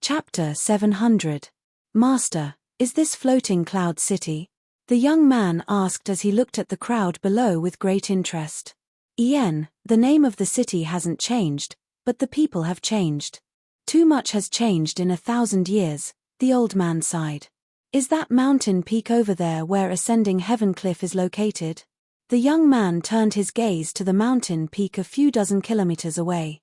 Chapter 700. Master, is this floating cloud city? The young man asked as he looked at the crowd below with great interest. The name of the city hasn't changed, but the people have changed. Too much has changed in 1,000 years, the old man sighed. Is that mountain peak over there where ascending Heaven Cliff is located? The young man turned his gaze to the mountain peak a few dozen kilometers away.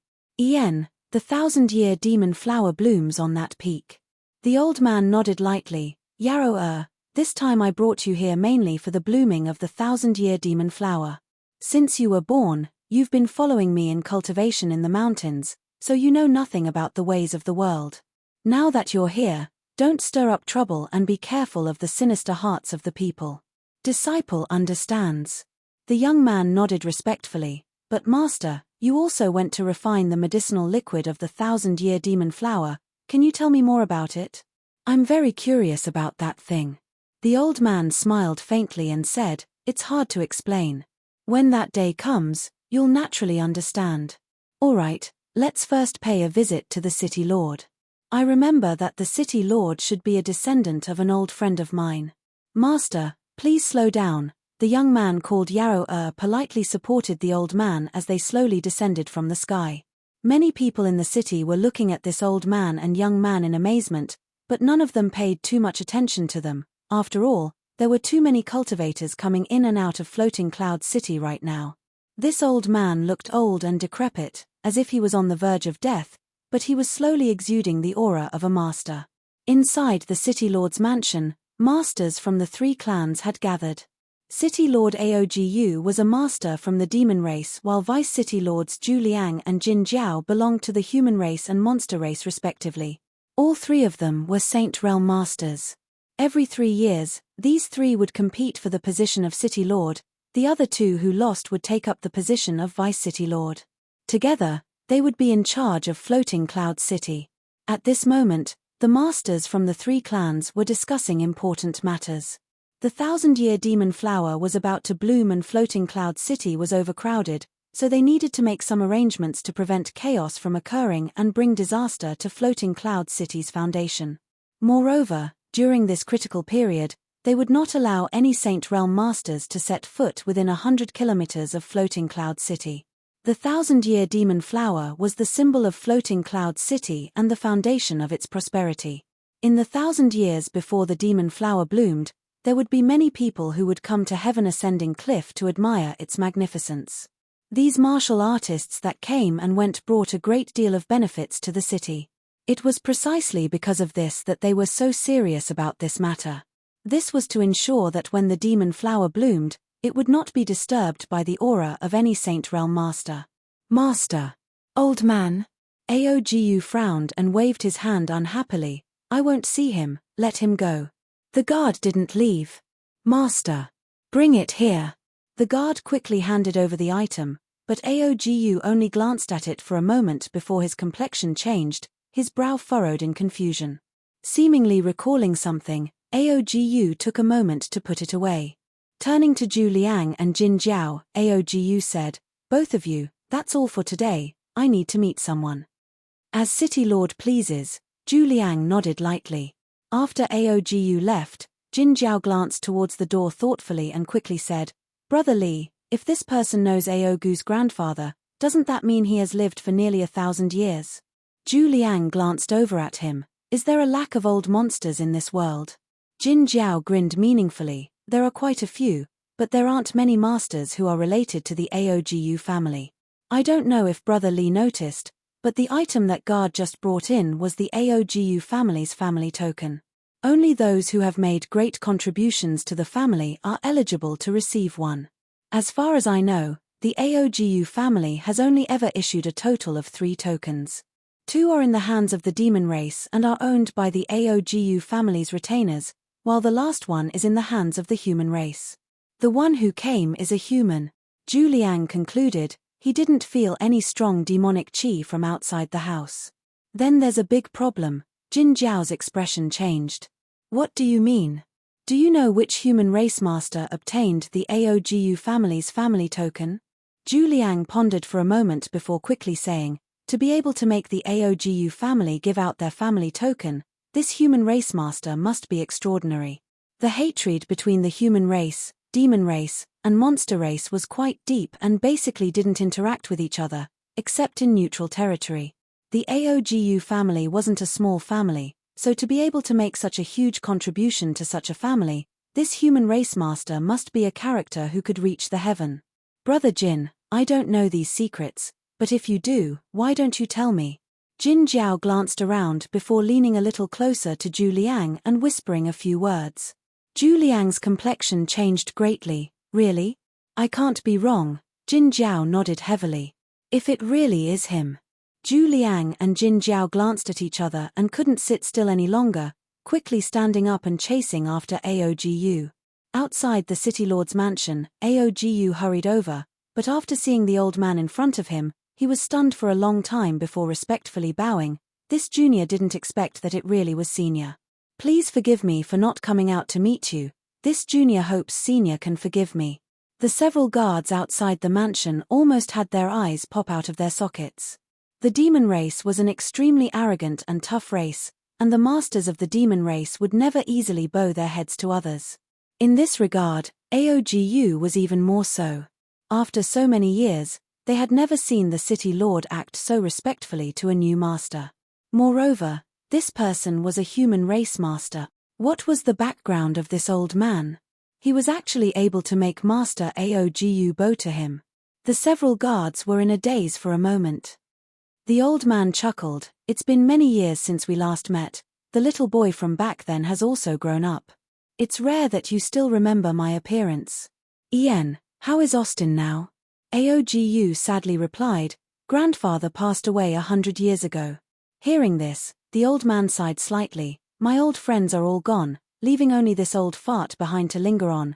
The 1,000-year demon flower blooms on that peak. The old man nodded lightly. Yarrow, this time I brought you here mainly for the blooming of the 1,000-year demon flower. Since you were born, you've been following me in cultivation in the mountains, so you know nothing about the ways of the world. Now that you're here, don't stir up trouble and be careful of the sinister hearts of the people. Disciple understands. The young man nodded respectfully. But Master, you also went to refine the medicinal liquid of the 1,000-year demon flower. Can you tell me more about it? I'm very curious about that thing. The old man smiled faintly and said, It's hard to explain. When that day comes, you'll naturally understand. All right, let's first pay a visit to the city lord. I remember that the city lord should be a descendant of an old friend of mine. Master, please slow down. The young man called Yarrow politely supported the old man as they slowly descended from the sky. Many people in the city were looking at this old man and young man in amazement, but none of them paid too much attention to them. After all, there were too many cultivators coming in and out of Floating Cloud City right now. This old man looked old and decrepit, as if he was on the verge of death, but he was slowly exuding the aura of a master. Inside the city lord's mansion, masters from the 3 clans had gathered. City Lord Aogu was a master from the demon race, while Vice City Lords Zhu Liang and Jin Jiao belonged to the human race and monster race respectively. All 3 of them were Saint Realm masters. Every 3 years, these 3 would compete for the position of City Lord. The other 2 who lost would take up the position of Vice City Lord. Together, they would be in charge of Floating Cloud City. At this moment, the masters from the 3 clans were discussing important matters. The 1,000-year demon flower was about to bloom and Floating Cloud City was overcrowded, so they needed to make some arrangements to prevent chaos from occurring and bring disaster to Floating Cloud City's foundation. Moreover, during this critical period, they would not allow any Saint Realm masters to set foot within 100 kilometers of Floating Cloud City. The 1,000-year demon flower was the symbol of Floating Cloud City and the foundation of its prosperity. In the 1,000 years before the demon flower bloomed, there would be many people who would come to Heaven Ascending Cliff to admire its magnificence. These martial artists that came and went brought a great deal of benefits to the city. It was precisely because of this that they were so serious about this matter. This was to ensure that when the demon flower bloomed, it would not be disturbed by the aura of any Saint Realm master. Master. Old man. Aogu frowned and waved his hand unhappily. I won't see him, let him go. The guard didn't leave. Master. Bring it here. The guard quickly handed over the item, but Aogu only glanced at it for a moment before his complexion changed, his brow furrowed in confusion. Seemingly recalling something, Aogu took a moment to put it away. Turning to Zhu Liang and Jin Jiao, Aogu said, Both of you, that's all for today, I need to meet someone. As City Lord pleases, Zhu Liang nodded lightly. After Aogu left, Jin Jiao glanced towards the door thoughtfully and quickly said, Brother Li, if this person knows Aogu's grandfather, doesn't that mean he has lived for nearly 1,000 years? Zhu Liang glanced over at him. Is there a lack of old monsters in this world? Jin Jiao grinned meaningfully. There are quite a few, but there aren't many masters who are related to the Aogu family. I don't know if Brother Li noticed, but the item that guard just brought in was the Aogu family's family token. Only those who have made great contributions to the family are eligible to receive one. As far as I know, the Aogu family has only ever issued a total of 3 tokens. 2 are in the hands of the demon race and are owned by the Aogu family's retainers, while the last one is in the hands of the human race. The one who came is a human. Zhu Liang concluded. He didn't feel any strong demonic qi from outside the house. Then there's a big problem. Jin Jiao's expression changed. What do you mean? Do you know which human race master obtained the Aogu family's family token? Zhu Liang pondered for a moment before quickly saying, To be able to make the Aogu family give out their family token, this human race master must be extraordinary. The hatred between the human race, demon race, and monster race was quite deep and basically didn't interact with each other, except in neutral territory. The Aogu family wasn't a small family, so to be able to make such a huge contribution to such a family, this human race master must be a character who could reach the heaven. Brother Jin, I don't know these secrets, but if you do, why don't you tell me? Jin Jiao glanced around before leaning a little closer to Zhu Liang and whispering a few words. Zhu Liang's complexion changed greatly. Really? I can't be wrong. Jin Jiao nodded heavily. If it really is him. Zhu Liang and Jin Jiao glanced at each other and couldn't sit still any longer, quickly standing up and chasing after Aogu. Outside the city lord's mansion, Aogu hurried over, but after seeing the old man in front of him, he was stunned for a long time before respectfully bowing. This junior didn't expect that it really was senior. Please forgive me for not coming out to meet you. This junior hopes senior can forgive me. The several guards outside the mansion almost had their eyes pop out of their sockets. The demon race was an extremely arrogant and tough race, and the masters of the demon race would never easily bow their heads to others. In this regard, Aogu was even more so. After so many years, they had never seen the city lord act so respectfully to a new master. Moreover, this person was a human race master. What was the background of this old man? He was actually able to make Master Aogu bow to him. The several guards were in a daze for a moment. The old man chuckled. It's been many years since we last met. The little boy from back then has also grown up. It's rare that you still remember my appearance. Ian, how is Austin now? Aogu sadly replied. Grandfather passed away 100 years ago. Hearing this, the old man sighed slightly. My old friends are all gone, leaving only this old fart behind to linger on.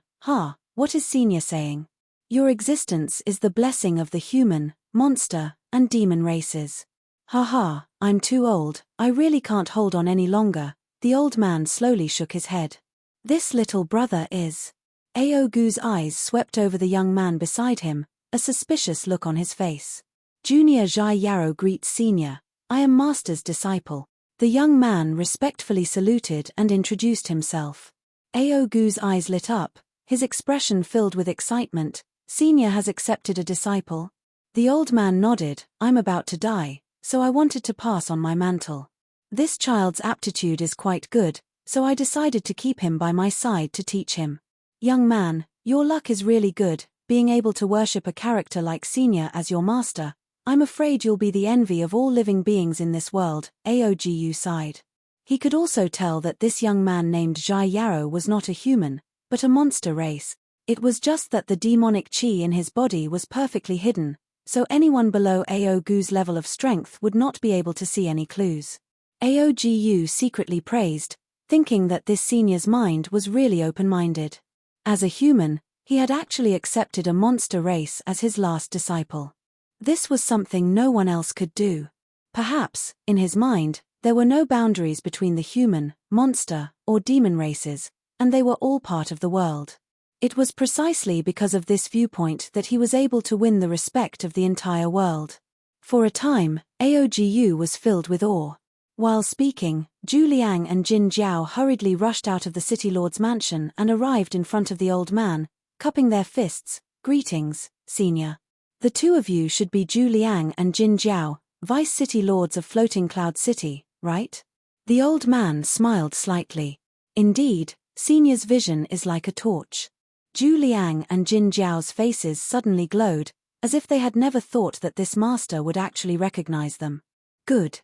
What is senior saying? Your existence is the blessing of the human, monster, and demon races. I'm too old, I really can't hold on any longer. The old man slowly shook his head. This little brother is. Aogu's eyes swept over the young man beside him, a suspicious look on his face. Junior Zhai Yarrow greets senior. I am master's disciple. The young man respectfully saluted and introduced himself. Aogu's eyes lit up, his expression filled with excitement. Senior has accepted a disciple. The old man nodded. I'm about to die, so I wanted to pass on my mantle. This child's aptitude is quite good, so I decided to keep him by my side to teach him. Young man, your luck is really good, being able to worship a character like senior as your master. I'm afraid you'll be the envy of all living beings in this world, Aogu sighed. He could also tell that this young man named Zhai Yarrow was not a human, but a monster race. It was just that the demonic chi in his body was perfectly hidden, so anyone below Aogu's level of strength would not be able to see any clues. Aogu secretly praised, thinking that this senior's mind was really open-minded. As a human, he had actually accepted a monster race as his last disciple. This was something no one else could do. Perhaps, in his mind, there were no boundaries between the human, monster, or demon races, and they were all part of the world. It was precisely because of this viewpoint that he was able to win the respect of the entire world. For a time, Aogu was filled with awe. While speaking, Zhu Liang and Jin Jiao hurriedly rushed out of the city lord's mansion and arrived in front of the old man, cupping their fists. Greetings, senior. The two of you should be Zhu Liang and Jin Jiao, vice city lords of Floating Cloud City, right? The old man smiled slightly. Indeed, senior's vision is like a torch. Zhu Liang and Jin Jiao's faces suddenly glowed, as if they had never thought that this master would actually recognize them. Good.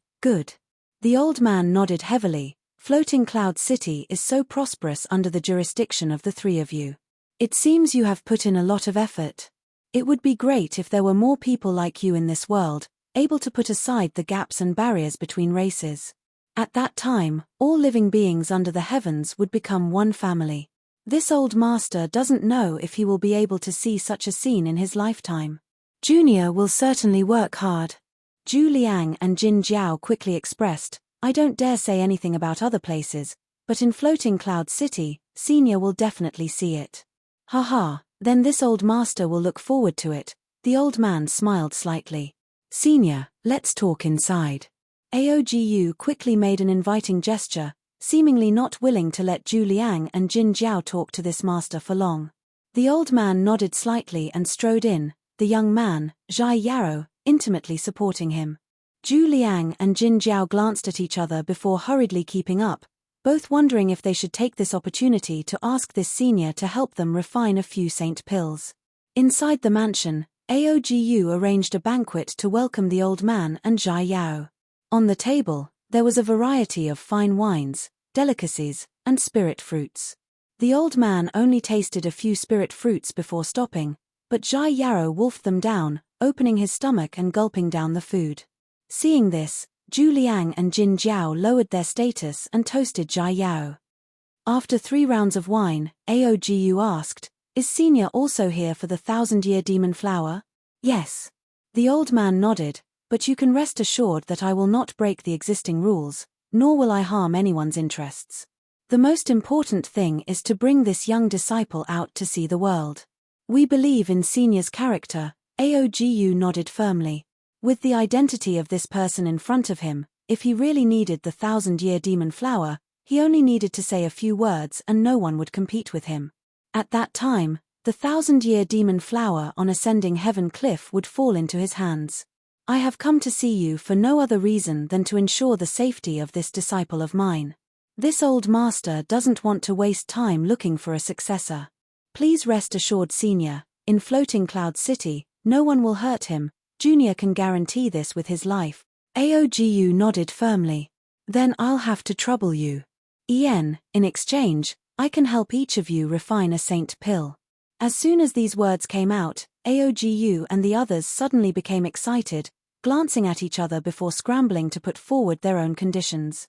The old man nodded heavily. Floating Cloud City is so prosperous under the jurisdiction of the three of you. It seems you have put in a lot of effort. It would be great if there were more people like you in this world, able to put aside the gaps and barriers between races. At that time, all living beings under the heavens would become one family. This old master doesn't know if he will be able to see such a scene in his lifetime. Junior will certainly work hard. Zhu Liang and Jin Jiao quickly expressed, I don't dare say anything about other places, but in Floating Cloud City, senior will definitely see it. Then this old master will look forward to it. The old man smiled slightly. Senior, let's talk inside. Aogu quickly made an inviting gesture, seemingly not willing to let Zhu Liang and Jin Jiao talk to this master for long. The old man nodded slightly and strode in, the young man, Zhai Yaro, intimately supporting him. Zhu Liang and Jin Jiao glanced at each other before hurriedly keeping up, both wondering if they should take this opportunity to ask this senior to help them refine a few saint pills. Inside the mansion, Aogu arranged a banquet to welcome the old man and Zhai Yao. On the table, there was a variety of fine wines, delicacies, and spirit fruits. The old man only tasted a few spirit fruits before stopping, but Zhai Yao wolfed them down, opening his stomach and gulping down the food. Seeing this, Zhu Liang and Jin Jiao lowered their status and toasted Zhai Yao. After 3 rounds of wine, Aogu asked, "Is Senior also here for the 1,000-year demon flower?" "Yes." The old man nodded, "But you can rest assured that I will not break the existing rules, nor will I harm anyone's interests. The most important thing is to bring this young disciple out to see the world. We believe in Senior's character." Aogu nodded firmly. With the identity of this person in front of him, if he really needed the 1,000-year demon flower, he only needed to say a few words and no one would compete with him. At that time, the 1,000-year demon flower on ascending heaven cliff would fall into his hands. "I have come to see you for no other reason than to ensure the safety of this disciple of mine. This old master doesn't want to waste time looking for a successor. Please rest assured, Senior, in Floating Cloud City, no one will hurt him. Junior can guarantee this with his life." Aogu nodded firmly. "Then I'll have to trouble you. In exchange, I can help each of you refine a saint pill." As soon as these words came out, Aogu and the others suddenly became excited, glancing at each other before scrambling to put forward their own conditions.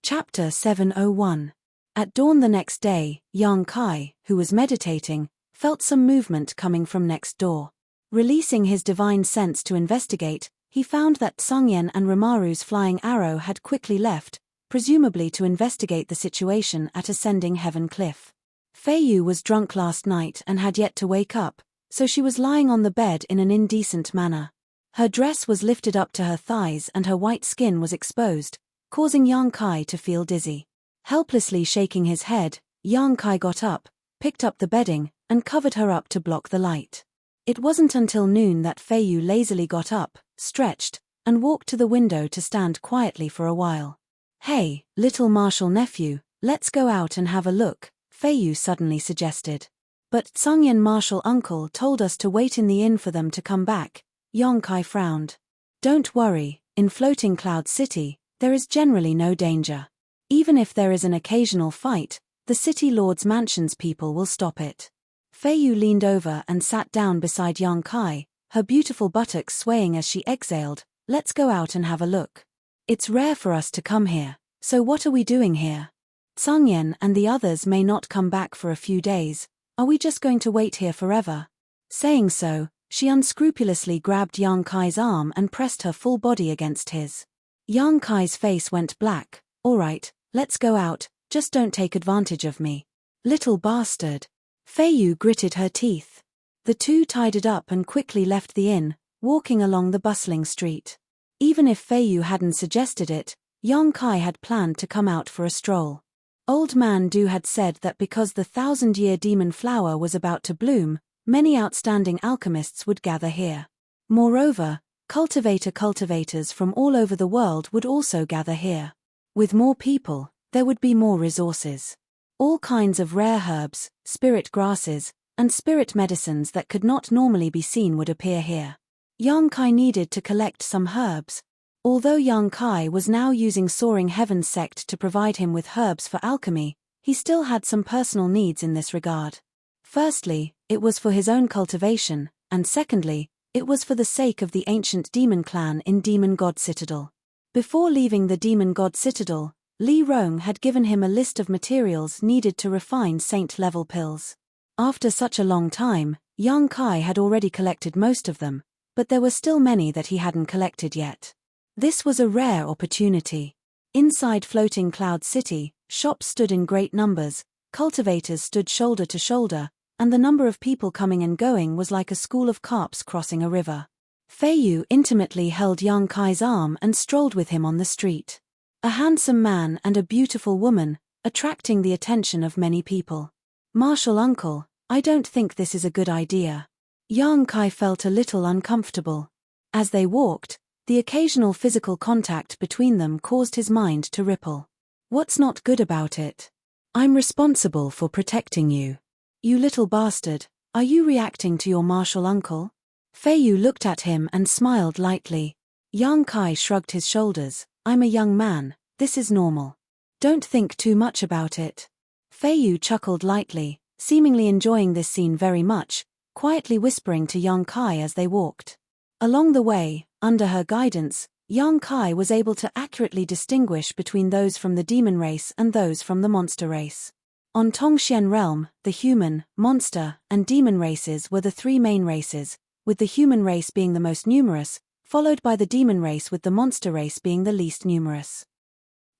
Chapter 701. At dawn the next day, Yang Kai, who was meditating, felt some movement coming from next door. Releasing his divine sense to investigate, he found that Tsungyen and Rimaru's flying arrow had quickly left, presumably to investigate the situation at Ascending Heaven Cliff. Feiyu was drunk last night and had yet to wake up, so she was lying on the bed in an indecent manner. Her dress was lifted up to her thighs and her white skin was exposed, causing Yang Kai to feel dizzy. Helplessly shaking his head, Yang Kai got up, picked up the bedding, and covered her up to block the light. It wasn't until noon that Feiyu lazily got up, stretched, and walked to the window to stand quietly for a while. "Hey, little martial nephew, let's go out and have a look," Feiyu suddenly suggested. "But Tsungyen martial uncle told us to wait in the inn for them to come back." Yang Kai frowned. "Don't worry, in Floating Cloud City, there is generally no danger. Even if there is an occasional fight, the city lord's mansion's people will stop it." Feiyu leaned over and sat down beside Yang Kai, her beautiful buttocks swaying as she exhaled. "Let's go out and have a look. It's rare for us to come here, so what are we doing here? Tsungyen and the others may not come back for a few days. Are we just going to wait here forever?" Saying so, she unscrupulously grabbed Yang Kai's arm and pressed her full body against his. Yang Kai's face went black. "All right, let's go out, just don't take advantage of me." "Little bastard." Feiyu gritted her teeth. The two tidied up and quickly left the inn, walking along the bustling street. Even if Feiyu hadn't suggested it, Yang Kai had planned to come out for a stroll. Old Man Du had said that because the 1,000-year demon flower was about to bloom, many outstanding alchemists would gather here. Moreover, cultivators from all over the world would also gather here. With more people, there would be more resources. All kinds of rare herbs, spirit grasses, and spirit medicines that could not normally be seen would appear here. Yang Kai needed to collect some herbs. Although Yang Kai was now using Soaring Heaven's sect to provide him with herbs for alchemy, he still had some personal needs in this regard. Firstly, it was for his own cultivation, and secondly, it was for the sake of the ancient demon clan in Demon God Citadel. Before leaving the Demon God Citadel, Li Rong had given him a list of materials needed to refine saint-level pills. After such a long time, Yang Kai had already collected most of them, but there were still many that he hadn't collected yet. This was a rare opportunity. Inside Floating Cloud City, shops stood in great numbers, cultivators stood shoulder to shoulder, and the number of people coming and going was like a school of carps crossing a river. Fei Yu intimately held Yang Kai's arm and strolled with him on the street. A handsome man and a beautiful woman, attracting the attention of many people. "Martial uncle, I don't think this is a good idea." Yang Kai felt a little uncomfortable. As they walked, the occasional physical contact between them caused his mind to ripple. "What's not good about it? I'm responsible for protecting you. You little bastard, are you reacting to your martial uncle?" Fei Yu looked at him and smiled lightly. Yang Kai shrugged his shoulders. "I'm a young man, this is normal. Don't think too much about it." Fei Yu chuckled lightly, seemingly enjoying this scene very much, quietly whispering to Yang Kai as they walked. Along the way, under her guidance, Yang Kai was able to accurately distinguish between those from the demon race and those from the monster race. On Tongxian Realm, the human, monster, and demon races were the three main races, with the human race being the most numerous, followed by the demon race with the monster race being the least numerous.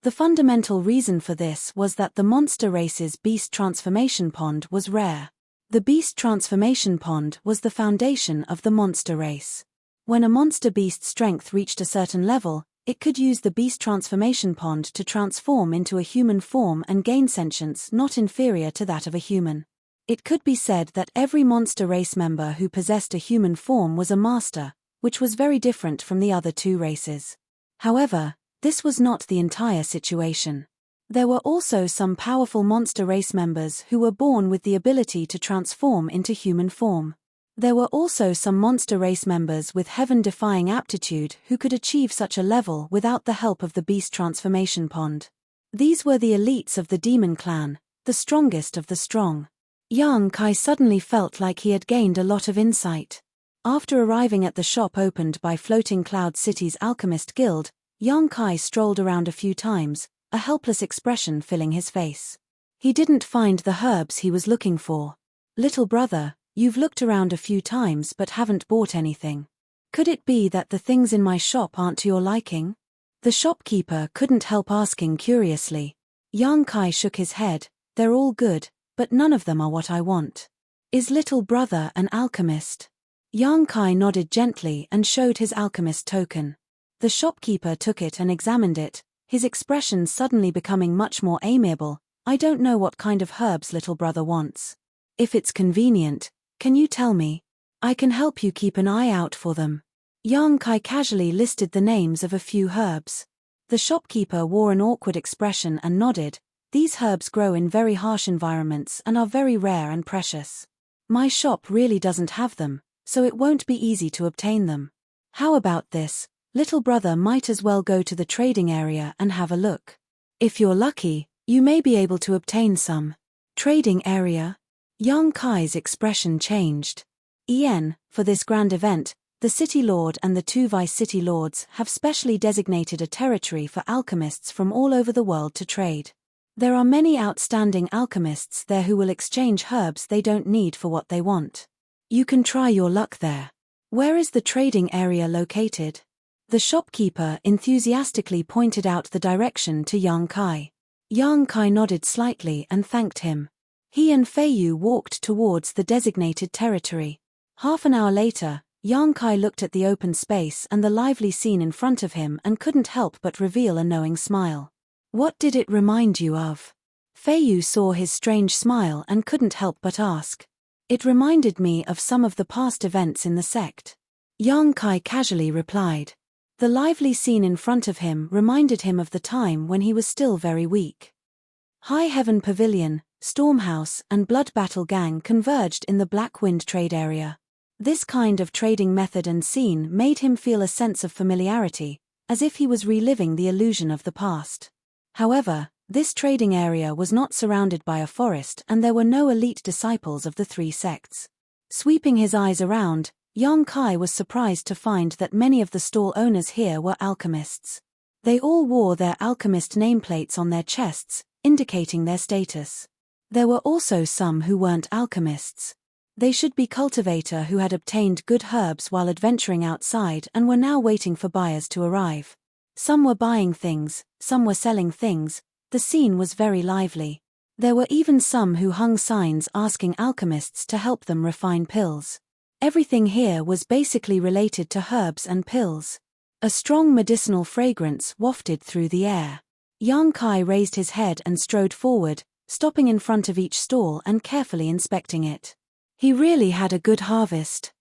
The fundamental reason for this was that the monster race's beast transformation pond was rare. The beast transformation pond was the foundation of the monster race. When a monster beast's strength reached a certain level, it could use the beast transformation pond to transform into a human form and gain sentience not inferior to that of a human. It could be said that every monster race member who possessed a human form was a master, which was very different from the other two races. However, this was not the entire situation. There were also some powerful monster race members who were born with the ability to transform into human form. There were also some monster race members with heaven-defying aptitude who could achieve such a level without the help of the beast transformation pond. These were the elites of the demon clan, the strongest of the strong. Yang Kai suddenly felt like he had gained a lot of insight. After arriving at the shop opened by Floating Cloud City's Alchemist Guild, Yang Kai strolled around a few times, a helpless expression filling his face. He didn't find the herbs he was looking for. "Little brother, you've looked around a few times but haven't bought anything. Could it be that the things in my shop aren't to your liking?" The shopkeeper couldn't help asking curiously. Yang Kai shook his head. "They're all good, but none of them are what I want." "Is little brother an alchemist?" Yang Kai nodded gently and showed his alchemist token. The shopkeeper took it and examined it, his expression suddenly becoming much more amiable. "I don't know what kind of herbs little brother wants. If it's convenient, can you tell me? I can help you keep an eye out for them." Yang Kai casually listed the names of a few herbs. The shopkeeper wore an awkward expression and nodded. "These herbs grow in very harsh environments and are very rare and precious. My shop really doesn't have them, so it won't be easy to obtain them. How about this? Little brother might as well go to the trading area and have a look. If you're lucky, you may be able to obtain some." "Trading area?" Yang Kai's expression changed. For this grand event, the City Lord and the two Vice City Lords have specially designated a territory for alchemists from all over the world to trade. There are many outstanding alchemists there who will exchange herbs they don't need for what they want. You can try your luck there. Where is the trading area located? The shopkeeper enthusiastically pointed out the direction to Yang Kai. Yang Kai nodded slightly and thanked him. He and Fei Yu walked towards the designated territory. Half an hour later, Yang Kai looked at the open space and the lively scene in front of him and couldn't help but reveal a knowing smile. "What did it remind you of?" Fei Yu saw his strange smile and couldn't help but ask. "It reminded me of some of the past events in the sect." Yang Kai casually replied. The lively scene in front of him reminded him of the time when he was still very weak. High Heaven Pavilion, Stormhouse, and Blood Battle Gang converged in the Black Wind trade area. This kind of trading method and scene made him feel a sense of familiarity, as if he was reliving the illusion of the past. However, this trading area was not surrounded by a forest and there were no elite disciples of the three sects. Sweeping his eyes around, Yang Kai was surprised to find that many of the stall owners here were alchemists. They all wore their alchemist nameplates on their chests, indicating their status. There were also some who weren't alchemists. They should be cultivator who had obtained good herbs while adventuring outside and were now waiting for buyers to arrive. Some were buying things, some were selling things. The scene was very lively. There were even some who hung signs asking alchemists to help them refine pills. Everything here was basically related to herbs and pills. A strong medicinal fragrance wafted through the air. Yang Kai raised his head and strode forward, stopping in front of each stall and carefully inspecting it. He really had a good harvest.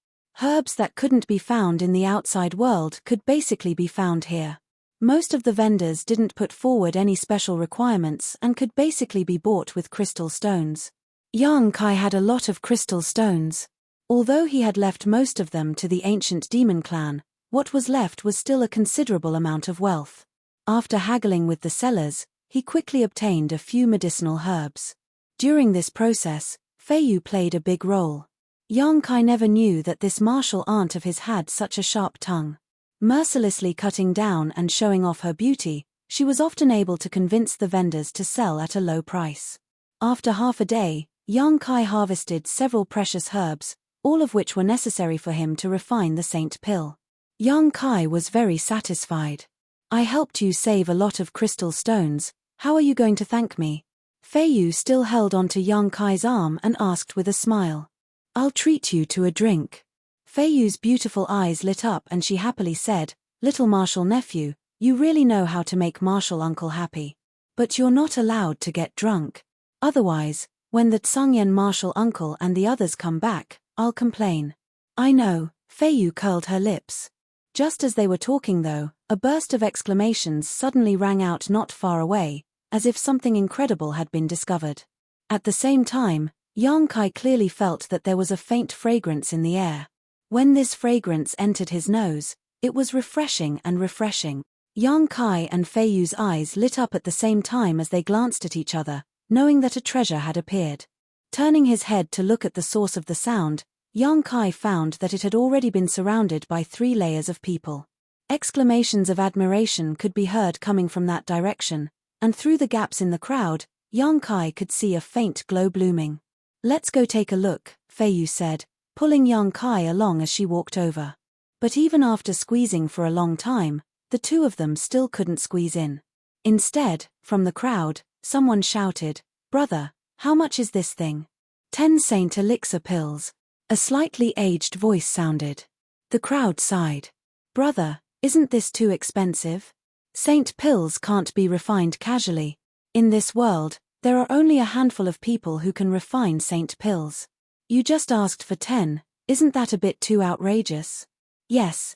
Herbs that couldn't be found in the outside world could basically be found here. Most of the vendors didn't put forward any special requirements and could basically be bought with crystal stones. Yang Kai had a lot of crystal stones. Although he had left most of them to the ancient demon clan, what was left was still a considerable amount of wealth. After haggling with the sellers, he quickly obtained a few medicinal herbs. During this process, Feiyu played a big role. Yang Kai never knew that this martial aunt of his had such a sharp tongue. Mercilessly cutting down and showing off her beauty, she was often able to convince the vendors to sell at a low price. After half a day, Yang Kai harvested several precious herbs, all of which were necessary for him to refine the saint pill. Yang Kai was very satisfied. I helped you save a lot of crystal stones, how are you going to thank me? Feiyu still held onto Yang Kai's arm and asked with a smile. I'll treat you to a drink. Feiyu's beautiful eyes lit up and she happily said, Little martial nephew, you really know how to make martial uncle happy. But you're not allowed to get drunk. Otherwise, when the Tsungyen martial uncle and the others come back, I'll complain. I know, Feiyu curled her lips. Just as they were talking though, a burst of exclamations suddenly rang out not far away, as if something incredible had been discovered. At the same time, Yang Kai clearly felt that there was a faint fragrance in the air. When this fragrance entered his nose, it was refreshing and refreshing. Yang Kai and Feiyu's eyes lit up at the same time as they glanced at each other, knowing that a treasure had appeared. Turning his head to look at the source of the sound, Yang Kai found that it had already been surrounded by 3 layers of people. Exclamations of admiration could be heard coming from that direction, and through the gaps in the crowd, Yang Kai could see a faint glow blooming. Let's go take a look, Feiyu said, pulling Yang Kai along as she walked over. But even after squeezing for a long time, the two of them still couldn't squeeze in. Instead, from the crowd, someone shouted, Brother, how much is this thing? 10 Saint Elixir pills. A slightly aged voice sounded. The crowd sighed. Brother, isn't this too expensive? Saint pills can't be refined casually. In this world, there are only a handful of people who can refine saint pills. You just asked for 10, isn't that a bit too outrageous? Yes,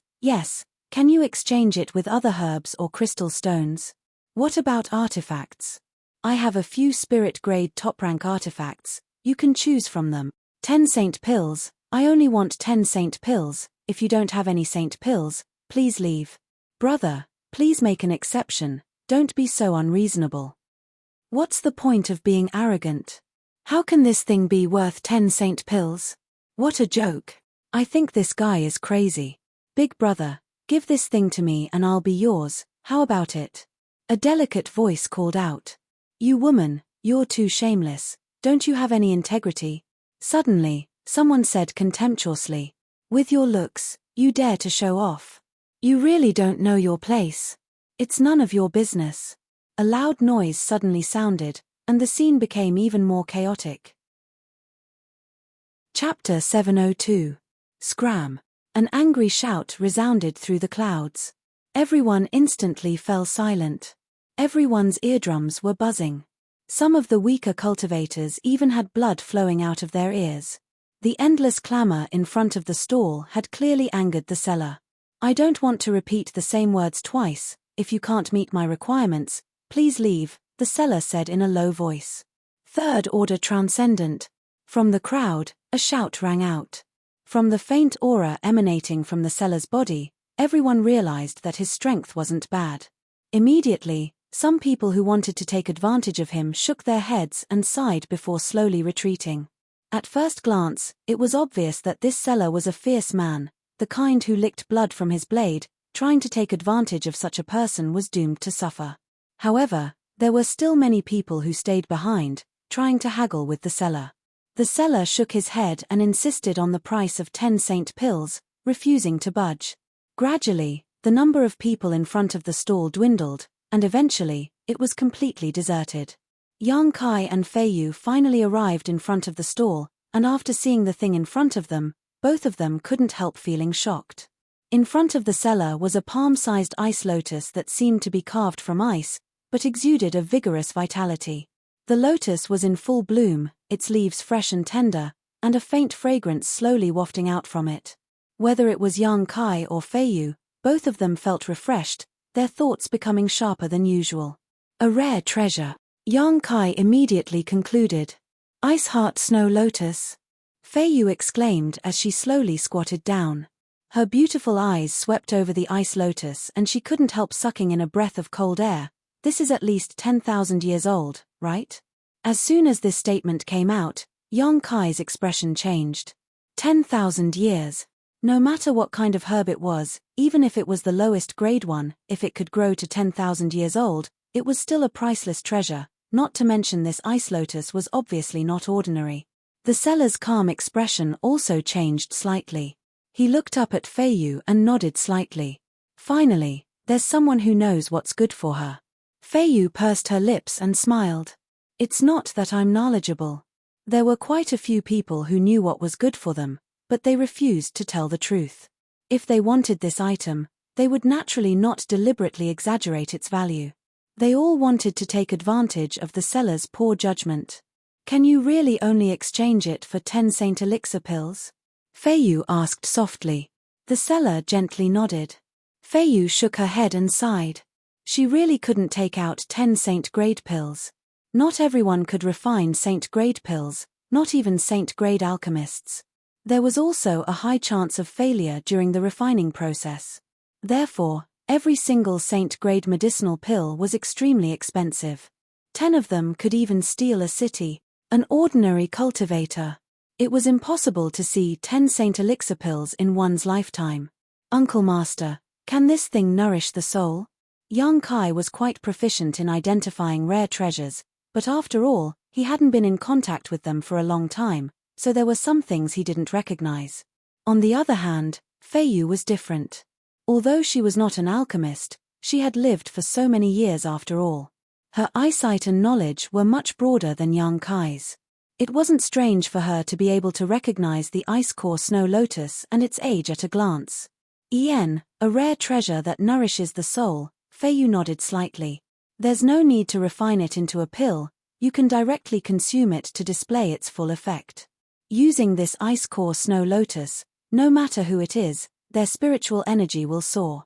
can you exchange it with other herbs or crystal stones? What about artifacts? I have a few spirit-grade top-rank artifacts, you can choose from them. 10 saint pills, I only want 10 saint pills, if you don't have any saint pills, please leave. Brother, please make an exception, don't be so unreasonable. What's the point of being arrogant? How can this thing be worth 10 saint pills? What a joke. I think this guy is crazy. Big brother, give this thing to me and I'll be yours, how about it? A delicate voice called out. You woman, you're too shameless, don't you have any integrity? Suddenly, someone said contemptuously. With your looks, you dare to show off. You really don't know your place. It's none of your business. A loud noise suddenly sounded, and the scene became even more chaotic. Chapter 702. Scram. An angry shout resounded through the clouds. Everyone instantly fell silent. Everyone's eardrums were buzzing. Some of the weaker cultivators even had blood flowing out of their ears. The endless clamor in front of the stall had clearly angered the seller. I don't want to repeat the same words twice. If you can't meet my requirements, please leave, the seller said in a low voice. Third order transcendent. From the crowd, a shout rang out. From the faint aura emanating from the seller's body, everyone realized that his strength wasn't bad. Immediately, some people who wanted to take advantage of him shook their heads and sighed before slowly retreating. At first glance, it was obvious that this seller was a fierce man, the kind who licked blood from his blade. Trying to take advantage of such a person was doomed to suffer. However, there were still many people who stayed behind, trying to haggle with the seller. The seller shook his head and insisted on the price of 10 saint pills, refusing to budge. Gradually, the number of people in front of the stall dwindled, and eventually, it was completely deserted. Yang Kai and Feiyu finally arrived in front of the stall, and after seeing the thing in front of them, both of them couldn't help feeling shocked. In front of the seller was a palm-sized ice lotus that seemed to be carved from ice, but exuded a vigorous vitality. The lotus was in full bloom, its leaves fresh and tender, and a faint fragrance slowly wafting out from it. Whether it was Yang Kai or Fei Yu, both of them felt refreshed, their thoughts becoming sharper than usual. A rare treasure, Yang Kai immediately concluded. Ice Heart Snow Lotus? Fei Yu exclaimed as she slowly squatted down. Her beautiful eyes swept over the ice lotus and she couldn't help sucking in a breath of cold air. This is at least 10,000 years old, right? As soon as this statement came out, Yang Kai's expression changed. 10,000 years. No matter what kind of herb it was, even if it was the lowest grade one, if it could grow to 10,000 years old, it was still a priceless treasure, not to mention this ice lotus was obviously not ordinary. The seller's calm expression also changed slightly. He looked up at Fei Yu and nodded slightly. Finally, there's someone who knows what's good for her. Fei Yu pursed her lips and smiled. It's not that I'm knowledgeable. There were quite a few people who knew what was good for them, but they refused to tell the truth. If they wanted this item, they would naturally not deliberately exaggerate its value. They all wanted to take advantage of the seller's poor judgment. Can you really only exchange it for 10 Saint Elixir pills? Fei Yu asked softly. The seller gently nodded. Fei Yu shook her head and sighed. She really couldn't take out 10 Saint grade pills. Not everyone could refine Saint grade pills, not even Saint grade alchemists. There was also a high chance of failure during the refining process. Therefore, every single Saint grade medicinal pill was extremely expensive. 10 of them could even steal a city, an ordinary cultivator. It was impossible to see 10 Saint Elixir pills in one's lifetime. Uncle Master, can this thing nourish the soul? Yang Kai was quite proficient in identifying rare treasures, but after all, he hadn't been in contact with them for a long time, so there were some things he didn't recognize. On the other hand, Fei Yu was different. Although she was not an alchemist, she had lived for so many years after all. Her eyesight and knowledge were much broader than Yang Kai's. It wasn't strange for her to be able to recognize the ice-core snow lotus and its age at a glance. A rare treasure that nourishes the soul, Fei Yu nodded slightly. There's no need to refine it into a pill, you can directly consume it to display its full effect. Using this ice-core snow lotus, no matter who it is, their spiritual energy will soar.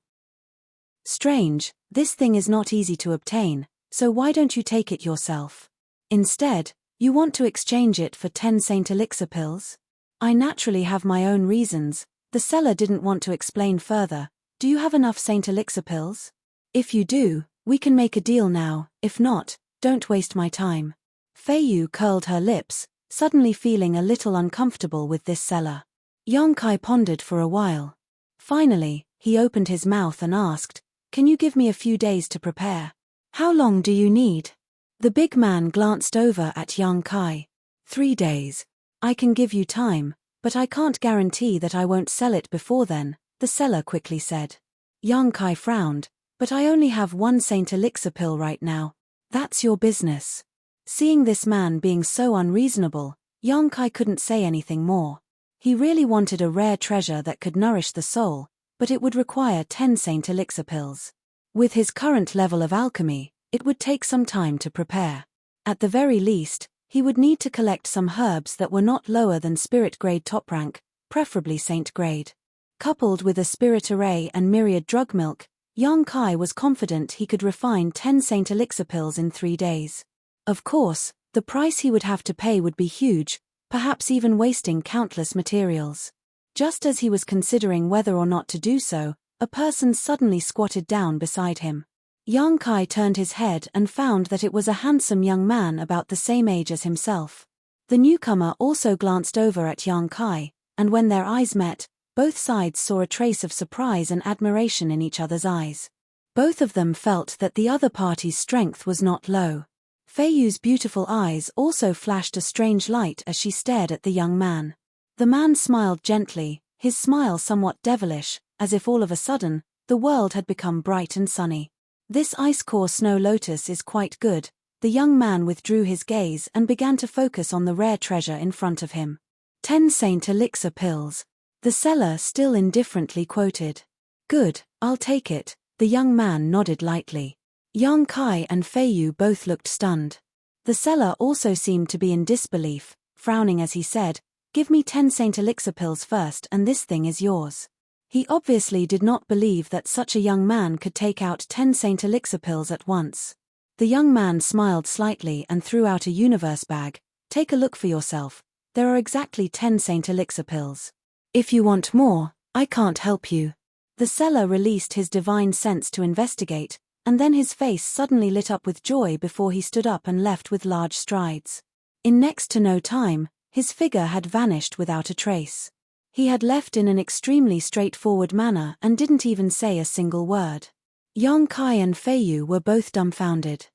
Strange, this thing is not easy to obtain, so why don't you take it yourself? Instead, you want to exchange it for 10 Saint Elixir pills? I naturally have my own reasons. The seller didn't want to explain further. Do you have enough Saint Elixir pills? If you do, we can make a deal now, if not, don't waste my time. Fei Yu curled her lips, suddenly feeling a little uncomfortable with this seller. Yang Kai pondered for a while. Finally, he opened his mouth and asked, can you give me a few days to prepare? How long do you need? The big man glanced over at Yang Kai. 3 days. I can give you time, but I can't guarantee that I won't sell it before then, the seller quickly said. Yang Kai frowned, but I only have 1 Saint Elixir pill right now. That's your business. Seeing this man being so unreasonable, Yang Kai couldn't say anything more. He really wanted a rare treasure that could nourish the soul, but it would require 10 Saint Elixir pills. With his current level of alchemy, it would take some time to prepare. At the very least, he would need to collect some herbs that were not lower than spirit grade top rank, preferably saint grade. Coupled with a spirit array and myriad drug milk, Yang Kai was confident he could refine 10 Saint Elixir pills in 3 days. Of course, the price he would have to pay would be huge, perhaps even wasting countless materials. Just as he was considering whether or not to do so, a person suddenly squatted down beside him. Yang Kai turned his head and found that it was a handsome young man about the same age as himself. The newcomer also glanced over at Yang Kai, and when their eyes met, both sides saw a trace of surprise and admiration in each other's eyes. Both of them felt that the other party's strength was not low. Fei Yu's beautiful eyes also flashed a strange light as she stared at the young man. The man smiled gently, his smile somewhat devilish, as if all of a sudden, the world had become bright and sunny. This ice-core snow lotus is quite good. The young man withdrew his gaze and began to focus on the rare treasure in front of him. 10 Saint Elixir pills. The seller still indifferently quoted. Good, I'll take it, the young man nodded lightly. Yang Kai and Fei Yu both looked stunned. The seller also seemed to be in disbelief, frowning as he said, "Give me 10 Saint Elixir pills first and this thing is yours." He obviously did not believe that such a young man could take out 10 Saint Elixir pills at once. The young man smiled slightly and threw out a universe bag. "Take a look for yourself. There are exactly 10 Saint Elixir pills. If you want more, I can't help you." The seller released his divine sense to investigate, and then his face suddenly lit up with joy before he stood up and left with large strides. In next to no time, his figure had vanished without a trace. He had left in an extremely straightforward manner and didn't even say a single word. Yang Kai and Fei Yu were both dumbfounded.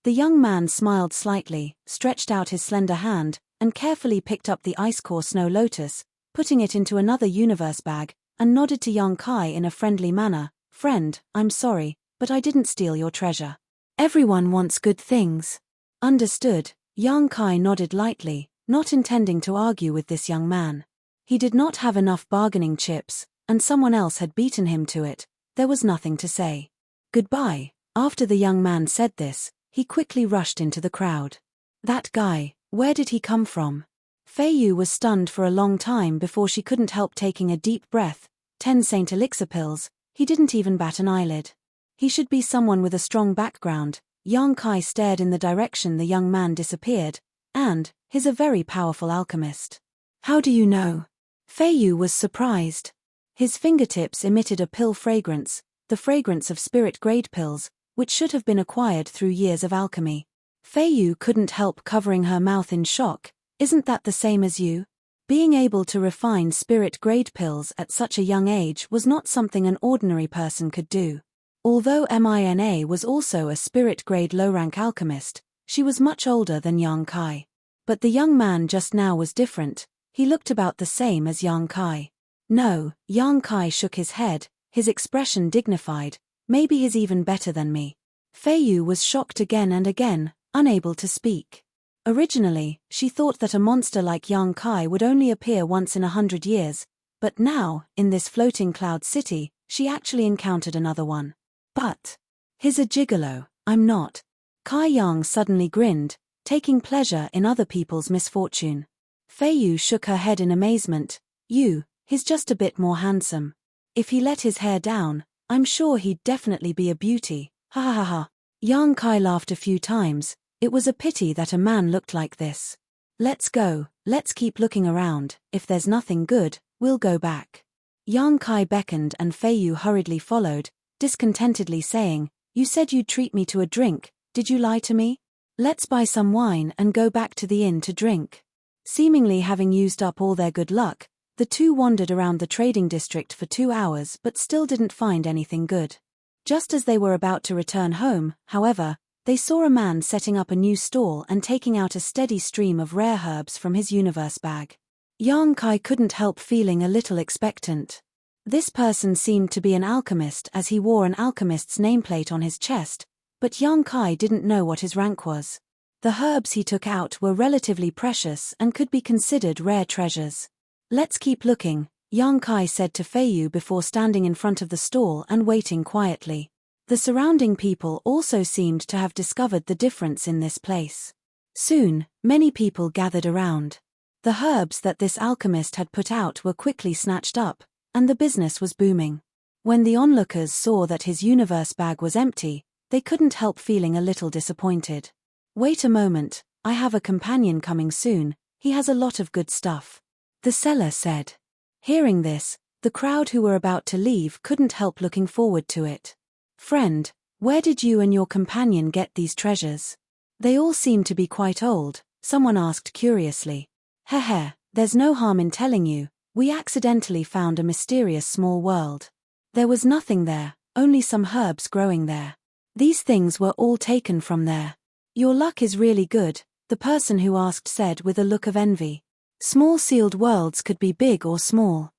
The young man smiled slightly, stretched out his slender hand, and carefully picked up the ice-core snow lotus, putting it into another universe bag, and nodded to Yang Kai in a friendly manner. "Friend, I'm sorry, but I didn't steal your treasure. Everyone wants good things." Understood, Yang Kai nodded lightly, not intending to argue with this young man. He did not have enough bargaining chips, and someone else had beaten him to it. There was nothing to say. Goodbye. After the young man said this, he quickly rushed into the crowd. That guy, where did he come from? Fei Yu was stunned for a long time before she couldn't help taking a deep breath. 10 Saint Elixir pills, he didn't even bat an eyelid. He should be someone with a strong background. Yang Kai stared in the direction the young man disappeared, and, he's a very powerful alchemist. How do you know? Fei Yu was surprised. His fingertips emitted a pill fragrance, the fragrance of spirit-grade pills, which should have been acquired through years of alchemy. Fei Yu couldn't help covering her mouth in shock. Isn't that the same as you? Being able to refine spirit-grade pills at such a young age was not something an ordinary person could do. Although Mina was also a spirit-grade low-rank alchemist, she was much older than Yang Kai. But the young man just now was different. He looked about the same as Yang Kai. No, Yang Kai shook his head, his expression dignified. Maybe he's even better than me. Fei Yu was shocked again and again, unable to speak. Originally, she thought that a monster like Yang Kai would only appear once in 100 years, but now, in this floating cloud city, she actually encountered another one. But he's a gigolo, I'm not. Kai Yang suddenly grinned, taking pleasure in other people's misfortune. Fei Yu shook her head in amazement. He's just a bit more handsome. If he let his hair down, I'm sure he'd definitely be a beauty. Ha ha ha ha. Yang Kai laughed a few times. It was a pity that a man looked like this. Let's go, let's keep looking around. If there's nothing good, we'll go back. Yang Kai beckoned and Fei Yu hurriedly followed, discontentedly saying, "You said you'd treat me to a drink, did you lie to me? Let's buy some wine and go back to the inn to drink." Seemingly having used up all their good luck, the two wandered around the trading district for 2 hours but still didn't find anything good. Just as they were about to return home, however, they saw a man setting up a new stall and taking out a steady stream of rare herbs from his universe bag. Yang Kai couldn't help feeling a little expectant. This person seemed to be an alchemist as he wore an alchemist's nameplate on his chest, but Yang Kai didn't know what his rank was. The herbs he took out were relatively precious and could be considered rare treasures. "Let's keep looking," Yang Kai said to Fei Yu before standing in front of the stall and waiting quietly. The surrounding people also seemed to have discovered the difference in this place. Soon, many people gathered around. The herbs that this alchemist had put out were quickly snatched up, and the business was booming. When the onlookers saw that his universe bag was empty, they couldn't help feeling a little disappointed. "Wait a moment, I have a companion coming soon, he has a lot of good stuff," the seller said. Hearing this, the crowd who were about to leave couldn't help looking forward to it. "Friend, where did you and your companion get these treasures? They all seem to be quite old," someone asked curiously. "Heh, there's no harm in telling you, we accidentally found a mysterious small world. There was nothing there, only some herbs growing there. These things were all taken from there. Your luck is really good," the person who asked said with a look of envy. Small sealed worlds could be big or small.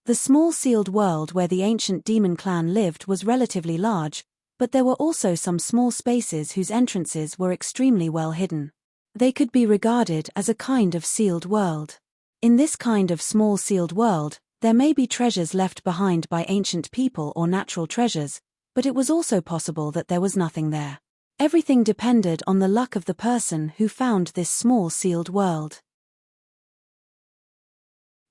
The small sealed world where the ancient demon clan lived was relatively large, but there were also some small spaces whose entrances were extremely well hidden. They could be regarded as a kind of sealed world. In this kind of small sealed world, there may be treasures left behind by ancient people or natural treasures, but it was also possible that there was nothing there. Everything depended on the luck of the person who found this small sealed world.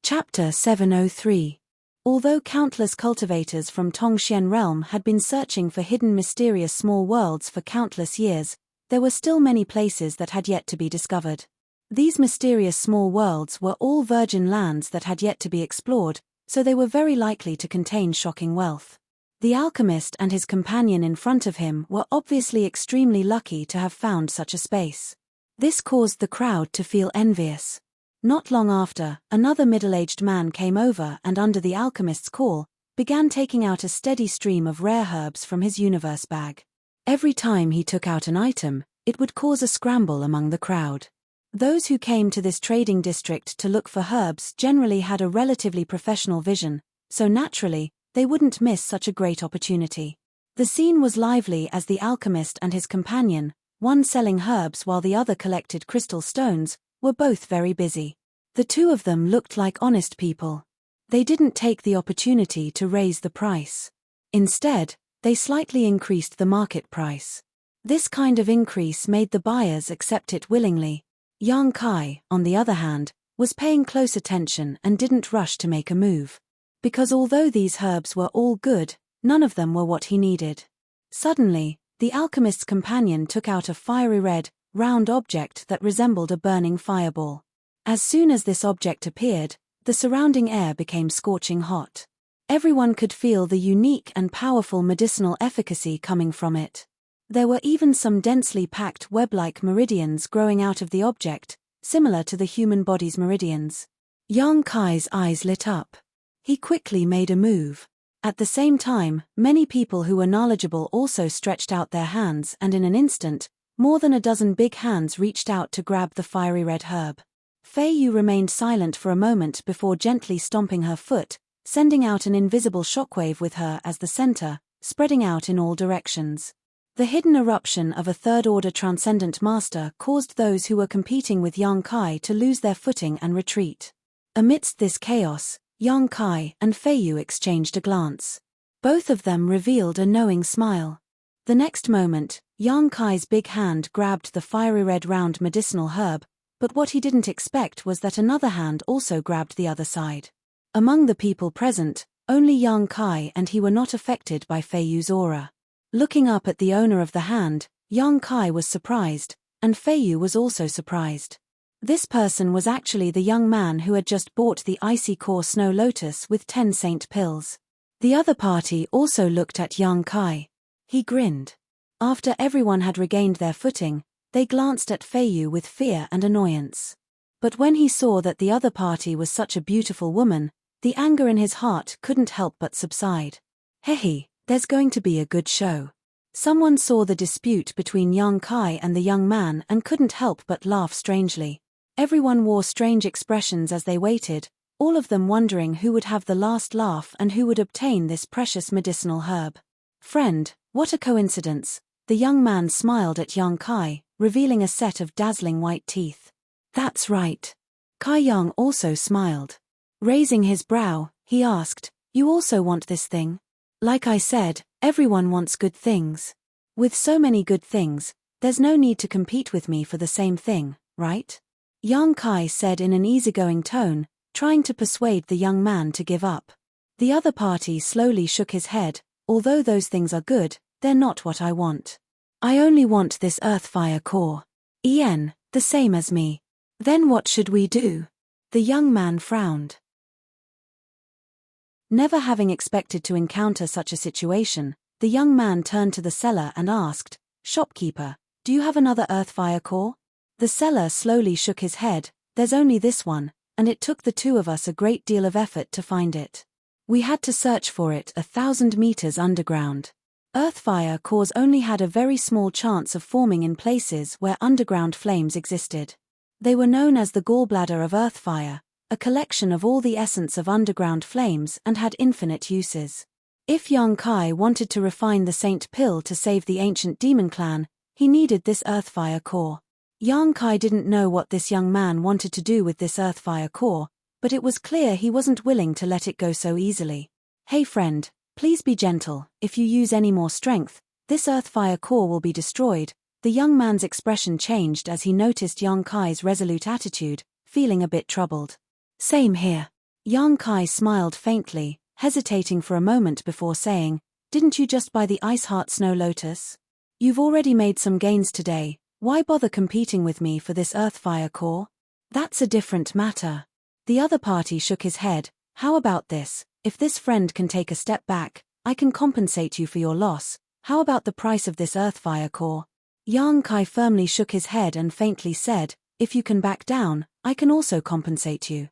Chapter 703. Although countless cultivators from Tongxian realm had been searching for hidden mysterious small worlds for countless years, there were still many places that had yet to be discovered. These mysterious small worlds were all virgin lands that had yet to be explored, so they were very likely to contain shocking wealth. The alchemist and his companion in front of him were obviously extremely lucky to have found such a space. This caused the crowd to feel envious. Not long after, another middle-aged man came over and under the alchemist's call, began taking out a steady stream of rare herbs from his universe bag. Every time he took out an item, it would cause a scramble among the crowd. Those who came to this trading district to look for herbs generally had a relatively professional vision, so naturally, they wouldn't miss such a great opportunity. The scene was lively as the alchemist and his companion, one selling herbs while the other collected crystal stones, were both very busy. The two of them looked like honest people. They didn't take the opportunity to raise the price. Instead, they slightly increased the market price. This kind of increase made the buyers accept it willingly. Yang Kai, on the other hand, was paying close attention and didn't rush to make a move. Because although these herbs were all good, none of them were what he needed. Suddenly, the alchemist's companion took out a fiery red, round object that resembled a burning fireball. As soon as this object appeared, the surrounding air became scorching hot. Everyone could feel the unique and powerful medicinal efficacy coming from it. There were even some densely packed web-like meridians growing out of the object, similar to the human body's meridians. Yang Kai's eyes lit up. He quickly made a move. At the same time, many people who were knowledgeable also stretched out their hands, and in an instant, more than a dozen big hands reached out to grab the fiery red herb. Fei Yu remained silent for a moment before gently stomping her foot, sending out an invisible shockwave with her as the center, spreading out in all directions. The hidden eruption of a third-order transcendent master caused those who were competing with Yang Kai to lose their footing and retreat. Amidst this chaos, Yang Kai and Fei Yu exchanged a glance. Both of them revealed a knowing smile. The next moment, Yang Kai's big hand grabbed the fiery red round medicinal herb, but what he didn't expect was that another hand also grabbed the other side. Among the people present, only Yang Kai and he were not affected by Fei Yu's aura. Looking up at the owner of the hand, Yang Kai was surprised, and Fei Yu was also surprised. This person was actually the young man who had just bought the icy core snow lotus with 10 saint pills. The other party also looked at Yang Kai. He grinned. After everyone had regained their footing, they glanced at Fei Yu with fear and annoyance. But when he saw that the other party was such a beautiful woman, the anger in his heart couldn't help but subside. Hehe, there's going to be a good show. Someone saw the dispute between Yang Kai and the young man and couldn't help but laugh strangely. Everyone wore strange expressions as they waited, all of them wondering who would have the last laugh and who would obtain this precious medicinal herb. Friend, what a coincidence. The young man smiled at Yang Kai, revealing a set of dazzling white teeth. That's right. Kai Yang also smiled. Raising his brow, he asked, "You also want this thing?" Like I said, everyone wants good things. With so many good things, there's no need to compete with me for the same thing, right? Yang Kai said in an easygoing tone, trying to persuade the young man to give up. The other party slowly shook his head. Although those things are good, they're not what I want. I only want this earthfire core. The same as me. Then what should we do? The young man frowned. Never having expected to encounter such a situation, the young man turned to the seller and asked, "Shopkeeper, do you have another earthfire core?" The seller slowly shook his head. "There's only this one, and it took the two of us a great deal of effort to find it. We had to search for it 1,000 meters underground. Earthfire cores only had a very small chance of forming in places where underground flames existed. They were known as the gallbladder of earthfire, a collection of all the essence of underground flames, and had infinite uses. If Yang Kai wanted to refine the Saint Pill to save the ancient demon clan, he needed this earthfire core. Yang Kai didn't know what this young man wanted to do with this earthfire core, but it was clear he wasn't willing to let it go so easily. "Hey friend, please be gentle. If you use any more strength, this Earthfire core will be destroyed." The young man's expression changed as he noticed Yang Kai's resolute attitude, feeling a bit troubled. "Same here." Yang Kai smiled faintly, hesitating for a moment before saying, "Didn't you just buy the Ice Heart Snow Lotus? You've already made some gains today. Why bother competing with me for this Earthfire core?" "That's a different matter." The other party shook his head. "How about this? If this friend can take a step back, I can compensate you for your loss. How about the price of this Earthfire core?" Yang Kai firmly shook his head and faintly said, "If you can back down, I can also compensate you."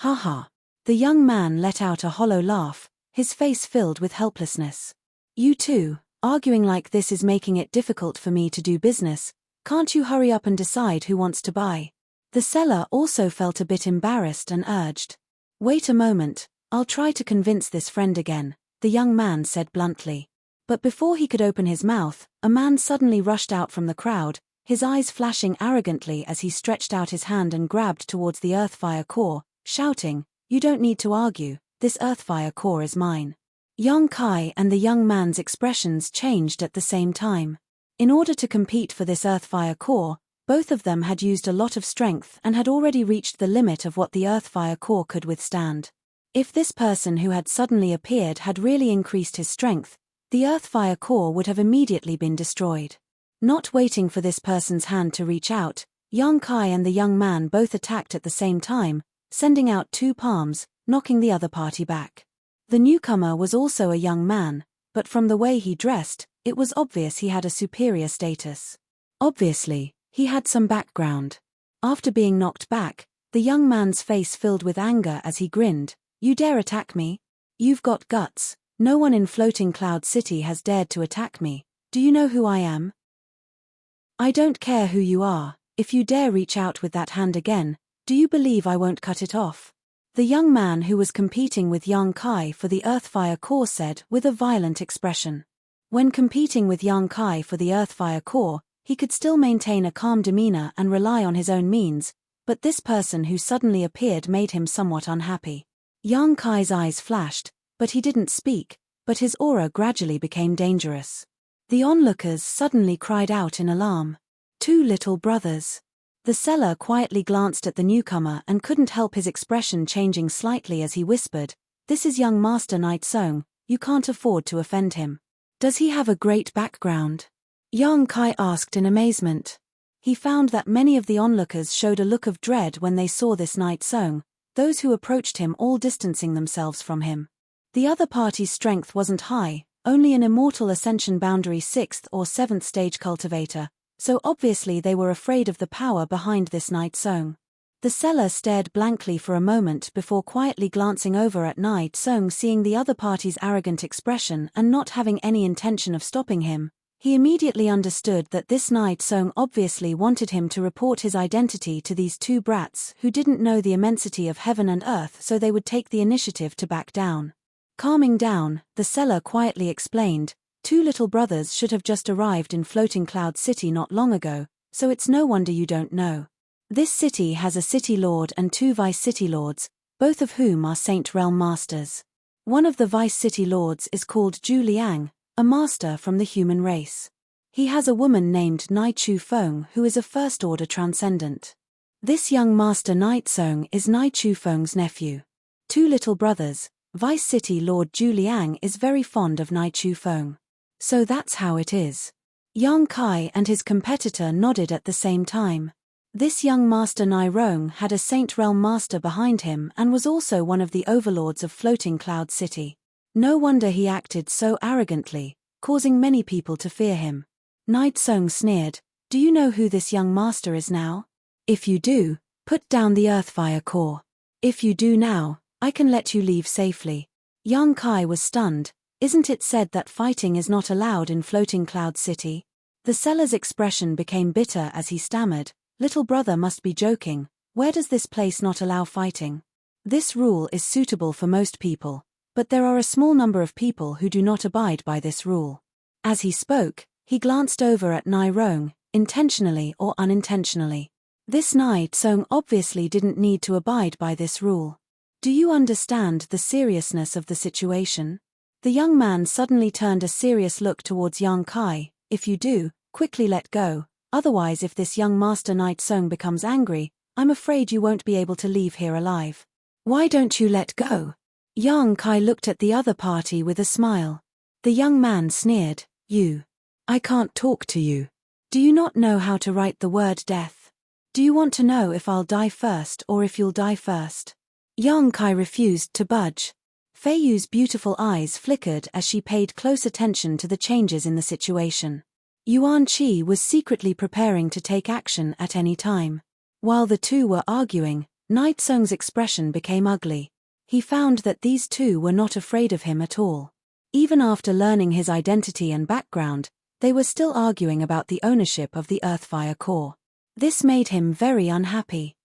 "Haha." The young man let out a hollow laugh, his face filled with helplessness. "You too, arguing like this is making it difficult for me to do business. Can't you hurry up and decide who wants to buy?" The seller also felt a bit embarrassed and urged. "Wait a moment, I'll try to convince this friend again," the young man said bluntly. But before he could open his mouth, a man suddenly rushed out from the crowd, his eyes flashing arrogantly as he stretched out his hand and grabbed towards the Earthfire core, shouting, "You don't need to argue, this Earthfire core is mine." Yang Kai and the young man's expressions changed at the same time. In order to compete for this Earthfire core, both of them had used a lot of strength and had already reached the limit of what the Earthfire core could withstand. If this person who had suddenly appeared had really increased his strength, the Earthfire core would have immediately been destroyed. Not waiting for this person's hand to reach out, Yang Kai and the young man both attacked at the same time, sending out two palms, knocking the other party back. The newcomer was also a young man, but from the way he dressed, it was obvious he had a superior status. Obviously, he had some background. After being knocked back, the young man's face filled with anger as he grinned. "You dare attack me? You've got guts. No one in Floating Cloud City has dared to attack me. Do you know who I am? I don't care who you are. If you dare reach out with that hand again, do you believe I won't cut it off?" The young man who was competing with Yang Kai for the Earthfire core said with a violent expression. When competing with Yang Kai for the Earthfire core, he could still maintain a calm demeanor and rely on his own means, but this person who suddenly appeared made him somewhat unhappy. Yang Kai's eyes flashed, but he didn't speak, but his aura gradually became dangerous. The onlookers suddenly cried out in alarm. "Two little brothers." The seller quietly glanced at the newcomer and couldn't help his expression changing slightly as he whispered, "This is young Master Night Song, you can't afford to offend him. Does he have a great background?" Yang Kai asked in amazement. He found that many of the onlookers showed a look of dread when they saw this Night Song, those who approached him all distancing themselves from him. The other party's strength wasn't high, only an immortal ascension boundary 6th or 7th stage cultivator, so obviously they were afraid of the power behind this Night Song. The seller stared blankly for a moment before quietly glancing over at Night Song. Seeing the other party's arrogant expression and not having any intention of stopping him, he immediately understood that this Night Song obviously wanted him to report his identity to these two brats who didn't know the immensity of heaven and earth, so they would take the initiative to back down. Calming down, the seller quietly explained, "Two little brothers should have just arrived in Floating Cloud City not long ago, so it's no wonder you don't know. This city has a city lord and two vice city lords, both of whom are Saint Realm masters. One of the vice city lords is called Zhu Liang, a master from the human race. He has a woman named Nai Chu Feng who is a first-order transcendent. This young master Night Song is Nai Chu Feng's nephew. Two little brothers, Vice City Lord Zhu Liang is very fond of Nai Chu Feng. So that's how it is." Yang Kai and his competitor nodded at the same time. This young master Nai Rong had a Saint Realm master behind him and was also one of the overlords of Floating Cloud City. No wonder he acted so arrogantly, causing many people to fear him. Night Song sneered, "Do you know who this young master is now? If you do, put down the Earthfire core. If you do now, I can let you leave safely." Yang Kai was stunned. Isn't it said that fighting is not allowed in Floating Cloud City? The seller's expression became bitter as he stammered, "Little brother must be joking, where does this place not allow fighting? This rule is suitable for most people, but there are a small number of people who do not abide by this rule." As he spoke, he glanced over at Nai Rong, intentionally or unintentionally. This Night Song obviously didn't need to abide by this rule. Do you understand the seriousness of the situation? The young man suddenly turned a serious look towards Yang Kai. If you do, quickly let go, otherwise if this young Master Knight Song becomes angry, I'm afraid you won't be able to leave here alive. Why don't you let go? Yang Kai looked at the other party with a smile. The young man sneered, I can't talk to you. Do you not know how to write the word death? Do you want to know if I'll die first or if you'll die first? Yang Kai refused to budge. Fei Yu's beautiful eyes flickered as she paid close attention to the changes in the situation. Yuan Qi was secretly preparing to take action at any time. While the two were arguing, Knight Song's expression became ugly. He found that these two were not afraid of him at all. Even after learning his identity and background, they were still arguing about the ownership of the Earthfire core. This made him very unhappy.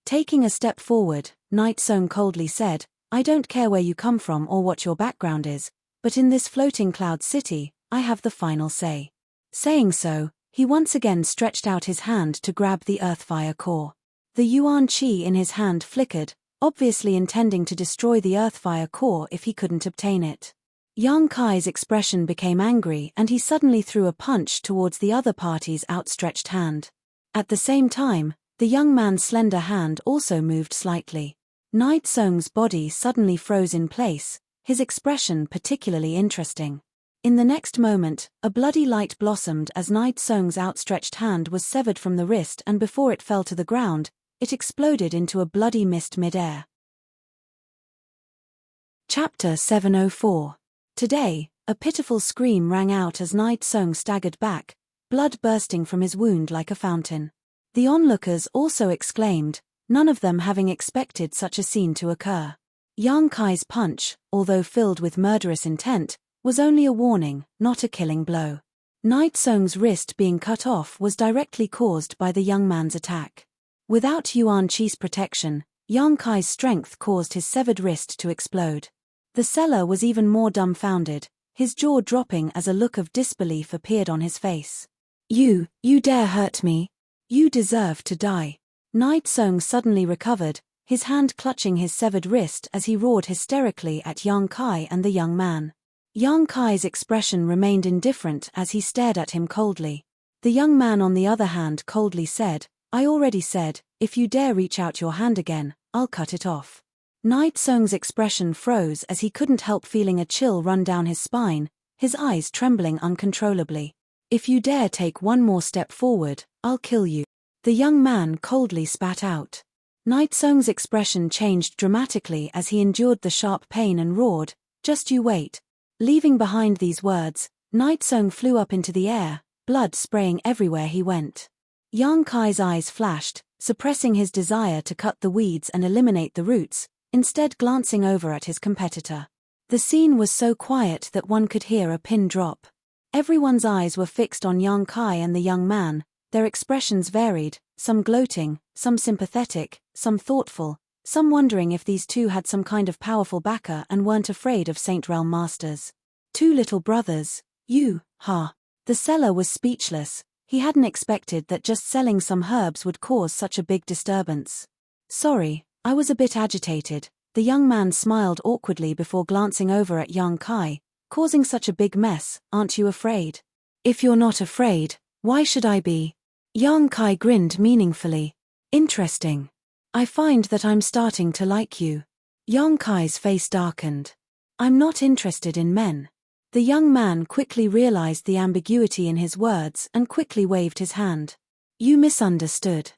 Taking a step forward, Knight Song coldly said, I don't care where you come from or what your background is, but in this floating cloud city, I have the final say. Saying so, he once again stretched out his hand to grab the Earthfire core. The Yuan Qi in his hand flickered, obviously intending to destroy the Earthfire core if he couldn't obtain it. Yang Kai's expression became angry and he suddenly threw a punch towards the other party's outstretched hand. At the same time, the young man's slender hand also moved slightly. Knight Song's body suddenly froze in place, his expression particularly interesting. In the next moment, a bloody light blossomed as Knight Song's outstretched hand was severed from the wrist, and before it fell to the ground, it exploded into a bloody mist mid-air. Chapter 704. Today, a pitiful scream rang out as Knight Song staggered back, blood bursting from his wound like a fountain. The onlookers also exclaimed, none of them having expected such a scene to occur. Yang Kai's punch, although filled with murderous intent, was only a warning, not a killing blow. Knight Song's wrist being cut off was directly caused by the young man's attack. Without Yuan Qi's protection, Yang Kai's strength caused his severed wrist to explode. The seller was even more dumbfounded, his jaw dropping as a look of disbelief appeared on his face. You dare hurt me? You deserve to die. Knight Song suddenly recovered, his hand clutching his severed wrist as he roared hysterically at Yang Kai and the young man. Yang Kai's expression remained indifferent as he stared at him coldly. The young man on the other hand coldly said, I already said, if you dare reach out your hand again, I'll cut it off. Knight Song's expression froze as he couldn't help feeling a chill run down his spine, his eyes trembling uncontrollably. If you dare take one more step forward, I'll kill you. The young man coldly spat out. Knight Song's expression changed dramatically as he endured the sharp pain and roared, just you wait. Leaving behind these words, Knight Song flew up into the air, blood spraying everywhere he went. Yang Kai's eyes flashed, suppressing his desire to cut the weeds and eliminate the roots, instead glancing over at his competitor. The scene was so quiet that one could hear a pin drop. Everyone's eyes were fixed on Yang Kai and the young man, their expressions varied, some gloating, some sympathetic, some thoughtful, some wondering if these two had some kind of powerful backer and weren't afraid of Saint Realm masters. Two little brothers, ha. The seller was speechless, he hadn't expected that just selling some herbs would cause such a big disturbance. Sorry, I was a bit agitated, the young man smiled awkwardly before glancing over at Yang Kai, causing such a big mess, aren't you afraid? If you're not afraid, why should I be? Yang Kai grinned meaningfully. Interesting. I find that I'm starting to like you. Yang Kai's face darkened. I'm not interested in men. The young man quickly realized the ambiguity in his words and quickly waved his hand. You misunderstood.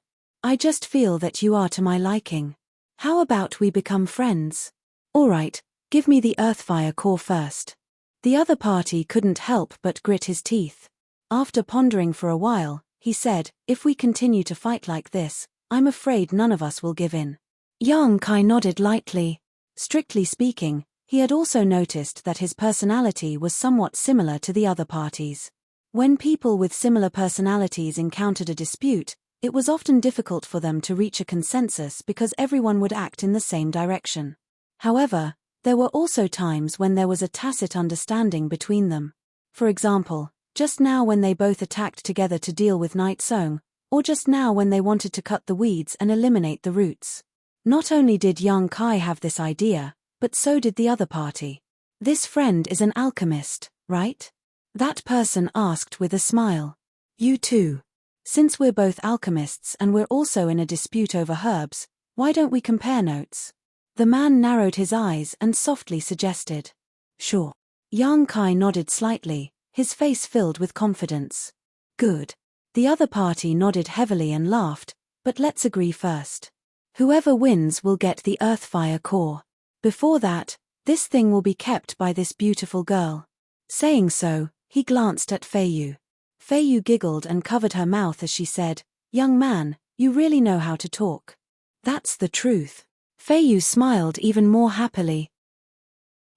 I just feel that you are to my liking. How about we become friends? Alright, give me the Earthfire core first. The other party couldn't help but grit his teeth. After pondering for a while, he said, if we continue to fight like this, I'm afraid none of us will give in. Yang Kai nodded lightly. Strictly speaking, he had also noticed that his personality was somewhat similar to the other parties. When people with similar personalities encountered a dispute, it was often difficult for them to reach a consensus because everyone would act in the same direction. However, there were also times when there was a tacit understanding between them. For example, just now when they both attacked together to deal with Knight Song, or just now when they wanted to cut the weeds and eliminate the roots. Not only did Yang Kai have this idea, but so did the other party. This friend is an alchemist, right? That person asked with a smile. You too. Since we're both alchemists and we're also in a dispute over herbs, why don't we compare notes? The man narrowed his eyes and softly suggested. Sure. Yang Kai nodded slightly, his face filled with confidence. Good. The other party nodded heavily and laughed, but let's agree first. Whoever wins will get the Earthfire core. Before that, this thing will be kept by this beautiful girl. Saying so, he glanced at Feiyu. Feiyu giggled and covered her mouth as she said, Young man, you really know how to talk. That's the truth. Feiyu smiled even more happily.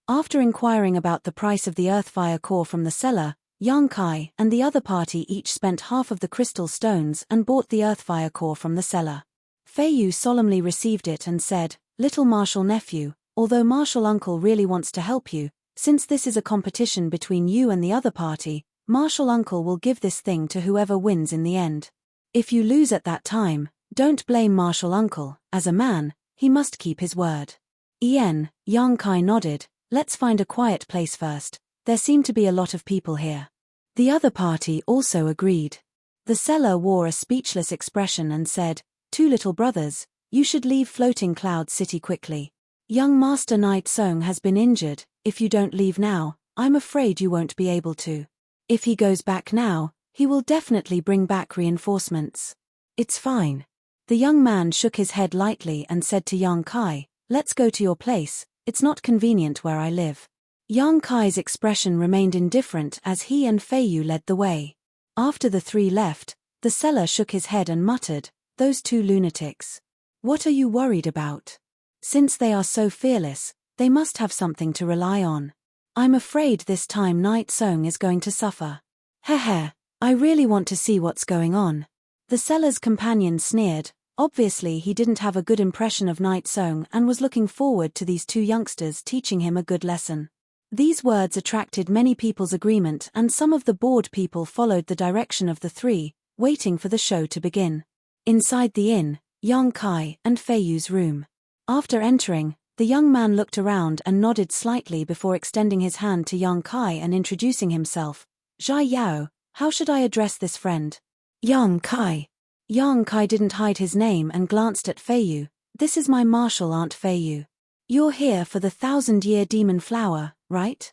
After inquiring about the price of the Earthfire core from the seller, Yang Kai and the other party each spent half of the crystal stones and bought the Earthfire core from the seller. Feiyu solemnly received it and said, Little Martial Nephew, although Martial Uncle really wants to help you, since this is a competition between you and the other party, Martial Uncle will give this thing to whoever wins in the end. If you lose at that time, don't blame Martial Uncle. As a man, he must keep his word. Yang Kai nodded. Let's find a quiet place first. There seem to be a lot of people here. The other party also agreed. The seller wore a speechless expression and said, Two little brothers, you should leave Floating Cloud City quickly. Young Master Knight Song has been injured. If you don't leave now, I'm afraid you won't be able to. If he goes back now, he will definitely bring back reinforcements. It's fine. The young man shook his head lightly and said to Yang Kai, Let's go to your place, it's not convenient where I live. Yang Kai's expression remained indifferent as he and Feiyu led the way. After the three left, the seller shook his head and muttered, Those two lunatics. What are you worried about? Since they are so fearless, they must have something to rely on. I'm afraid this time Night Song is going to suffer. Heh, I really want to see what's going on. The seller's companion sneered. Obviously he didn't have a good impression of Night Song and was looking forward to these two youngsters teaching him a good lesson. These words attracted many people's agreement and some of the bored people followed the direction of the three, waiting for the show to begin. Inside the inn, Yang Kai and Feiyu's room. After entering, the young man looked around and nodded slightly before extending his hand to Yang Kai and introducing himself. Zhai Yao, how should I address this friend? Yang Kai. Yang Kai didn't hide his name and glanced at Feiyu. This is my martial aunt Feiyu. You're here for the 1,000-year demon flower, right?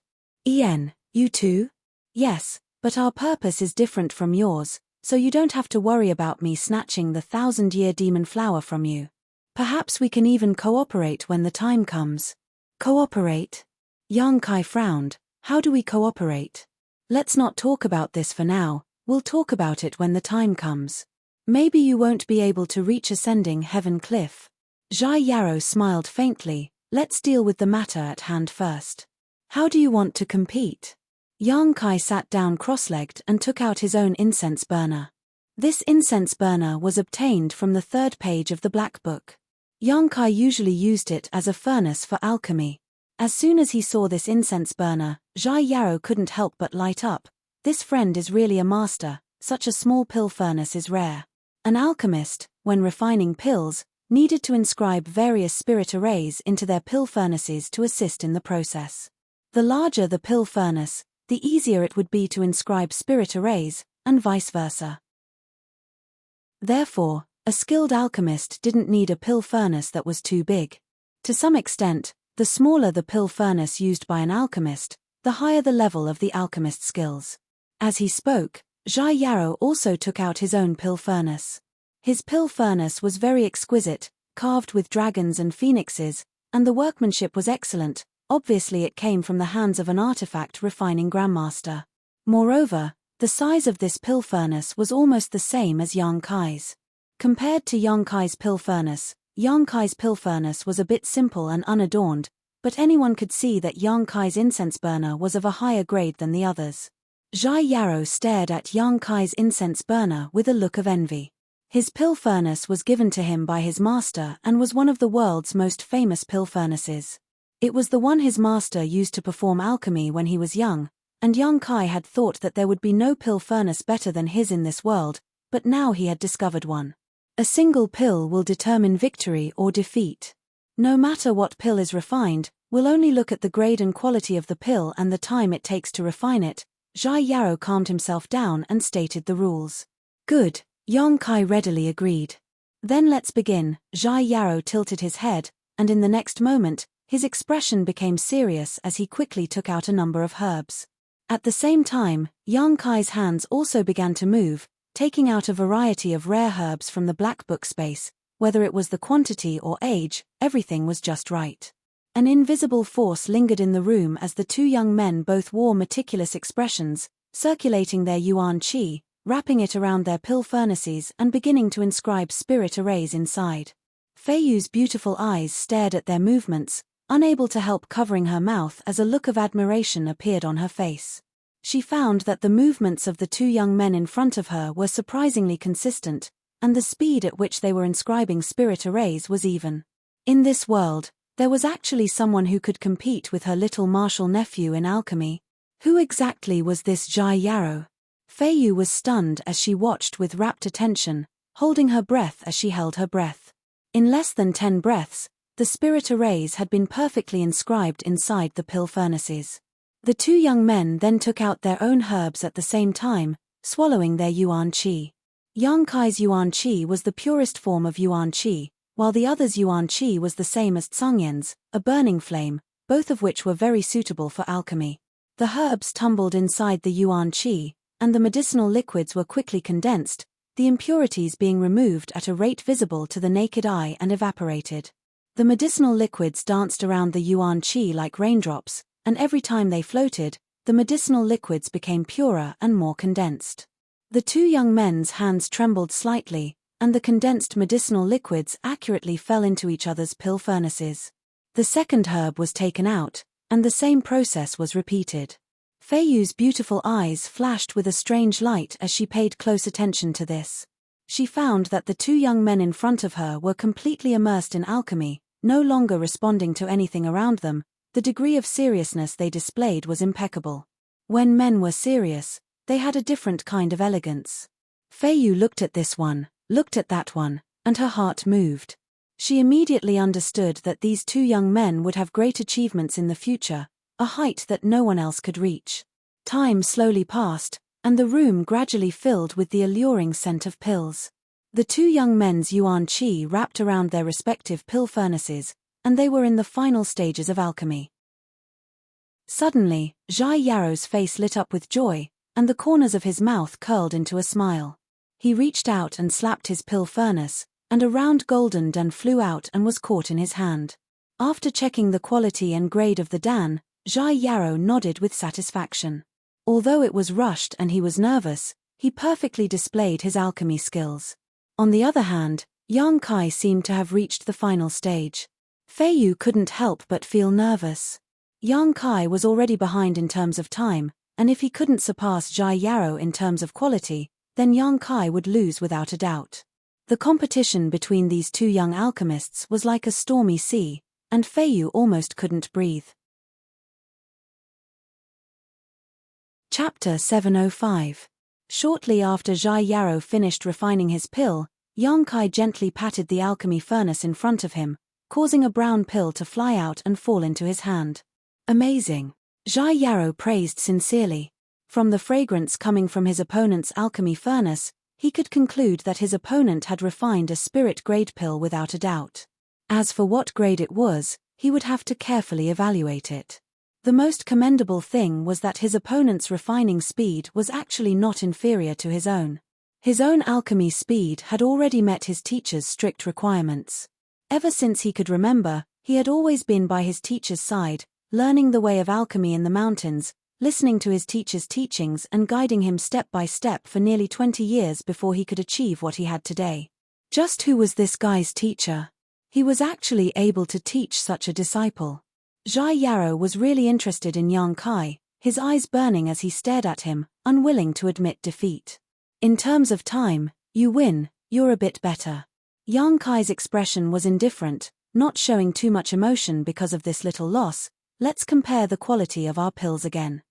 You too? Yes, but our purpose is different from yours, so you don't have to worry about me snatching the 1,000-year demon flower from you. Perhaps we can even cooperate when the time comes. Cooperate? Yang Kai frowned. How do we cooperate? Let's not talk about this for now, we'll talk about it when the time comes. Maybe you won't be able to reach Ascending Heaven Cliff. Zhai Yarrow smiled faintly. Let's deal with the matter at hand first. How do you want to compete? Yang Kai sat down cross-legged and took out his own incense burner. This incense burner was obtained from the 3rd page of the Black Book. Yang Kai usually used it as a furnace for alchemy. As soon as he saw this incense burner, Zhai Yarrow couldn't help but light up. This friend is really a master, such a small pill furnace is rare. An alchemist, when refining pills, needed to inscribe various spirit arrays into their pill furnaces to assist in the process. The larger the pill furnace, the easier it would be to inscribe spirit arrays, and vice versa. Therefore, a skilled alchemist didn't need a pill furnace that was too big. To some extent, the smaller the pill furnace used by an alchemist, the higher the level of the alchemist's skills. As he spoke, Zhai Yarrow also took out his own pill furnace. His pill furnace was very exquisite, carved with dragons and phoenixes, and the workmanship was excellent. Obviously it came from the hands of an artifact refining grandmaster. Moreover, the size of this pill furnace was almost the same as Yang Kai's. Compared to Yang Kai's pill furnace was a bit simple and unadorned, but anyone could see that Yang Kai's incense burner was of a higher grade than the others. Zhai Yarrow stared at Yang Kai's incense burner with a look of envy. His pill furnace was given to him by his master and was one of the world's most famous pill furnaces. It was the one his master used to perform alchemy when he was young, and Yang Kai had thought that there would be no pill furnace better than his in this world, but now he had discovered one. A single pill will determine victory or defeat. No matter what pill is refined, we'll only look at the grade and quality of the pill and the time it takes to refine it. Zhai Yaro calmed himself down and stated the rules. Good, Yang Kai readily agreed. Then let's begin. Zhai Yaro tilted his head, and in the next moment, his expression became serious as he quickly took out a number of herbs. At the same time, Yang Kai's hands also began to move, taking out a variety of rare herbs from the black book space. Whether it was the quantity or age, everything was just right. An invisible force lingered in the room as the two young men both wore meticulous expressions, circulating their yuan qi, wrapping it around their pill furnaces and beginning to inscribe spirit arrays inside. Fei Yu's beautiful eyes stared at their movements, unable to help covering her mouth as a look of admiration appeared on her face. She found that the movements of the two young men in front of her were surprisingly consistent, and the speed at which they were inscribing spirit arrays was even. In this world, there was actually someone who could compete with her little martial nephew in alchemy. Who exactly was this Zhai Yaro? Fei Yu was stunned as she watched with rapt attention, holding her breath as she held her breath. In less than 10 breaths, the spirit arrays had been perfectly inscribed inside the pill furnaces. The two young men then took out their own herbs at the same time, swallowing their yuan qi. Yang Kai's yuan qi was the purest form of yuan qi, while the other's yuan qi was the same as Tsangyan's, a burning flame, both of which were very suitable for alchemy. The herbs tumbled inside the yuan qi, and the medicinal liquids were quickly condensed, the impurities being removed at a rate visible to the naked eye and evaporated. The medicinal liquids danced around the yuan qi like raindrops, and every time they floated, the medicinal liquids became purer and more condensed. The two young men's hands trembled slightly, and the condensed medicinal liquids accurately fell into each other's pill furnaces. The second herb was taken out, and the same process was repeated. Fei Yu's beautiful eyes flashed with a strange light as she paid close attention to this. She found that the two young men in front of her were completely immersed in alchemy, no longer responding to anything around them. The degree of seriousness they displayed was impeccable. When men were serious, they had a different kind of elegance. Fei Yu looked at this one, looked at that one, and her heart moved. She immediately understood that these two young men would have great achievements in the future, a height that no one else could reach. Time slowly passed, and the room gradually filled with the alluring scent of pills. The two young men's yuan qi wrapped around their respective pill furnaces, and they were in the final stages of alchemy. Suddenly, Zhai Yaro's face lit up with joy, and the corners of his mouth curled into a smile. He reached out and slapped his pill furnace, and a round golden dan flew out and was caught in his hand. After checking the quality and grade of the dan, Zhai Yaro nodded with satisfaction. Although it was rushed and he was nervous, he perfectly displayed his alchemy skills. On the other hand, Yang Kai seemed to have reached the final stage. Fei Yu couldn't help but feel nervous. Yang Kai was already behind in terms of time, and if he couldn't surpass Zhai Yaro in terms of quality, then Yang Kai would lose without a doubt. The competition between these two young alchemists was like a stormy sea, and Fei Yu almost couldn't breathe. Chapter 705. Shortly after Zhai Yaro finished refining his pill, Yang Kai gently patted the alchemy furnace in front of him, causing a brown pill to fly out and fall into his hand. Amazing! Zhai Yaro praised sincerely. From the fragrance coming from his opponent's alchemy furnace, he could conclude that his opponent had refined a spirit-grade pill without a doubt. As for what grade it was, he would have to carefully evaluate it. The most commendable thing was that his opponent's refining speed was actually not inferior to his own. His own alchemy speed had already met his teacher's strict requirements. Ever since he could remember, he had always been by his teacher's side, learning the way of alchemy in the mountains, listening to his teacher's teachings and guiding him step by step for nearly 20 years before he could achieve what he had today. Just who was this guy's teacher? He was actually able to teach such a disciple. Zhai Yaro was really interested in Yang Kai, his eyes burning as he stared at him, unwilling to admit defeat. In terms of time, you win, you're a bit better. Yang Kai's expression was indifferent, not showing too much emotion because of this little loss. Let's compare the quality of our pills again.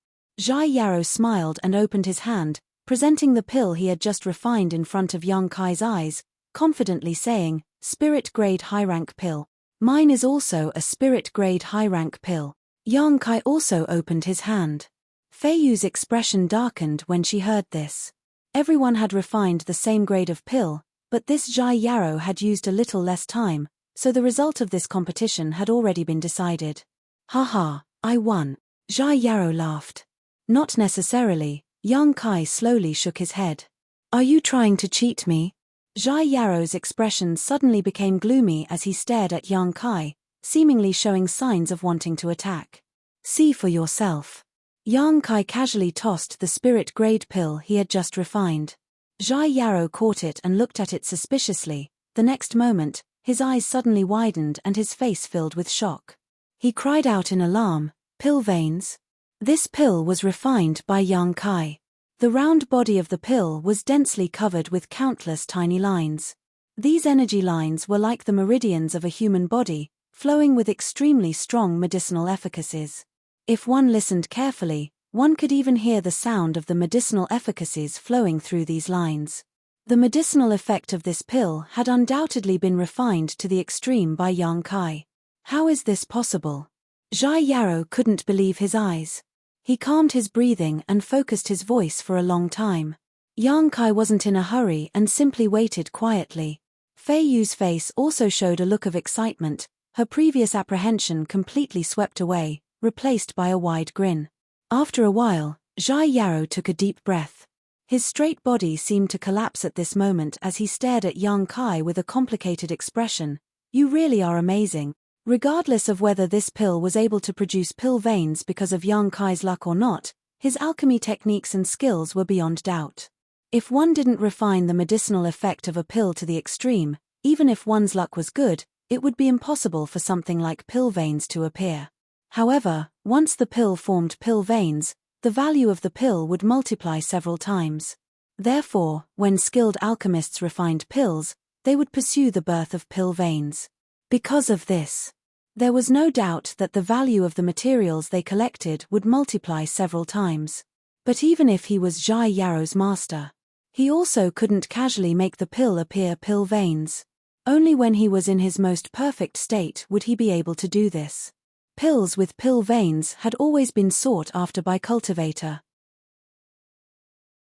Zhai Yaro smiled and opened his hand, presenting the pill he had just refined in front of Yang Kai's eyes. confidently saying, "Spirit-grade high-rank pill. Mine is also a spirit-grade high-rank pill." Yang Kai also opened his hand. Fei Yu's expression darkened when she heard this. Everyone had refined the same grade of pill, but this Zhai Yarrow had used a little less time, so the result of this competition had already been decided. "Haha, I won." Zhai Yarrow laughed. "Not necessarily." Yang Kai slowly shook his head. "Are you trying to cheat me?" Zhai Yarrow's expression suddenly became gloomy as he stared at Yang Kai, seemingly showing signs of wanting to attack. "See for yourself." Yang Kai casually tossed the spirit-grade pill he had just refined. Zhai Yarrow caught it and looked at it suspiciously. The next moment, his eyes suddenly widened and his face filled with shock. He cried out in alarm, "Pill veins?" This pill was refined by Yang Kai. The round body of the pill was densely covered with countless tiny lines. These energy lines were like the meridians of a human body, flowing with extremely strong medicinal efficacies. If one listened carefully, one could even hear the sound of the medicinal efficacies flowing through these lines. The medicinal effect of this pill had undoubtedly been refined to the extreme by Yang Kai. How is this possible? Zhai Yarrow couldn't believe his eyes. He calmed his breathing and focused his voice for a long time. Yang Kai wasn't in a hurry and simply waited quietly. Fei Yu's face also showed a look of excitement, her previous apprehension completely swept away, replaced by a wide grin. After a while, Zhai Yarrow took a deep breath. His straight body seemed to collapse at this moment as he stared at Yang Kai with a complicated expression. "You really are amazing." Regardless of whether this pill was able to produce pill veins because of Yang Kai's luck or not, his alchemy techniques and skills were beyond doubt. If one didn't refine the medicinal effect of a pill to the extreme, even if one's luck was good, it would be impossible for something like pill veins to appear. However, once the pill formed pill veins, the value of the pill would multiply several times. Therefore, when skilled alchemists refined pills, they would pursue the birth of pill veins. Because of this, there was no doubt that the value of the materials they collected would multiply several times. But even if he was Zhai Yarrow's master, he also couldn't casually make the pill appear pill veins. Only when he was in his most perfect state would he be able to do this. Pills with pill veins had always been sought after by cultivator.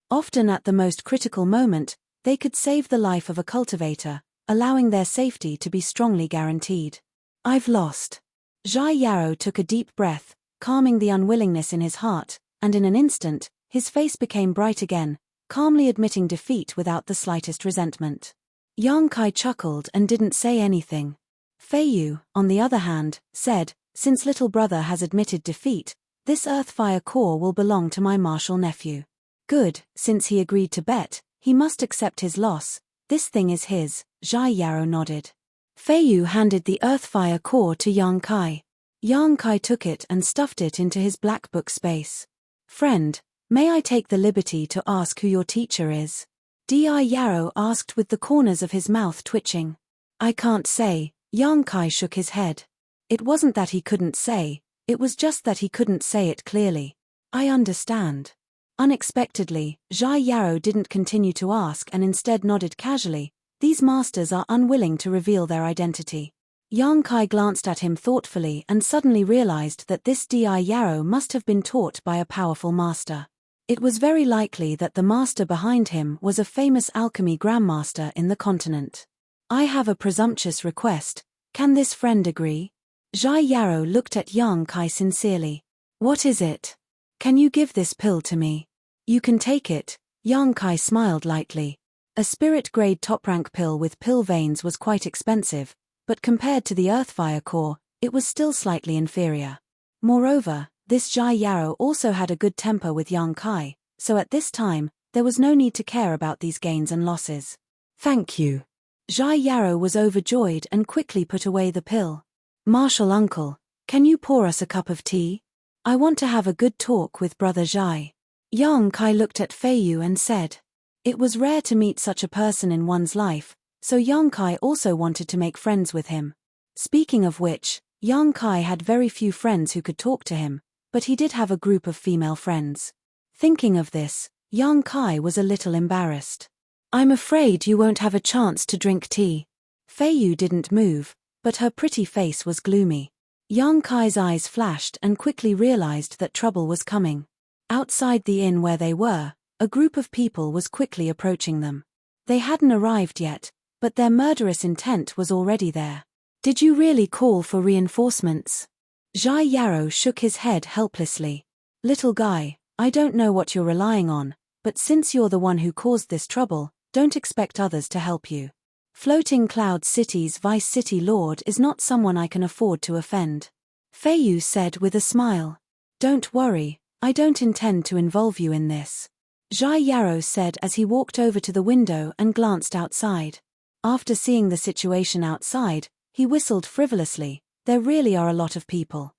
Often at the most critical moment, they could save the life of a cultivator, allowing their safety to be strongly guaranteed. "I've lost." Zhai Yarrow took a deep breath, calming the unwillingness in his heart, and in an instant, his face became bright again, calmly admitting defeat without the slightest resentment. Yang Kai chuckled and didn't say anything. Fei Yu, on the other hand, said, "Since little brother has admitted defeat, this Earthfire core will belong to my martial nephew." "Good, since he agreed to bet, he must accept his loss. This thing is his." Zhai Yarrow nodded. Fei Yu handed the Earthfire core to Yang Kai. Yang Kai took it and stuffed it into his black book space. "Friend, may I take the liberty to ask who your teacher is?" Zhai Yarrow asked with the corners of his mouth twitching. "I can't say." Yang Kai shook his head. It wasn't that he couldn't say, it was just that he couldn't say it clearly. "I understand." Unexpectedly, Zhai Yarrow didn't continue to ask and instead nodded casually. These masters are unwilling to reveal their identity. Yang Kai glanced at him thoughtfully and suddenly realized that this Zhai Yarrow must have been taught by a powerful master. It was very likely that the master behind him was a famous alchemy grandmaster in the continent. "I have a presumptuous request. Can this friend agree?" Zhai Yarrow looked at Yang Kai sincerely. "What is it?" "Can you give this pill to me?" "You can take it." Yang Kai smiled lightly. A spirit-grade top-rank pill with pill veins was quite expensive, but compared to the Earthfire core, it was still slightly inferior. Moreover, this Zhai Yarrow also had a good temper with Yang Kai, so at this time, there was no need to care about these gains and losses. "Thank you." Zhai Yarrow was overjoyed and quickly put away the pill. "Martial uncle, can you pour us a cup of tea? I want to have a good talk with brother Zhai." Yang Kai looked at Fei Yu and said. It was rare to meet such a person in one's life, so Yang Kai also wanted to make friends with him. Speaking of which, Yang Kai had very few friends who could talk to him, but he did have a group of female friends. Thinking of this, Yang Kai was a little embarrassed. I'm afraid you won't have a chance to drink tea. Fei Yu didn't move, but her pretty face was gloomy. Yang Kai's eyes flashed and quickly realized that trouble was coming. Outside the inn where they were, a group of people was quickly approaching them. They hadn't arrived yet, but their murderous intent was already there. Did you really call for reinforcements? Zhai Yarrow shook his head helplessly. Little guy, I don't know what you're relying on, but since you're the one who caused this trouble, don't expect others to help you. Floating Cloud City's Vice City Lord is not someone I can afford to offend. Fei Yu said with a smile. Don't worry, I don't intend to involve you in this. Zhai Yarrow said as he walked over to the window and glanced outside. After seeing the situation outside, he whistled frivolously. There really are a lot of people.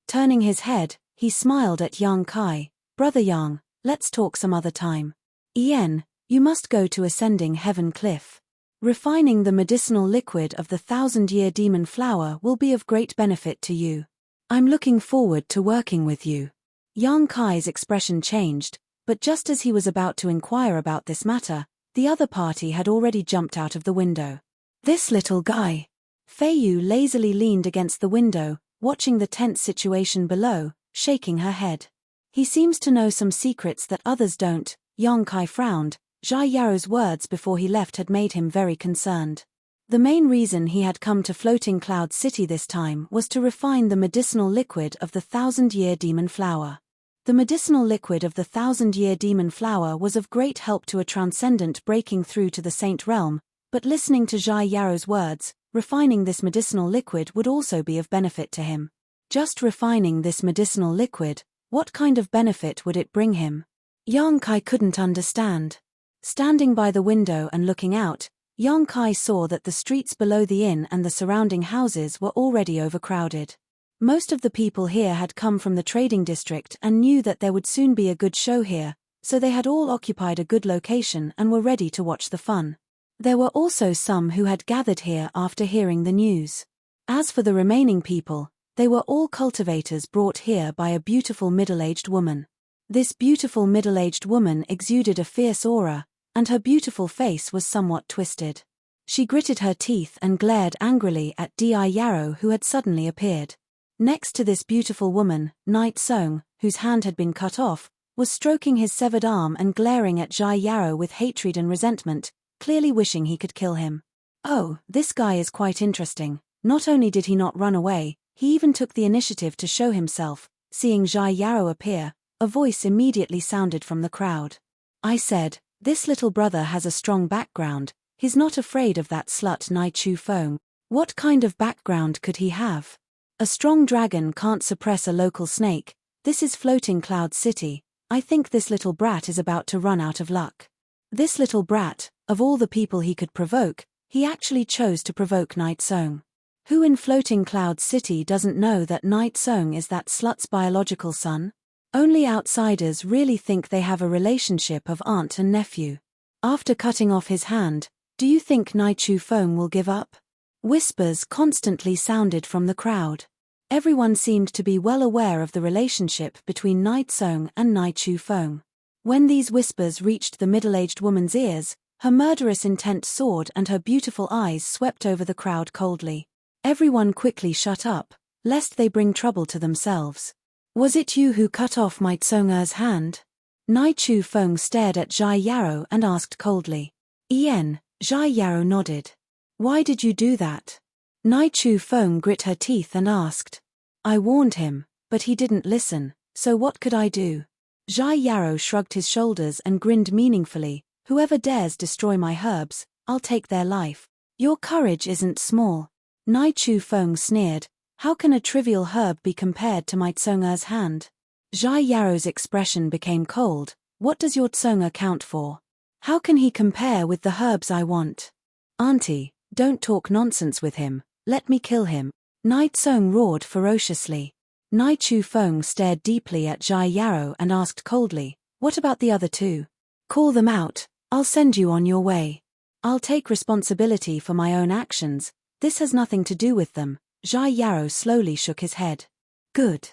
Turning his head, he smiled at Yang Kai. Brother Yang, let's talk some other time. Ian, you must go to Ascending Heaven Cliff. Refining the medicinal liquid of the 1,000-year demon flower will be of great benefit to you. I'm looking forward to working with you. Yang Kai's expression changed, but just as he was about to inquire about this matter, the other party had already jumped out of the window. This little guy. Fei Yu lazily leaned against the window, watching the tense situation below, shaking her head. He seems to know some secrets that others don't. Yang Kai frowned. Zhai Yarrow's words before he left had made him very concerned. The main reason he had come to Floating Cloud City this time was to refine the medicinal liquid of the 1,000-year demon flower. The medicinal liquid of the 1,000-year demon flower was of great help to a transcendent breaking through to the Saint Realm, but listening to Zhai Yarrow's words, refining this medicinal liquid would also be of benefit to him. Just refining this medicinal liquid, what kind of benefit would it bring him? Yang Kai couldn't understand. Standing by the window and looking out, Yang Kai saw that the streets below the inn and the surrounding houses were already overcrowded. Most of the people here had come from the trading district and knew that there would soon be a good show here, so they had all occupied a good location and were ready to watch the fun. There were also some who had gathered here after hearing the news. As for the remaining people, they were all cultivators brought here by a beautiful middle-aged woman. This beautiful middle-aged woman exuded a fierce aura, and her beautiful face was somewhat twisted. She gritted her teeth and glared angrily at Di Yarrow, who had suddenly appeared. Next to this beautiful woman, Knight Song, whose hand had been cut off, was stroking his severed arm and glaring at Zhai Yarrow with hatred and resentment, clearly wishing he could kill him. Oh, this guy is quite interesting. Not only did he not run away, he even took the initiative to show himself. Seeing Zhai Yarrow appear, a voice immediately sounded from the crowd. I said, this little brother has a strong background. He's not afraid of that slut Nai Chu Feng. What kind of background could he have? A strong dragon can't suppress a local snake. This is Floating Cloud City. I think this little brat is about to run out of luck. This little brat, of all the people he could provoke, he actually chose to provoke Knight Song. Who in Floating Cloud City doesn't know that Knight Song is that slut's biological son? Only outsiders really think they have a relationship of aunt and nephew. After cutting off his hand, do you think Nai Chu Feng will give up? Whispers constantly sounded from the crowd. Everyone seemed to be well aware of the relationship between Knight Song and Nai Chu Feng. When these whispers reached the middle-aged woman's ears, her murderous intent soared and her beautiful eyes swept over the crowd coldly. Everyone quickly shut up, lest they bring trouble to themselves. Was it you who cut off my Tsonger's hand? Nai Chu Feng stared at Zhai Yarrow and asked coldly. Ian, Zhai Yarrow nodded. Why did you do that? Nai Chu Feng grit her teeth and asked. I warned him, but he didn't listen, so what could I do? Zhai Yarrow shrugged his shoulders and grinned meaningfully. Whoever dares destroy my herbs, I'll take their life. Your courage isn't small. Nai Chu Feng sneered. How can a trivial herb be compared to my Tsonger's hand? Zhai Yarrow's expression became cold. What does your Tsonger count for? How can he compare with the herbs I want? Auntie, don't talk nonsense with him. Let me kill him. Nai Tsong roared ferociously. Nai Chu Feng stared deeply at Zhai Yarrow and asked coldly, what about the other two? Call them out. I'll send you on your way. I'll take responsibility for my own actions. This has nothing to do with them. Zhai Yarrow slowly shook his head. Good.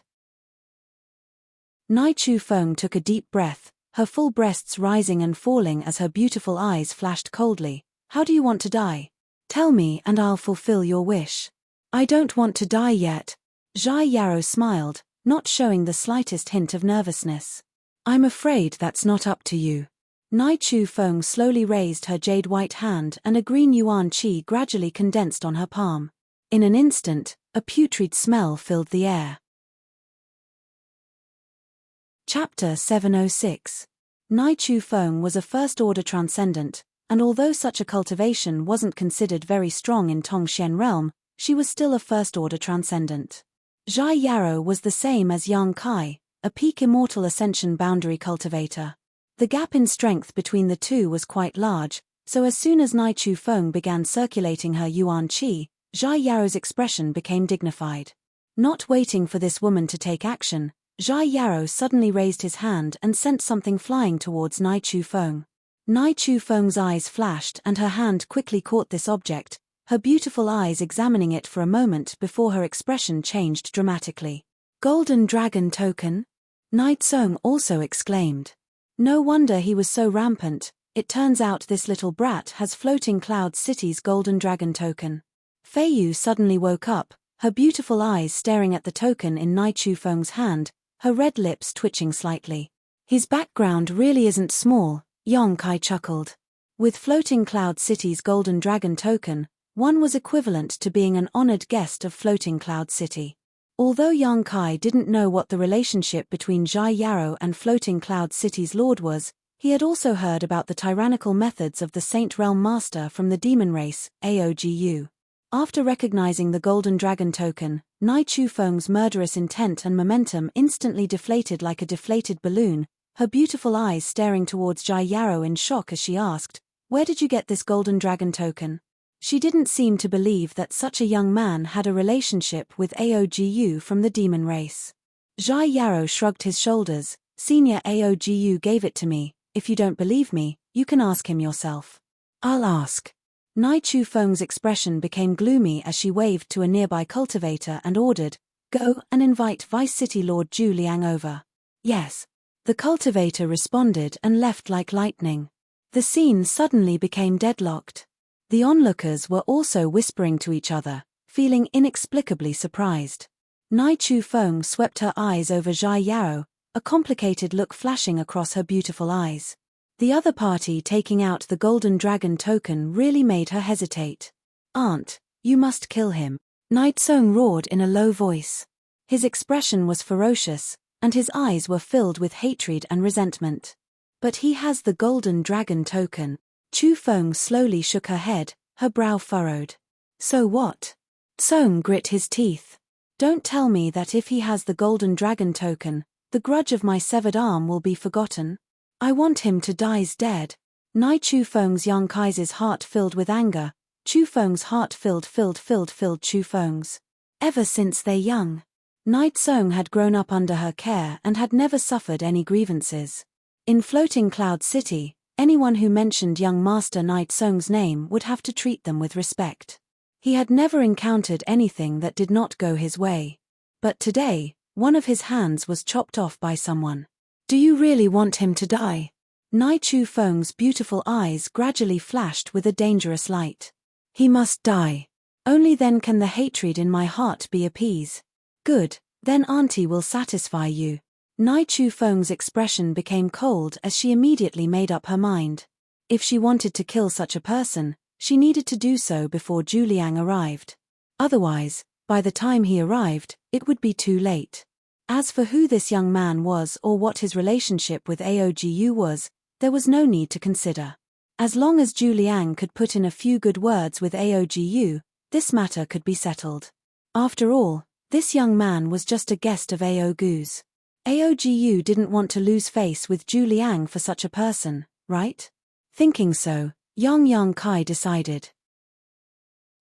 Nai Chu Feng took a deep breath, her full breasts rising and falling as her beautiful eyes flashed coldly. "How do you want to die? Tell me and I'll fulfill your wish." "I don't want to die yet." Zhai Yarrow smiled, not showing the slightest hint of nervousness. "I'm afraid that's not up to you." Nai Chu Feng slowly raised her jade white hand and a green yuan qi gradually condensed on her palm. In an instant, a putrid smell filled the air. Chapter 706. Nai Chu Feng was a first-order transcendent, and although such a cultivation wasn't considered very strong in Tongxian realm, she was still a first-order transcendent. Zhai Yarrow was the same as Yang Kai, a peak immortal ascension boundary cultivator. The gap in strength between the two was quite large, so as soon as Nai Chu Feng began circulating her yuan qi, Zhai Yarrow's expression became dignified. Not waiting for this woman to take action, Zhai Yarrow suddenly raised his hand and sent something flying towards Nai Chu Feng. Nai Chu Feng's eyes flashed and her hand quickly caught this object, her beautiful eyes examining it for a moment before her expression changed dramatically. "Golden Dragon Token?" Nai Tsong also exclaimed. No wonder he was so rampant. It turns out this little brat has Floating Cloud City's Golden Dragon Token. Fei Yu suddenly woke up, her beautiful eyes staring at the token in Nai Chu Feng's hand, her red lips twitching slightly. "His background really isn't small," Yang Kai chuckled. With Floating Cloud City's Golden Dragon Token, one was equivalent to being an honored guest of Floating Cloud City. Although Yang Kai didn't know what the relationship between Zhai Yarrow and Floating Cloud City's lord was, he had also heard about the tyrannical methods of the Saint Realm Master from the demon race, Aogu. After recognizing the Golden Dragon Token, Nai Chu Feng's murderous intent and momentum instantly deflated like a deflated balloon, her beautiful eyes staring towards Zhai Yarrow in shock as she asked, "Where did you get this Golden Dragon Token?" She didn't seem to believe that such a young man had a relationship with Aogu from the demon race. Zhai Yarrow shrugged his shoulders. "Senior Aogu gave it to me. If you don't believe me, you can ask him yourself." "I'll ask." Nai Chu Feng's expression became gloomy as she waved to a nearby cultivator and ordered, "Go and invite Vice City Lord Zhu Liang over." "Yes." The cultivator responded and left like lightning. The scene suddenly became deadlocked. The onlookers were also whispering to each other, feeling inexplicably surprised. Nai Chu Feng swept her eyes over Zhai Yarrow, a complicated look flashing across her beautiful eyes. The other party taking out the Golden Dragon Token really made her hesitate. "Aunt, you must kill him," Nai Tsong roared in a low voice. His expression was ferocious, and his eyes were filled with hatred and resentment. "But he has the Golden Dragon Token." Chu Feng slowly shook her head, her brow furrowed. "So what?" Tsong grit his teeth. "Don't tell me that if he has the Golden Dragon Token, the grudge of my severed arm will be forgotten. I want him to die's dead." Nai Chu Feng's Yang Kai's heart filled with anger, Chu Feng's heart filled Chu Feng's. Ever since they young, Nai Tsong had grown up under her care and had never suffered any grievances. In Floating Cloud City, anyone who mentioned young Master Nai Tsong's name would have to treat them with respect. He had never encountered anything that did not go his way. But today, one of his hands was chopped off by someone. "Do you really want him to die?" Nai Chu Feng's beautiful eyes gradually flashed with a dangerous light. "He must die. Only then can the hatred in my heart be appeased." "Good, then auntie will satisfy you." Nai Chu Feng's expression became cold as she immediately made up her mind. If she wanted to kill such a person, she needed to do so before Zhu Liang arrived. Otherwise, by the time he arrived, it would be too late. As for who this young man was or what his relationship with Aogu was, there was no need to consider. As long as Zhu Liang could put in a few good words with Aogu, this matter could be settled. After all, this young man was just a guest of Aogu's. Aogu didn't want to lose face with Zhu Liang for such a person, right? Thinking so, Yang Kai decided.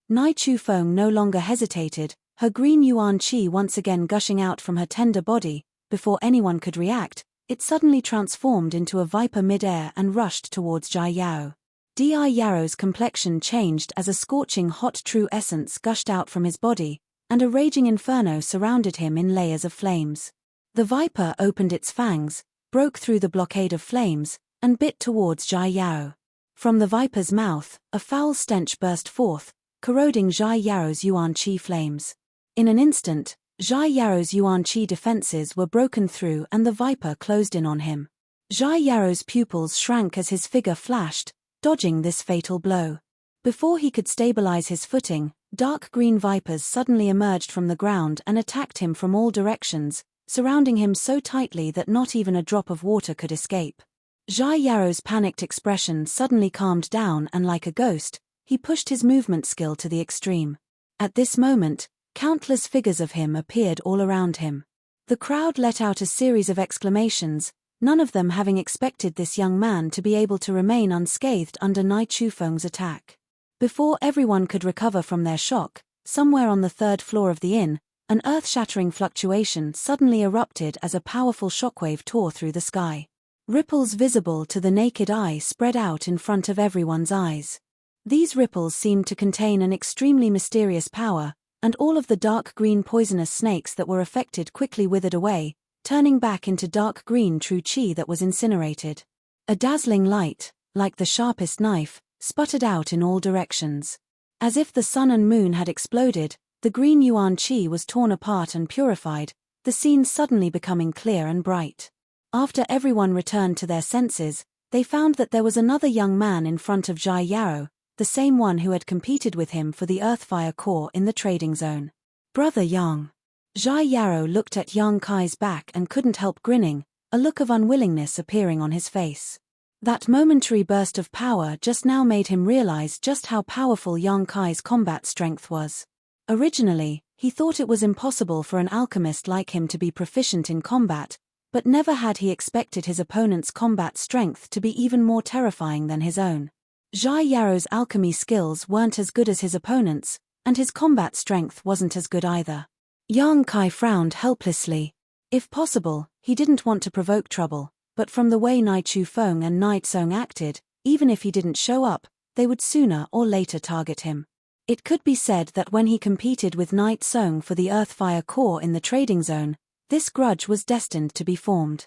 Nai Chu Feng no longer hesitated, her green yuan qi once again gushing out from her tender body. Before anyone could react, it suddenly transformed into a viper mid-air and rushed towards Zhai Yarrow. Di Yarrow's complexion changed as a scorching hot true essence gushed out from his body, and a raging inferno surrounded him in layers of flames. The viper opened its fangs, broke through the blockade of flames, and bit towards Zhai Yao. From the viper's mouth, a foul stench burst forth, corroding Zhai Yao's yuan qi flames. In an instant, Zhai Yao's yuan qi defenses were broken through and the viper closed in on him. Zhai Yao's pupils shrank as his figure flashed, dodging this fatal blow. Before he could stabilize his footing, dark green vipers suddenly emerged from the ground and attacked him from all directions, surrounding him so tightly that not even a drop of water could escape. Zhai Yao's panicked expression suddenly calmed down and like a ghost, he pushed his movement skill to the extreme. At this moment, countless figures of him appeared all around him. The crowd let out a series of exclamations, none of them having expected this young man to be able to remain unscathed under Nai Chufeng's attack. Before everyone could recover from their shock, somewhere on the third floor of the inn, an earth-shattering fluctuation suddenly erupted as a powerful shockwave tore through the sky. Ripples visible to the naked eye spread out in front of everyone's eyes. These ripples seemed to contain an extremely mysterious power, and all of the dark green poisonous snakes that were affected quickly withered away, turning back into dark green true qi that was incinerated. A dazzling light, like the sharpest knife, sputtered out in all directions. As if the sun and moon had exploded, the green yuan qi was torn apart and purified, the scene suddenly becoming clear and bright. After everyone returned to their senses, they found that there was another young man in front of Zhai Yao, the same one who had competed with him for the Earthfire core in the trading zone. Brother Yang. Zhai Yao looked at Yang Kai's back and couldn't help grinning, a look of unwillingness appearing on his face. That momentary burst of power just now made him realize just how powerful Yang Kai's combat strength was. Originally, he thought it was impossible for an alchemist like him to be proficient in combat, but never had he expected his opponent's combat strength to be even more terrifying than his own. Zhai Yao's alchemy skills weren't as good as his opponent's, and his combat strength wasn't as good either. Yang Kai frowned helplessly. If possible, he didn't want to provoke trouble, but from the way Nai Chufeng and Nai Tsong acted, even if he didn't show up, they would sooner or later target him. It could be said that when he competed with Nai Tsong for the Earthfire core in the trading zone, this grudge was destined to be formed.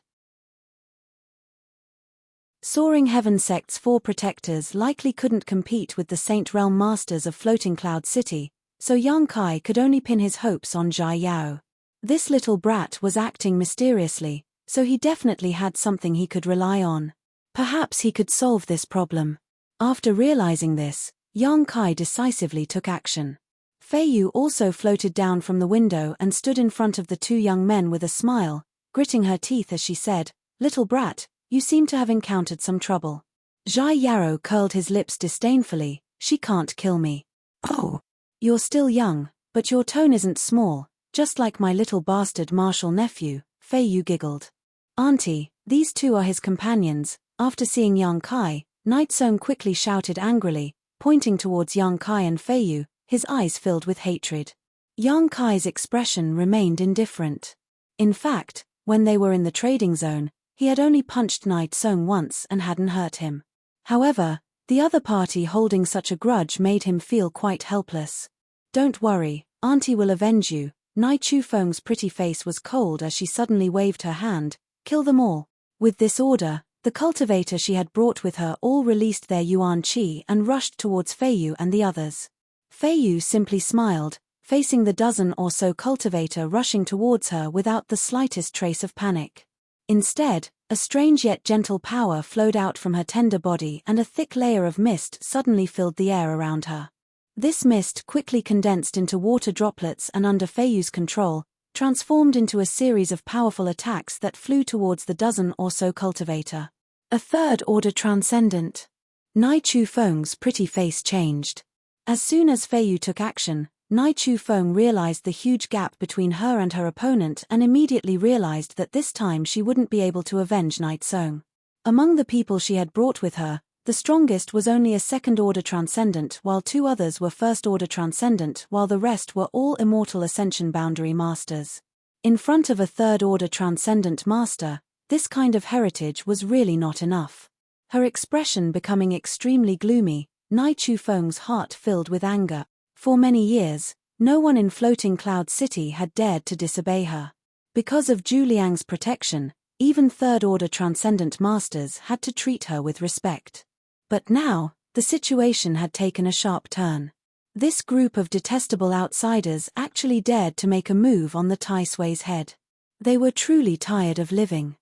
Soaring Heaven Sect's 4 protectors likely couldn't compete with the Saint Realm Masters of Floating Cloud City, so Yang Kai could only pin his hopes on Zhai Yao. This little brat was acting mysteriously, so he definitely had something he could rely on. Perhaps he could solve this problem. After realizing this, Yang Kai decisively took action. Fei Yu also floated down from the window and stood in front of the 2 young men with a smile, gritting her teeth as she said, "Little brat, you seem to have encountered some trouble." Zhai Yao curled his lips disdainfully, "She can't kill me." "Oh, you're still young, but your tone isn't small, just like my little bastard martial nephew," Fei Yu giggled. "Auntie, these 2 are his companions." After seeing Yang Kai, Nai Tsong quickly shouted angrily, pointing towards Yang Kai and Fei Yu, his eyes filled with hatred. Yang Kai's expression remained indifferent. In fact, when they were in the trading zone, he had only punched Nai Tsong once and hadn't hurt him. However, the other party holding such a grudge made him feel quite helpless. "Don't worry, Auntie will avenge you." Nai Chufeng's pretty face was cold as she suddenly waved her hand, "Kill them all." With this order, the cultivator she had brought with her all released their yuan qi and rushed towards Fei Yu and the others. Fei Yu simply smiled, facing the dozen or so cultivator rushing towards her without the slightest trace of panic. Instead, a strange yet gentle power flowed out from her tender body and a thick layer of mist suddenly filled the air around her. This mist quickly condensed into water droplets and under Fei Yu's control, transformed into a series of powerful attacks that flew towards the dozen or so cultivator. A third-order transcendent. Nai Chufeng's pretty face changed. As soon as Fei Yu took action, Nai Chufeng realized the huge gap between her and her opponent and immediately realized that this time she wouldn't be able to avenge Nai Tsong. Among the people she had brought with her, the strongest was only a second-order transcendent while 2 others were first-order transcendent while the rest were all immortal ascension boundary masters. In front of a third-order transcendent master, this kind of heritage was really not enough. Her expression becoming extremely gloomy, Nai Chufeng's heart filled with anger. For many years, no one in Floating Cloud City had dared to disobey her. Because of Zhu Liang's protection, Even third-order transcendent masters had to treat her with respect. But now, the situation had taken a sharp turn. This group of detestable outsiders actually dared to make a move on the Tai Sui's head. They were truly tired of living.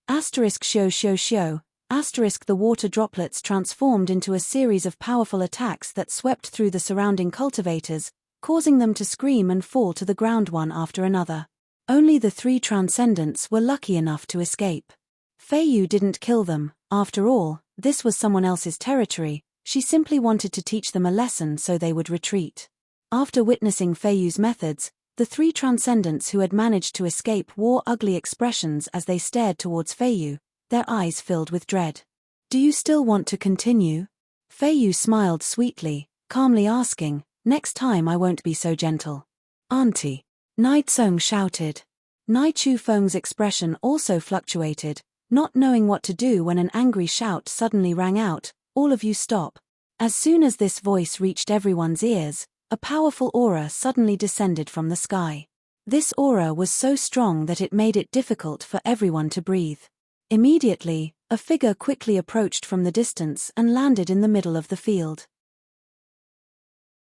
Shio shio shio. The water droplets transformed into a series of powerful attacks that swept through the surrounding cultivators, causing them to scream and fall to the ground one after another. Only the 3 transcendents were lucky enough to escape. Feiyu didn't kill them. After all, this was someone else's territory. She simply wanted to teach them a lesson so they would retreat. After witnessing Feiyu's methods, the 3 transcendents who had managed to escape wore ugly expressions as they stared towards Feiyu, their eyes filled with dread. "Do you still want to continue?" Feiyu smiled sweetly, calmly asking, "Next time I won't be so gentle." "Auntie!" Nidesong shouted. Nai Chu Feng's expression also fluctuated, not knowing what to do when an angry shout suddenly rang out, "All of you stop." As soon as this voice reached everyone's ears, a powerful aura suddenly descended from the sky. This aura was so strong that it made it difficult for everyone to breathe. Immediately, a figure quickly approached from the distance and landed in the middle of the field.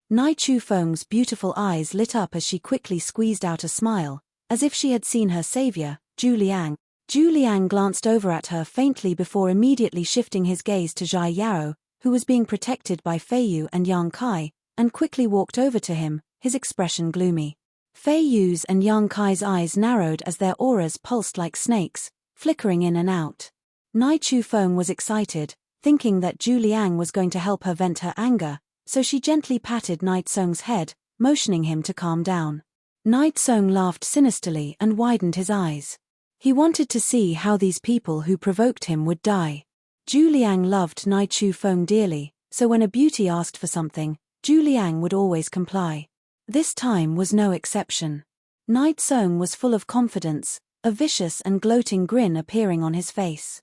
Nai Chu Feng's beautiful eyes lit up as she quickly squeezed out a smile, as if she had seen her savior, Zhu Liang. Zhu Liang glanced over at her faintly before immediately shifting his gaze to Zhai Yao, who was being protected by Feiyu and Yang Kai, and quickly walked over to him, his expression gloomy. Feiyu's and Yang Kai's eyes narrowed as their auras pulsed like snakes, flickering in and out. Nai Chu Feng was excited, thinking that Zhu Liang was going to help her vent her anger, so she gently patted Nidesong's head, motioning him to calm down. Nidesong laughed sinisterly and widened his eyes. He wanted to see how these people who provoked him would die. Zhu Liang loved Nai Chu Feng dearly, so when a beauty asked for something, Zhu Liang would always comply. This time was no exception. Nidesong was full of confidence, a vicious and gloating grin appearing on his face.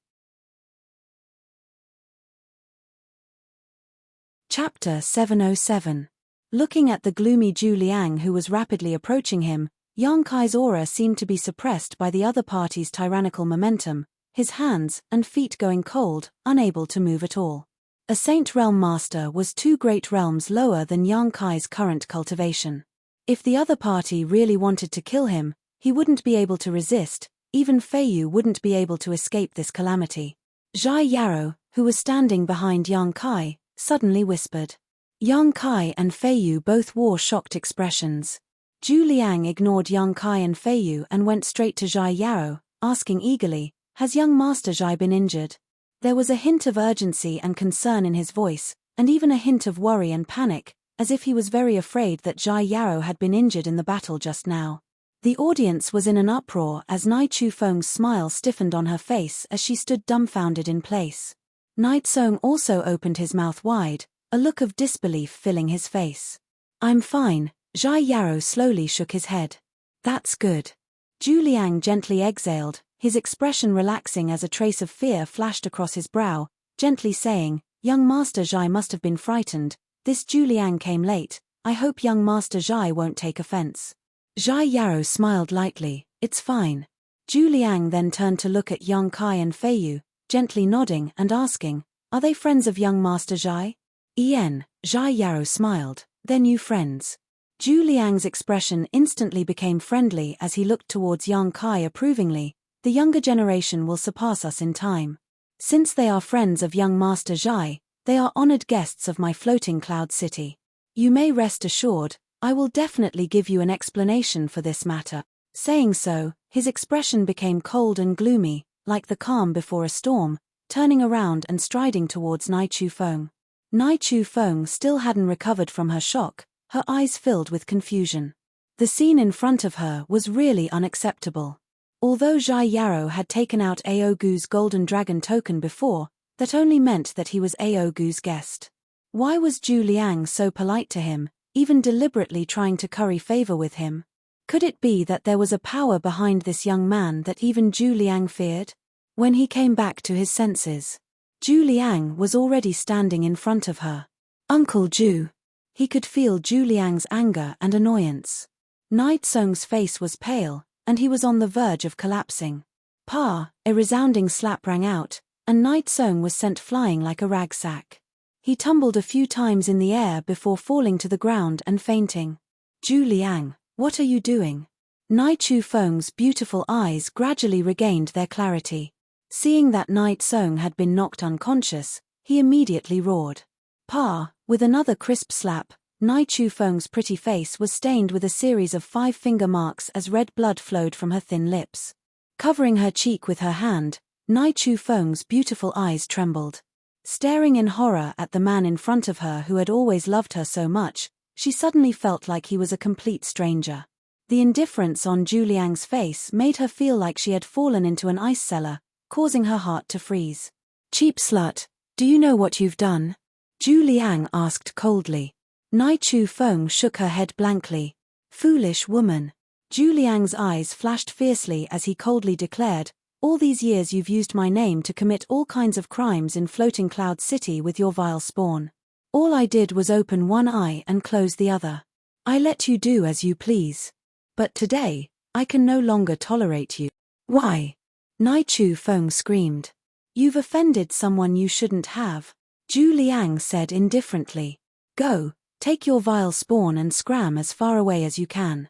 Chapter 707. Looking at the gloomy Zhu Liang who was rapidly approaching him, Yang Kai's aura seemed to be suppressed by the other party's tyrannical momentum, his hands and feet going cold, unable to move at all. A Saint Realm Master was 2 great realms lower than Yang Kai's current cultivation. If the other party really wanted to kill him, he wouldn't be able to resist, even Feiyu wouldn't be able to escape this calamity. Zhai Yao, who was standing behind Yang Kai, suddenly whispered. Yang Kai and Feiyu both wore shocked expressions. Zhu Liang ignored Yang Kai and Feiyu and went straight to Zhai Yao, asking eagerly, "Has young Master Zhai been injured?" There was a hint of urgency and concern in his voice, and even a hint of worry and panic, as if he was very afraid that Zhai Yao had been injured in the battle just now. The audience was in an uproar as Nai Chu Feng's smile stiffened on her face as she stood dumbfounded in place. Nidesong also opened his mouth wide, a look of disbelief filling his face. "I'm fine." Zhai Yao slowly shook his head. "That's good." Zhu Liang gently exhaled, his expression relaxing as a trace of fear flashed across his brow, gently saying, "Young Master Zhai must have been frightened. This Zhu Liang came late. I hope young Master Zhai won't take offense." Zhai Yao smiled lightly, "It's fine." Zhu Liang then turned to look at Yang Kai and Feiyu, gently nodding and asking, "Are they friends of young Master Zhai?" Zhai Yao smiled, "They're new friends." Zhu Liang's expression instantly became friendly as he looked towards Yang Kai approvingly. "The younger generation will surpass us in time. Since they are friends of young Master Zhai, they are honored guests of my floating cloud city. You may rest assured, I will definitely give you an explanation for this matter." Saying so, his expression became cold and gloomy, like the calm before a storm, turning around and striding towards Nai Chu Feng. Nai Chu Feng still hadn't recovered from her shock, her eyes filled with confusion. The scene in front of her was really unacceptable. Although Zhai Yao had taken out Aogu's golden dragon token before, that only meant that he was Aogu's guest. Why was Zhu Liang so polite to him, even deliberately trying to curry favor with him? Could it be that there was a power behind this young man that even Zhu Liang feared? When he came back to his senses, Zhu Liang was already standing in front of her. "Uncle Zhu." He could feel Zhu Liang's anger and annoyance. Nidesong's face was pale, and he was on the verge of collapsing. Pa! A resounding slap rang out, and Night Song was sent flying like a rag sack. He tumbled a few times in the air before falling to the ground and fainting. Zhu Liang, what are you doing? Nai Chu Feng's beautiful eyes gradually regained their clarity. Seeing that Night Song had been knocked unconscious, he immediately roared. Pa! With another crisp slap, Nai Chu Feng's pretty face was stained with a series of 5 finger marks as red blood flowed from her thin lips. Covering her cheek with her hand, Nai Chu Feng's beautiful eyes trembled. Staring in horror at the man in front of her who had always loved her so much, she suddenly felt like he was a complete stranger. The indifference on Zhu Liang's face made her feel like she had fallen into an ice cellar, causing her heart to freeze. Cheap slut, do you know what you've done? Zhu Liang asked coldly. Nai Chu Feng shook her head blankly. Foolish woman. Zhu Liang's eyes flashed fiercely as he coldly declared, all these years you've used my name to commit all kinds of crimes in Floating Cloud City with your vile spawn. All I did was open one eye and close the other. I let you do as you please. But today, I can no longer tolerate you. Why? Nai Chu Feng screamed. You've offended someone you shouldn't have. Zhu Liang said indifferently. Go, take your vile spawn and scram as far away as you can.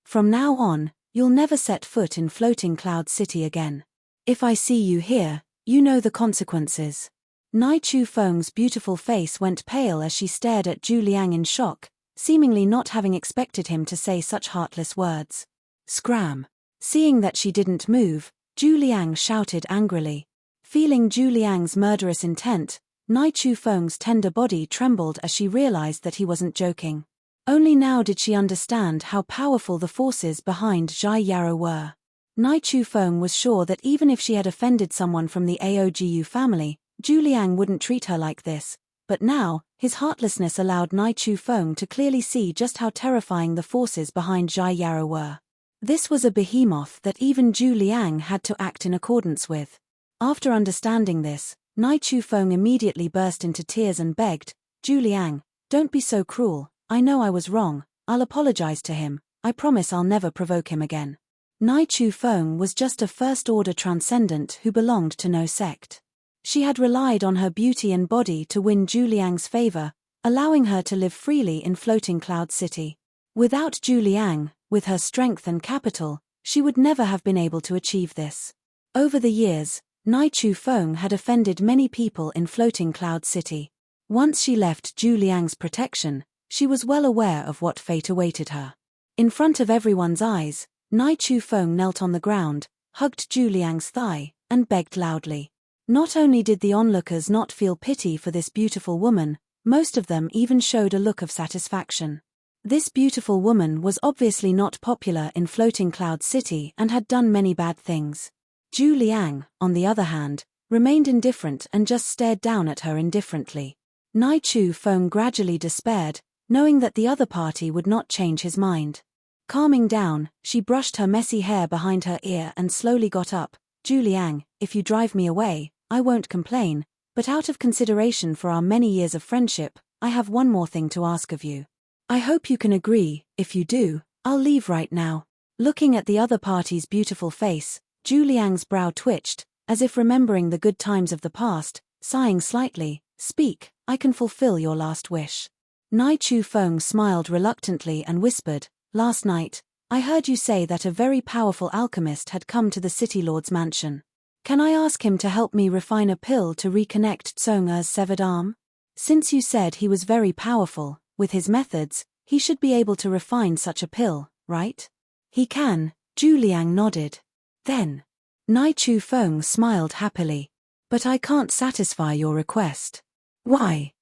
From now on, you'll never set foot in Floating Cloud City again. If I see you here, you know the consequences. Nai Chu Feng's beautiful face went pale as she stared at Zhu Liang in shock, seemingly not having expected him to say such heartless words. Scram! Seeing that she didn't move, Zhu Liang shouted angrily. Feeling Zhu Liang's murderous intent, Nai Chu Feng's tender body trembled as she realized that he wasn't joking. Only now did she understand how powerful the forces behind Zhai Yarrow were. Nai Chu Feng was sure that even if she had offended someone from the Aogu family, Zhu Liang wouldn't treat her like this, but now, his heartlessness allowed Nai Chu Feng to clearly see just how terrifying the forces behind Zhai Yarrow were. This was a behemoth that even Zhu Liang had to act in accordance with. After understanding this, Nai Chu Feng immediately burst into tears and begged, Zhu Liang, don't be so cruel, I know I was wrong, I'll apologize to him, I promise I'll never provoke him again. Nai Chu Feng was just a first-order transcendent who belonged to no sect. She had relied on her beauty and body to win Zhu Liang's favor, allowing her to live freely in Floating Cloud City. Without Zhu Liang, with her strength and capital, she would never have been able to achieve this. Over the years, Nai Chu Feng had offended many people in Floating Cloud City. Once she left Zhu Liang's protection, she was well aware of what fate awaited her. In front of everyone's eyes, Nai Chu Feng knelt on the ground, hugged Zhu Liang's thigh, and begged loudly. Not only did the onlookers not feel pity for this beautiful woman, most of them even showed a look of satisfaction. This beautiful woman was obviously not popular in Floating Cloud City and had done many bad things. Zhu Liang, on the other hand, remained indifferent and just stared down at her indifferently. Nai Chu Feng gradually despaired, knowing that the other party would not change his mind. Calming down, she brushed her messy hair behind her ear and slowly got up. Zhu Liang, if you drive me away, I won't complain, but out of consideration for our many years of friendship, I have one more thing to ask of you. I hope you can agree. If you do, I'll leave right now. Looking at the other party's beautiful face, Zhu Liang's brow twitched, as if remembering the good times of the past, sighing slightly. Speak, I can fulfill your last wish. Nai Chu Feng smiled reluctantly and whispered, last night, I heard you say that a very powerful alchemist had come to the City Lord's mansion. Can I ask him to help me refine a pill to reconnect Tsong-Er's severed arm? Since you said he was very powerful, with his methods, he should be able to refine such a pill, right? He can, Zhu Liang nodded. Then, Nai Chu Feng smiled happily. But I can't satisfy your request. Why?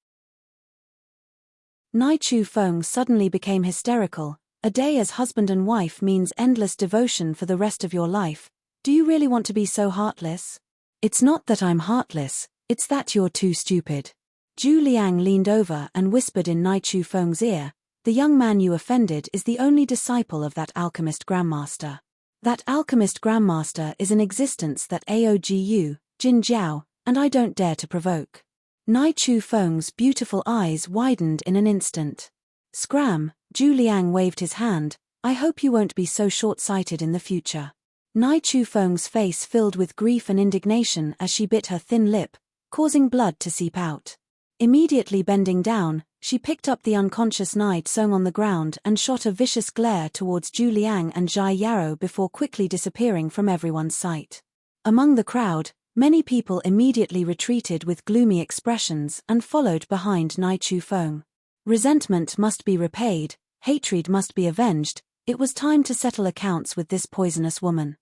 Nai Chu Feng suddenly became hysterical. A day as husband and wife means endless devotion for the rest of your life. Do you really want to be so heartless? It's not that I'm heartless, it's that you're too stupid. Zhu Liang leaned over and whispered in Nai Chu Feng's ear, the young man you offended is the only disciple of that alchemist grandmaster. That alchemist grandmaster is an existence that Aogu, Jin Jiao, and I don't dare to provoke. Nai Chu Feng's beautiful eyes widened in an instant. Scram, Zhu Liang waved his hand, I hope you won't be so short-sighted in the future. Nai Chu Feng's face filled with grief and indignation as she bit her thin lip, causing blood to seep out. Immediately bending down, she picked up the unconscious Nai Tsung on the ground and shot a vicious glare towards Zhu Liang and Zhai Yarrow before quickly disappearing from everyone's sight. Among the crowd, many people immediately retreated with gloomy expressions and followed behind Nai Chu Feng. Resentment must be repaid, hatred must be avenged. It was time to settle accounts with this poisonous woman.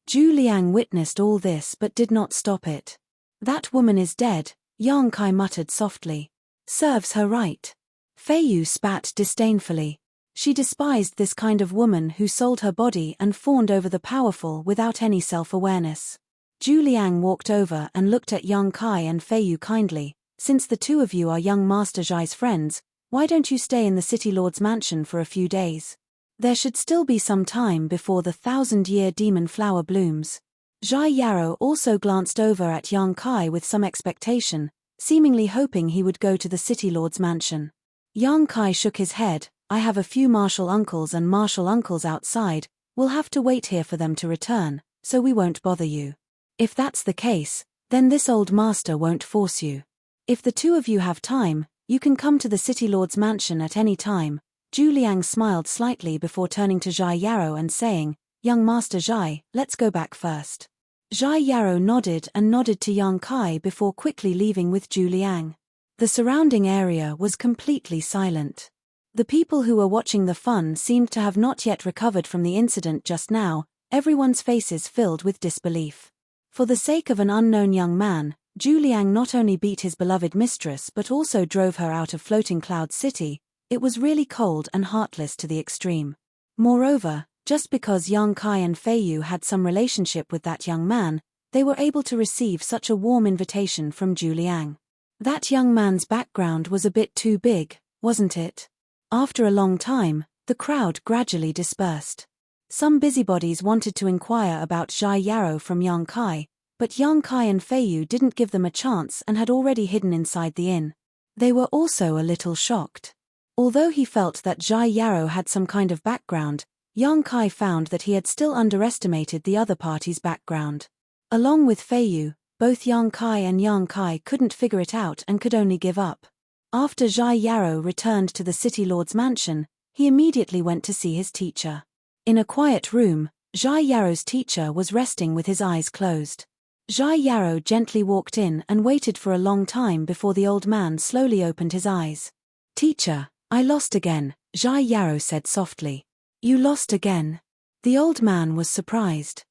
Zhu Liang witnessed all this but did not stop it. That woman is dead, Yang Kai muttered softly. Serves her right. Fei Yu spat disdainfully. She despised this kind of woman who sold her body and fawned over the powerful without any self-awareness. Zhu Liang walked over and looked at Yang Kai and Fei Yu kindly. Since the two of you are young Master Zhai's friends, why don't you stay in the City Lord's mansion for a few days? There should still be some time before the 1,000-year demon flower blooms. Zhai Yarrow also glanced over at Yang Kai with some expectation, seemingly hoping he would go to the City Lord's mansion. Yang Kai shook his head. I have a few martial uncles and martial uncles outside. We'll have to wait here for them to return, so we won't bother you. If that's the case, then this old master won't force you. If the two of you have time, you can come to the City Lord's mansion at any time. Zhu Liang smiled slightly before turning to Zhai Yarrow and saying, Young Master Zhai, let's go back first. Zhai Yarrow nodded and nodded to Yang Kai before quickly leaving with Zhu Liang. The surrounding area was completely silent. The people who were watching the fun seemed to have not yet recovered from the incident just now, everyone's faces filled with disbelief. For the sake of an unknown young man, Zhu Liang not only beat his beloved mistress but also drove her out of Floating Cloud City. It was really cold and heartless to the extreme. Moreover, just because Yang Kai and Fei Yu had some relationship with that young man, they were able to receive such a warm invitation from Zhu Liang. That young man's background was a bit too big, wasn't it? After a long time, the crowd gradually dispersed. Some busybodies wanted to inquire about Zhai Yarrow from Yang Kai, but Yang Kai and Fei Yu didn't give them a chance and had already hidden inside the inn. They were also a little shocked. Although he felt that Zhai Yarrow had some kind of background, Yang Kai found that he had still underestimated the other party's background. Along with Fei Yu, both Yang Kai and Yang Kai couldn't figure it out and could only give up. After Zhai Yarrow returned to the City Lord's mansion, he immediately went to see his teacher. In a quiet room, Zhai Yarrow's teacher was resting with his eyes closed. Zhai Yarrow gently walked in and waited for a long time before the old man slowly opened his eyes. Teacher, I lost again, Zhai Yarrow said softly. You lost again? The old man was surprised.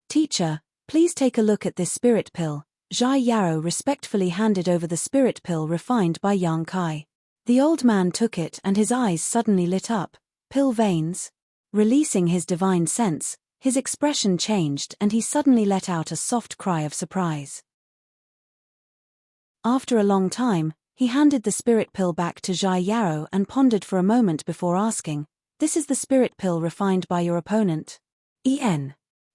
Teacher, please take a look at this spirit pill. Zhai Yarrow respectfully handed over the spirit pill refined by Yang Kai. The old man took it and his eyes suddenly lit up. Pill veins? Releasing his divine sense, his expression changed and he suddenly let out a soft cry of surprise. After a long time, he handed the spirit pill back to Zhai Yarrow and pondered for a moment before asking, This is the spirit pill refined by your opponent?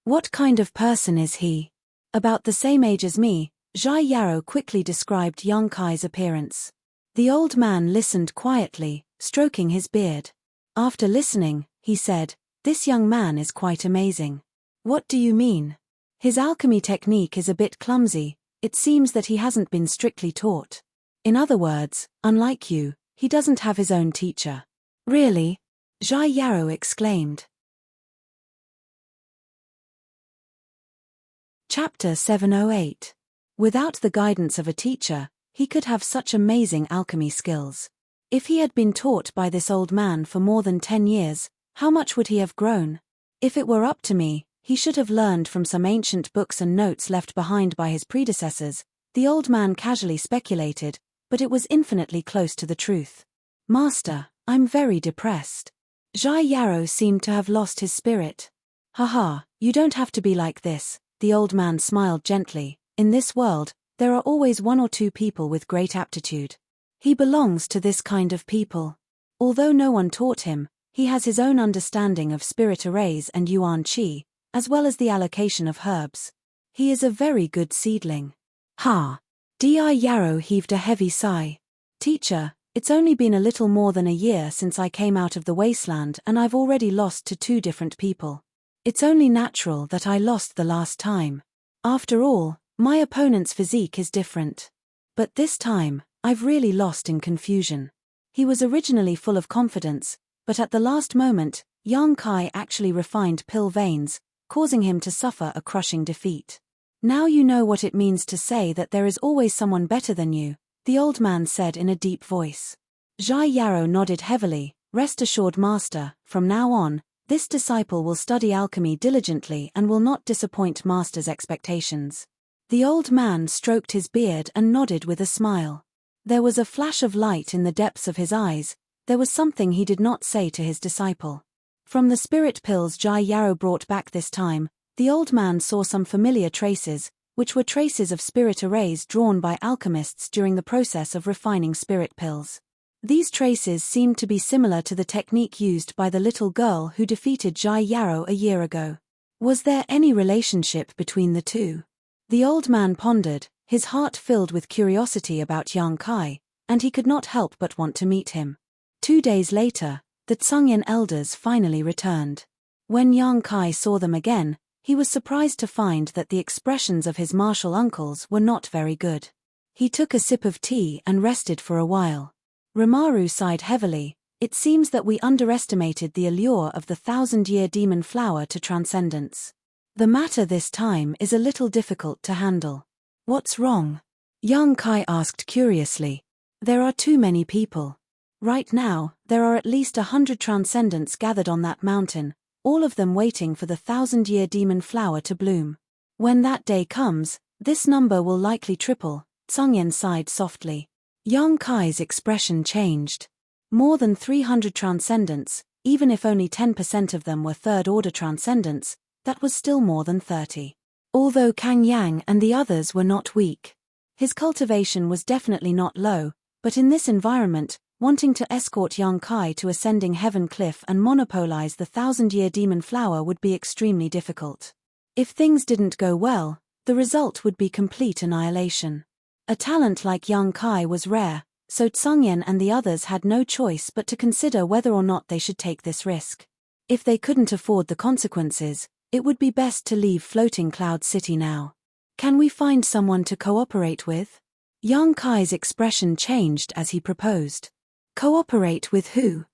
What kind of person is he? About the same age as me, Zhai Yarrow quickly described Yang Kai's appearance. The old man listened quietly, stroking his beard. After listening, he said, This young man is quite amazing. What do you mean? His alchemy technique is a bit clumsy. It seems that he hasn't been strictly taught. In other words, unlike you, he doesn't have his own teacher. Really? Zhai Yarrow exclaimed. Chapter 708. Without the guidance of a teacher, he could have such amazing alchemy skills. If he had been taught by this old man for more than 10 years, how much would he have grown? If it were up to me, he should have learned from some ancient books and notes left behind by his predecessors, the old man casually speculated, but it was infinitely close to the truth. Master, I'm very depressed. Zhai Yarrow seemed to have lost his spirit. Haha, you don't have to be like this, the old man smiled gently. In this world, there are always one or two people with great aptitude. He belongs to this kind of people. Although no one taught him, he has his own understanding of spirit arrays and yuan qi, as well as the allocation of herbs. He is a very good seedling. Zhai Yarrow heaved a heavy sigh. Teacher, it's only been a little more than a year since I came out of the wasteland and I've already lost to 2 different people. It's only natural that I lost the last time. After all, my opponent's physique is different. But this time, I've really lost in confusion. He was originally full of confidence, but at the last moment, Yang Kai actually refined pill veins, causing him to suffer a crushing defeat. Now you know what it means to say that there is always someone better than you, the old man said in a deep voice. Zhai Yarrow nodded heavily. Rest assured, Master, from now on, this disciple will study alchemy diligently and will not disappoint Master's expectations. The old man stroked his beard and nodded with a smile. There was a flash of light in the depths of his eyes. There was something he did not say to his disciple. From the spirit pills Zhai Yarrow brought back this time, the old man saw some familiar traces, which were traces of spirit arrays drawn by alchemists during the process of refining spirit pills. These traces seemed to be similar to the technique used by the little girl who defeated Zhai Yarrow a year ago. Was there any relationship between the two? The old man pondered, his heart filled with curiosity about Yang Kai, and he could not help but want to meet him. 2 days later, the Tsungyan elders finally returned. When Yang Kai saw them again, he was surprised to find that the expressions of his martial uncles were not very good. He took a sip of tea and rested for a while. Rimaru sighed heavily. It seems that we underestimated the allure of the 1,000-year demon flower to transcendence. The matter this time is a little difficult to handle. What's wrong? Yang Kai asked curiously. There are too many people. Right now, there are at least 100 transcendents gathered on that mountain, all of them waiting for the 1,000-year demon flower to bloom. When that day comes, this number will likely triple, Tsungyan sighed softly. Yang Kai's expression changed. More than 300 transcendents, even if only 10% of them were third-order transcendents, that was still more than 30. Although Kang Yang and the others were not weak. His cultivation was definitely not low, but in this environment, wanting to escort Yang Kai to ascending Heaven Cliff and monopolize the 1,000-year demon flower would be extremely difficult. If things didn't go well, the result would be complete annihilation. A talent like Yang Kai was rare, so Tsungyan and the others had no choice but to consider whether or not they should take this risk. If they couldn't afford the consequences, it would be best to leave Floating Cloud City now. Can we find someone to cooperate with? Yang Kai's expression changed as he proposed. Cooperate with who?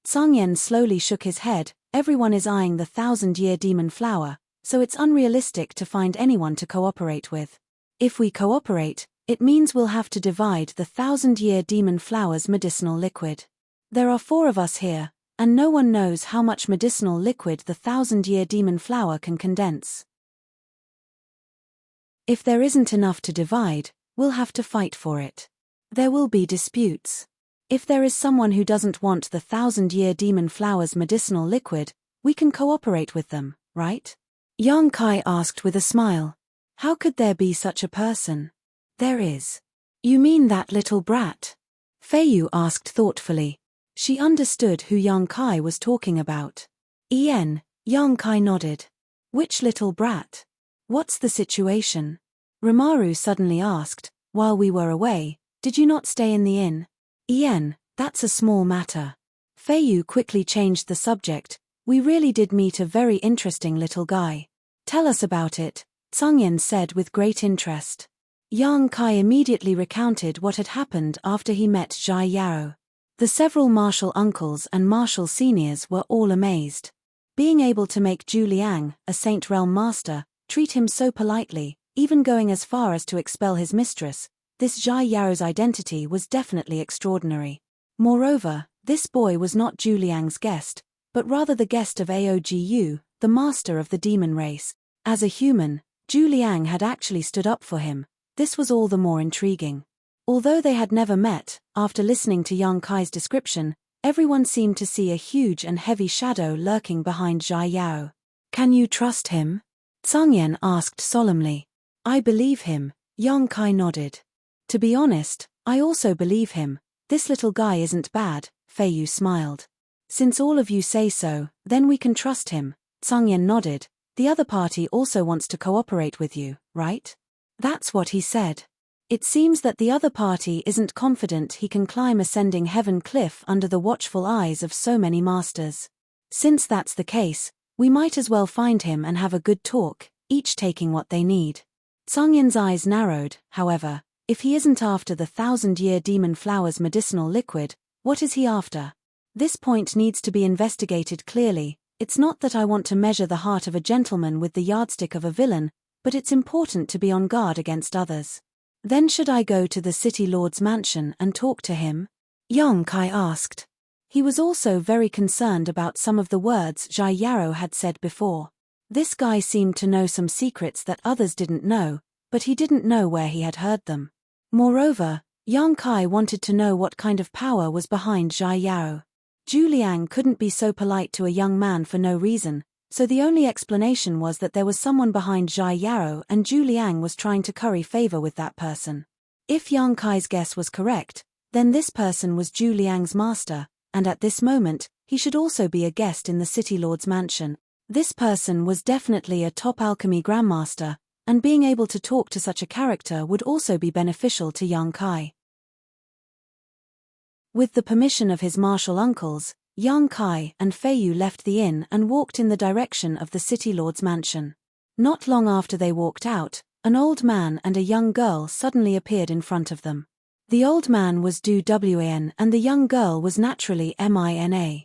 Tsungyan slowly shook his head. Everyone is eyeing the 1,000-year demon flower, so it's unrealistic to find anyone to cooperate with. If we cooperate, it means we'll have to divide the 1,000-year demon flower's medicinal liquid. There are 4 of us here, and no one knows how much medicinal liquid the 1,000-year demon flower can condense. If there isn't enough to divide, we'll have to fight for it. There will be disputes. If there is someone who doesn't want the 1,000-year demon flower's medicinal liquid, we can cooperate with them, right? Yang Kai asked with a smile. How could there be such a person? There is. You mean that little brat? Feiyu asked thoughtfully. She understood who Yang Kai was talking about. Yang Kai nodded. Which little brat? What's the situation? Rimaru suddenly asked. While we were away, did you not stay in the inn? That's a small matter. Feiyu quickly changed the subject. We really did meet a very interesting little guy. Tell us about it, Tsungyan said with great interest. Yang Kai immediately recounted what had happened after he met Zhai Yarrow. The several martial uncles and martial seniors were all amazed. Being able to make Zhu Liang, a Saint Realm master, treat him so politely, even going as far as to expel his mistress, this Zhai Yarrow's identity was definitely extraordinary. Moreover, this boy was not Zhu Liang's guest, but rather the guest of Aogu, the master of the demon race. As a human, Zhu Liang had actually stood up for him. This was all the more intriguing. Although they had never met, after listening to Yang Kai's description, everyone seemed to see a huge and heavy shadow lurking behind Zhai Yarrow. Can you trust him? Tsungyan asked solemnly. I believe him, Yang Kai nodded. To be honest, I also believe him. This little guy isn't bad, Feiyu smiled. Since all of you say so, then we can trust him, Tsungyan nodded. The other party also wants to cooperate with you, right? That's what he said. It seems that the other party isn't confident he can climb ascending Heaven Cliff under the watchful eyes of so many masters. Since that's the case, We might as well find him and have a good talk, each taking what they need. Sung Yin's eyes narrowed, however. If he isn't after the 1,000-year demon flower's medicinal liquid, what is he after? This point needs to be investigated clearly. It's not that I want to measure the heart of a gentleman with the yardstick of a villain, but it's important to be on guard against others. Then should I go to the city lord's mansion and talk to him? Yang Kai asked. He was also very concerned about some of the words Zhai Yarrow had said before. This guy seemed to know some secrets that others didn't know, but he didn't know where he had heard them. Moreover, Yang Kai wanted to know what kind of power was behind Zhai Yarrow. Zhu Liang couldn't be so polite to a young man for no reason, so the only explanation was that there was someone behind Zhai Yarrow and Zhu Liang was trying to curry favor with that person. If Yang Kai's guess was correct, then this person was Zhu Liang's master, and at this moment, he should also be a guest in the city lord's mansion. This person was definitely a top alchemy grandmaster, and being able to talk to such a character would also be beneficial to Yang Kai. With the permission of his martial uncles, Yang Kai and Fei Yu left the inn and walked in the direction of the city lord's mansion. Not long after they walked out, an old man and a young girl suddenly appeared in front of them. The old man was Du Wan and the young girl was naturally Mina.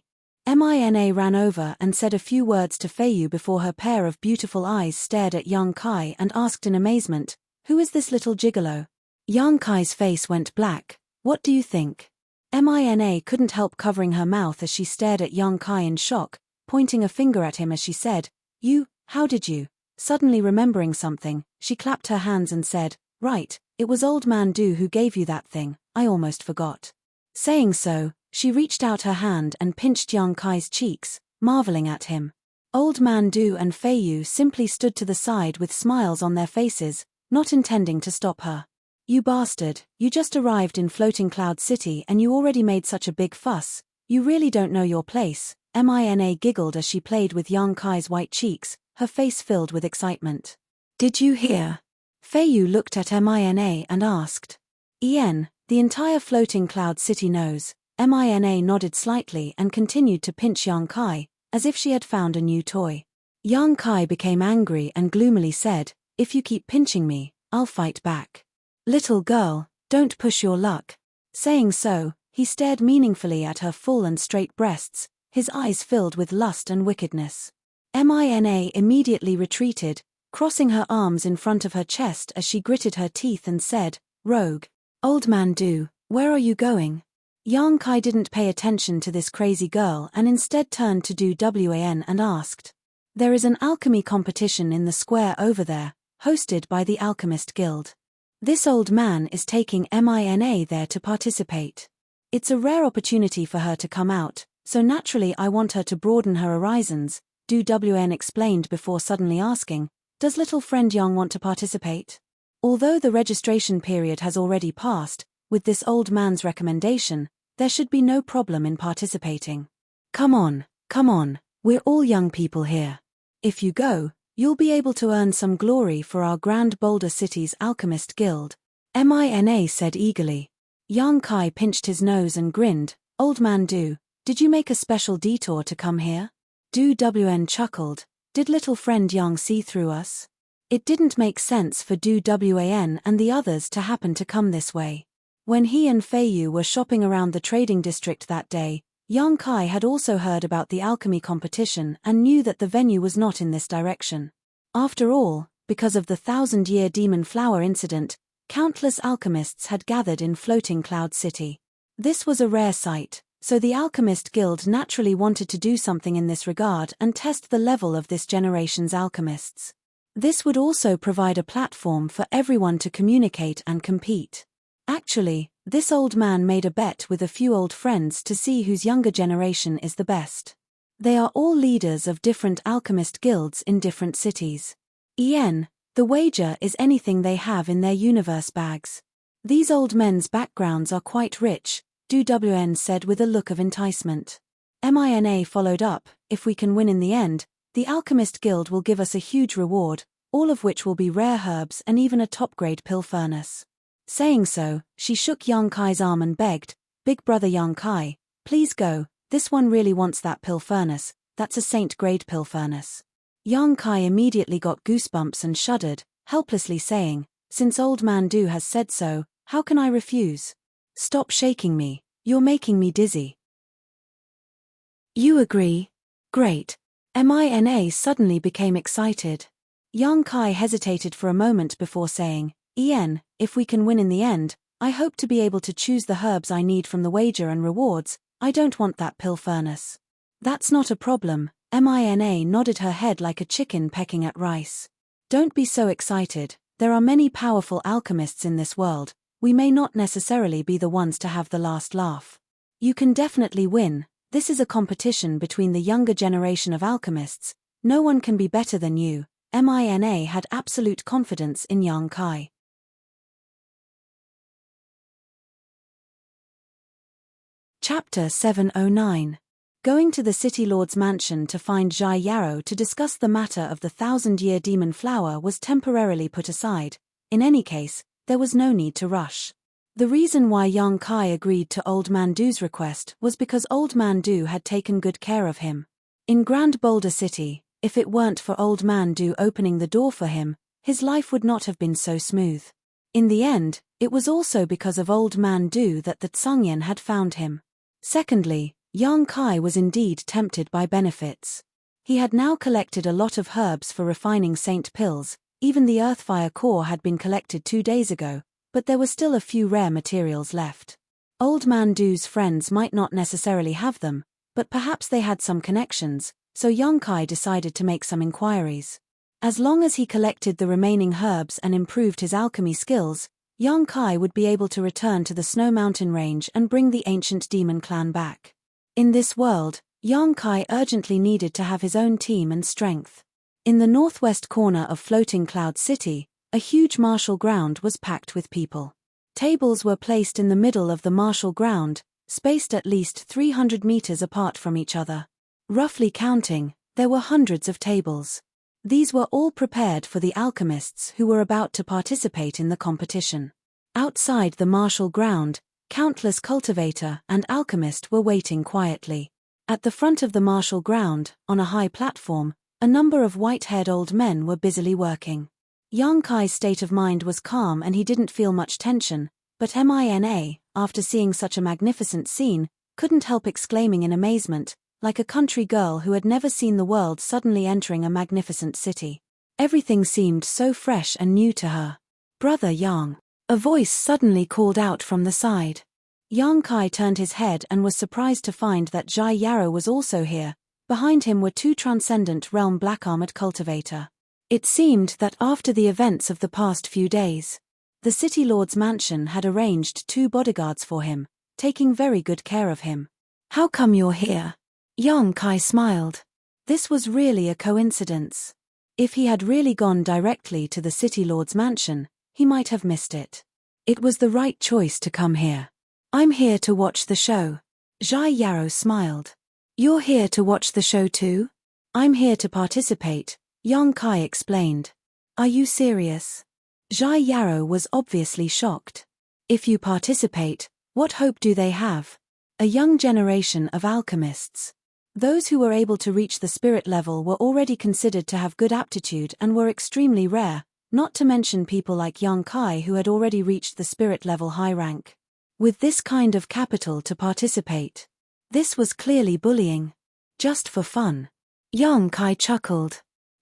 Mina ran over and said a few words to Fei Yu before her pair of beautiful eyes stared at Yang Kai and asked in amazement, "Who is this little gigolo?" Yang Kai's face went black. "What do you think?" Mina couldn't help covering her mouth as she stared at Yang Kai in shock, pointing a finger at him as she said, "You, how did you?" Suddenly remembering something, she clapped her hands and said, "Right, it was old man Du who gave you that thing, I almost forgot." Saying so, she reached out her hand and pinched Yang Kai's cheeks, marveling at him. Old man Du and Fei Yu simply stood to the side with smiles on their faces, not intending to stop her. "You bastard, you just arrived in Floating Cloud City and you already made such a big fuss, you really don't know your place." Mina giggled as she played with Yang Kai's white cheeks, her face filled with excitement. "Did you hear?" Fei Yu looked at Mina and asked. "Ian, the entire Floating Cloud City knows." Mina nodded slightly and continued to pinch Yang Kai, as if she had found a new toy. Yang Kai became angry and gloomily said, "If you keep pinching me, I'll fight back." "Little girl, don't push your luck." Saying so, he stared meaningfully at her full and straight breasts, his eyes filled with lust and wickedness. Mina immediately retreated, crossing her arms in front of her chest as she gritted her teeth and said, "Rogue. Old man Du, where are you going?" Yang Kai didn't pay attention to this crazy girl and instead turned to Du Wan and asked. "There is an alchemy competition in the square over there, hosted by the Alchemist Guild. This old man is taking Mina there to participate. It's a rare opportunity for her to come out, so naturally I want her to broaden her horizons," Du Wan explained before suddenly asking, "Does little friend Yang want to participate?" Although the registration period has already passed, with this old man's recommendation, there should be no problem in participating. Come on, we're all young people here. If you go, you'll be able to earn some glory for our Grand Boulder City's Alchemist Guild," Mina said eagerly. Yang Kai pinched his nose and grinned. "Old man Du, did you make a special detour to come here?" Du Wan chuckled. "Did little friend Yang see through us?" It didn't make sense for Du Wan and the others to happen to come this way. When he and Fei Yu were shopping around the trading district that day, Yang Kai had also heard about the alchemy competition and knew that the venue was not in this direction. After all, because of the 1,000-year demon flower incident, countless alchemists had gathered in Floating Cloud City. This was a rare sight, so the Alchemist Guild naturally wanted to do something in this regard and test the level of this generation's alchemists. This would also provide a platform for everyone to communicate and compete. Actually, this old man made a bet with a few old friends to see whose younger generation is the best. They are all leaders of different alchemist guilds in different cities. Ian, the wager is anything they have in their universe bags. These old men's backgrounds are quite rich, Du Wan said with a look of enticement. Mina followed up, "If we can win in the end, the Alchemist Guild will give us a huge reward, all of which will be rare herbs and even a top-grade pill furnace." Saying so, she shook Yang Kai's arm and begged, "Big brother Yang Kai, please go, this one really wants that pill furnace, that's a saint-grade pill furnace. Yang Kai immediately got goosebumps and shuddered, helplessly saying, "Since Old Man Du has said so, how can I refuse? Stop shaking me, you're making me dizzy." "You agree? Great." Mina suddenly became excited. Yang Kai hesitated for a moment before saying, "Ian, if we can win in the end, I hope to be able to choose the herbs I need from the wager and rewards. I don't want that pill furnace." "That's not a problem." Mina nodded her head like a chicken pecking at rice. "Don't be so excited, there are many powerful alchemists in this world, we may not necessarily be the ones to have the last laugh. You can definitely win, this is a competition between the younger generation of alchemists, no one can be better than you." Mina had absolute confidence in Yang Kai. Chapter 709. Going to the City Lord's mansion to find Zhai Yarrow to discuss the matter of the 1,000-year demon flower was temporarily put aside. In any case, there was no need to rush. The reason why Yang Kai agreed to Old Man Du's request was because Old Man Du had taken good care of him. In Grand Boulder City, if it weren't for Old Man Du opening the door for him, his life would not have been so smooth. In the end, it was also because of Old Man Du that the Tsungyan had found him. Secondly, Yang Kai was indeed tempted by benefits. He had now collected a lot of herbs for refining saint pills, even the earthfire core had been collected 2 days ago, but there were still a few rare materials left. Old Man Du's friends might not necessarily have them, but perhaps they had some connections, so Yang Kai decided to make some inquiries. As long as he collected the remaining herbs and improved his alchemy skills, Yang Kai would be able to return to the Snow Mountain Range and bring the ancient demon clan back. In this world, Yang Kai urgently needed to have his own team and strength. In the northwest corner of Floating Cloud City, a huge martial ground was packed with people. Tables were placed in the middle of the martial ground, spaced at least 300 meters apart from each other. Roughly counting, there were hundreds of tables. These were all prepared for the alchemists who were about to participate in the competition. Outside the martial ground, countless cultivator and alchemist were waiting quietly. At the front of the martial ground, on a high platform, a number of white-haired old men were busily working. Yang Kai's state of mind was calm and he didn't feel much tension, but Mina, after seeing such a magnificent scene, couldn't help exclaiming in amazement, like a country girl who had never seen the world suddenly entering a magnificent city. Everything seemed so fresh and new to her. "Brother Yang," a voice suddenly called out from the side. Yang Kai turned his head and was surprised to find that Zhai Yarrow was also here. Behind him were 2 transcendent realm black-armored cultivator. It seemed that after the events of the past few days, the City Lord's mansion had arranged 2 bodyguards for him, taking very good care of him. "How come you're here?" Yang Kai smiled. This was really a coincidence. If he had really gone directly to the City Lord's mansion, he might have missed it. It was the right choice to come here. "I'm here to watch the show." Zhai Yarrow smiled. "You're here to watch the show too?" "I'm here to participate," Yang Kai explained. "Are you serious?" Zhai Yarrow was obviously shocked. "If you participate, what hope do they have?" A young generation of alchemists. Those who were able to reach the spirit level were already considered to have good aptitude and were extremely rare, not to mention people like Yang Kai who had already reached the spirit level high rank. With this kind of capital to participate, this was clearly bullying. Just for fun. Yang Kai chuckled.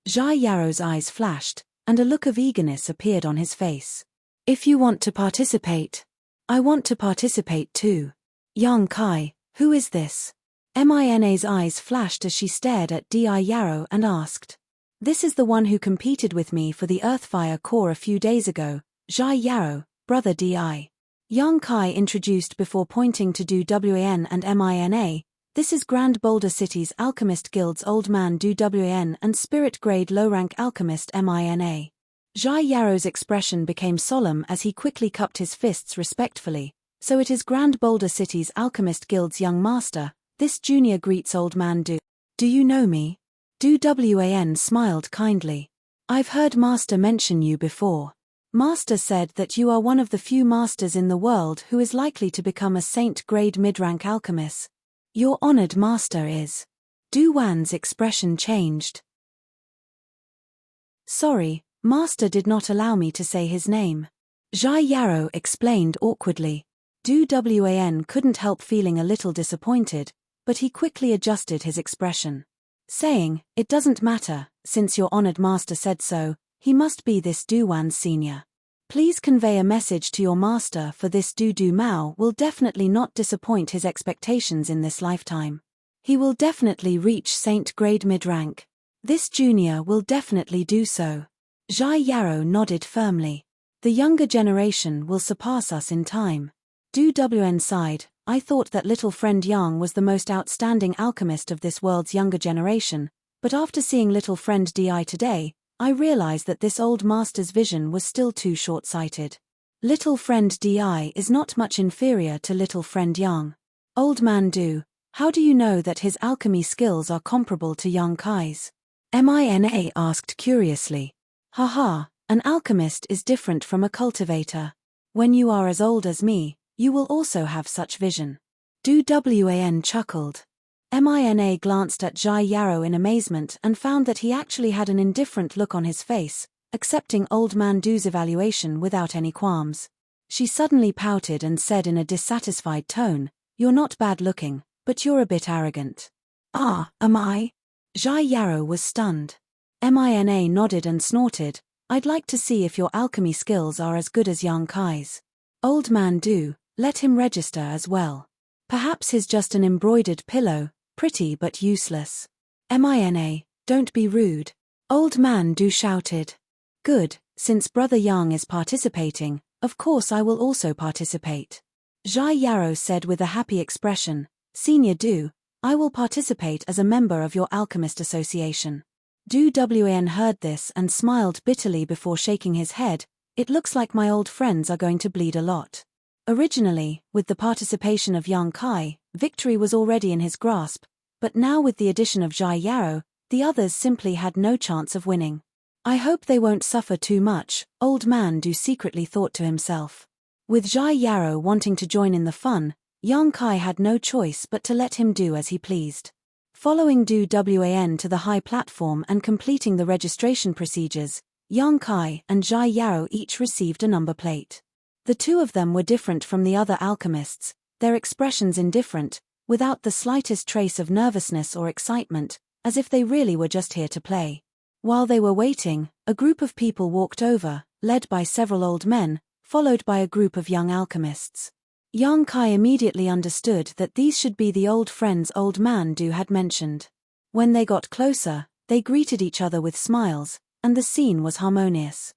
Zhai Yarrow's eyes flashed, and a look of eagerness appeared on his face. "If you want to participate, I want to participate too." "Yang Kai, who is this?" Mina's eyes flashed as she stared at Di Yarrow and asked. "This is the one who competed with me for the Earthfire core a few days ago, Zhai Yarrow, brother Di." Yang Kai introduced before pointing to Du Wan and Mina. "This is Grand Boulder City's Alchemist Guild's Old Man Du Wan and Spirit Grade Low-Rank Alchemist Mina." Zhai Yarrow's expression became solemn as he quickly cupped his fists respectfully. "So it is Grand Boulder City's Alchemist Guild's young master, this junior greets Old Man Du. Do you know me?" Du Wan smiled kindly. "I've heard Master mention you before. Master said that you are one of the few masters in the world who is likely to become a saint-grade mid-rank alchemist. Your honored master is." Du Wan's expression changed. Sorry, Master did not allow me to say his name. Zhai Yarrow explained awkwardly. Du Wan couldn't help feeling a little disappointed, but he quickly adjusted his expression. Saying, "It doesn't matter, since your honored master said so, he must be this Du Wan's senior. Please convey a message to your master for this Du Mao will definitely not disappoint his expectations in this lifetime. He will definitely reach Saint Grade mid-rank. This junior will definitely do so." Zhai Yarrow nodded firmly. The younger generation will surpass us in time. Du Wan sighed. I thought that little friend Yang was the most outstanding alchemist of this world's younger generation, but after seeing little friend Di today, I realized that this old master's vision was still too short-sighted. Little friend Di is not much inferior to little friend Yang. Old man Du, how do you know that his alchemy skills are comparable to Yang Kai's? Mina asked curiously. Haha, an alchemist is different from a cultivator. When you are as old as me, you will also have such vision. Du Wan chuckled. Mina glanced at Zhai Yarrow in amazement and found that he actually had an indifferent look on his face, accepting old man Du's evaluation without any qualms. She suddenly pouted and said in a dissatisfied tone, "You're not bad looking, but you're a bit arrogant." "Ah, am I?" Zhai Yarrow was stunned. Mina nodded and snorted. "I'd like to see if your alchemy skills are as good as Yang Kai's. Old man Du, let him register as well. Perhaps he's just an embroidered pillow, pretty but useless." Mina, don't be rude. Old man Du shouted. Good, since brother Yang is participating, of course I will also participate. Zhai Yarrow said with a happy expression, Senior Du, I will participate as a member of your alchemist association. Du Wan heard this and smiled bitterly before shaking his head. It looks like my old friends are going to bleed a lot. Originally, with the participation of Yang Kai, victory was already in his grasp, but now with the addition of Zhai Yarrow, the others simply had no chance of winning. I hope they won't suffer too much, old man Du secretly thought to himself. With Zhai Yarrow wanting to join in the fun, Yang Kai had no choice but to let him do as he pleased. Following Du Wan to the high platform and completing the registration procedures, Yang Kai and Zhai Yarrow each received a number plate. The two of them were different from the other alchemists, their expressions indifferent, without the slightest trace of nervousness or excitement, as if they really were just here to play. While they were waiting, a group of people walked over, led by several old men, followed by a group of young alchemists. Yang Kai immediately understood that these should be the old friends old man Du had mentioned. When they got closer, they greeted each other with smiles, and the scene was harmonious.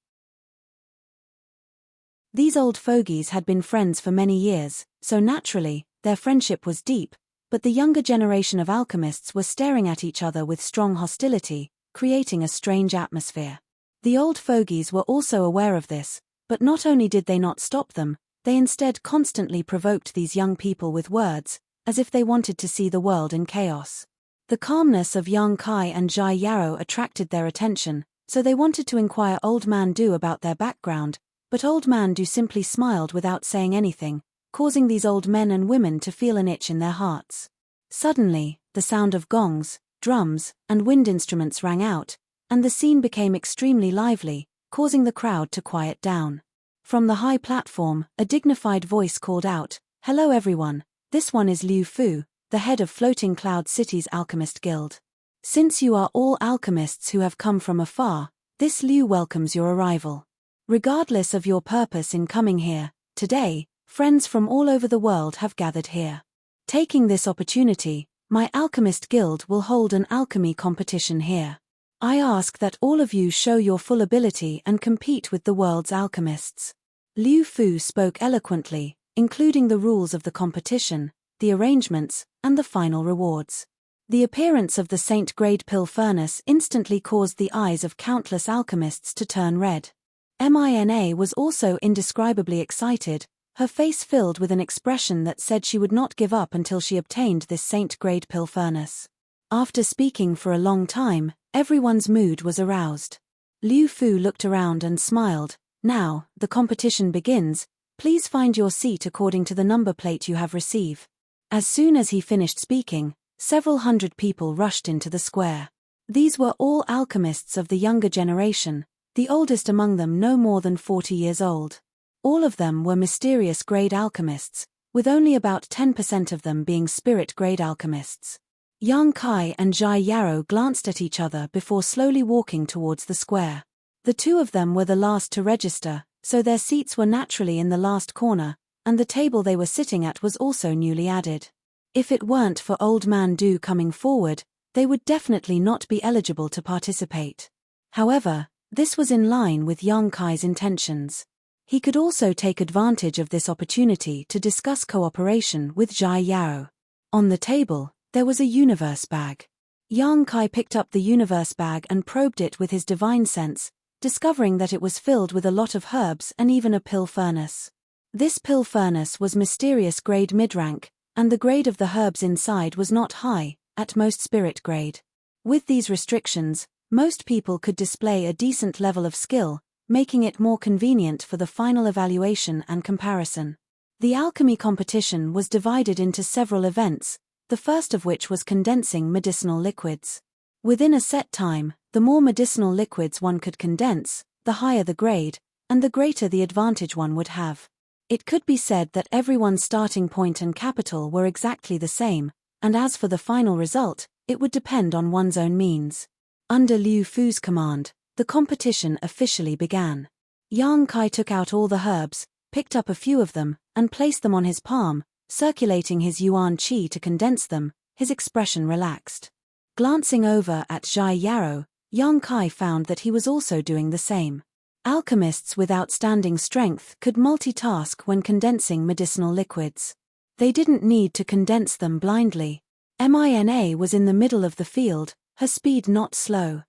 These old fogies had been friends for many years, so naturally, their friendship was deep, but the younger generation of alchemists were staring at each other with strong hostility, creating a strange atmosphere. The old fogies were also aware of this, but not only did they not stop them, they instead constantly provoked these young people with words, as if they wanted to see the world in chaos. The calmness of Yang Kai and Zhai Yarrow attracted their attention, so they wanted to inquire old man Du about their background, but old man Du simply smiled without saying anything, causing these old men and women to feel an itch in their hearts. Suddenly, the sound of gongs, drums, and wind instruments rang out, and the scene became extremely lively, causing the crowd to quiet down. From the high platform, a dignified voice called out, "Hello everyone, this one is Liu Fu, the head of Floating Cloud City's Alchemist Guild. Since you are all alchemists who have come from afar, this Liu welcomes your arrival. Regardless of your purpose in coming here, today, friends from all over the world have gathered here. Taking this opportunity, my Alchemist Guild will hold an alchemy competition here. I ask that all of you show your full ability and compete with the world's alchemists." Liu Fu spoke eloquently, including the rules of the competition, the arrangements, and the final rewards. The appearance of the Saint Grade Pill Furnace instantly caused the eyes of countless alchemists to turn red. Mina was also indescribably excited, her face filled with an expression that said she would not give up until she obtained this Saint Grade Pill Furnace. After speaking for a long time, everyone's mood was aroused. Liu Fu looked around and smiled. "Now, the competition begins. Please find your seat according to the number plate you have received." As soon as he finished speaking, several hundred people rushed into the square. These were all alchemists of the younger generation, the oldest among them no more than 40 years old. All of them were mysterious-grade alchemists, with only about 10% of them being spirit-grade alchemists. Yang Kai and Zhai Yarou glanced at each other before slowly walking towards the square. The two of them were the last to register, so their seats were naturally in the last corner, and the table they were sitting at was also newly added. If it weren't for Old Man Du coming forward, they would definitely not be eligible to participate. However, this was in line with Yang Kai's intentions. He could also take advantage of this opportunity to discuss cooperation with Zhai Yarou. On the table, there was a universe bag. Yang Kai picked up the universe bag and probed it with his divine sense, discovering that it was filled with a lot of herbs and even a pill furnace. This pill furnace was mysterious grade mid-rank, and the grade of the herbs inside was not high, at most spirit grade. With these restrictions, most people could display a decent level of skill, making it more convenient for the final evaluation and comparison. The alchemy competition was divided into several events, the first of which was condensing medicinal liquids. Within a set time, the more medicinal liquids one could condense, the higher the grade, and the greater the advantage one would have. It could be said that everyone's starting point and capital were exactly the same, and as for the final result, it would depend on one's own means. Under Liu Fu's command, the competition officially began. Yang Kai took out all the herbs, picked up a few of them, and placed them on his palm, circulating his yuan qi to condense them. His expression relaxed. Glancing over at Zhai Yarou, Yang Kai found that he was also doing the same. Alchemists with outstanding strength could multitask when condensing medicinal liquids. They didn't need to condense them blindly. Mina was in the middle of the field, her speed not slow.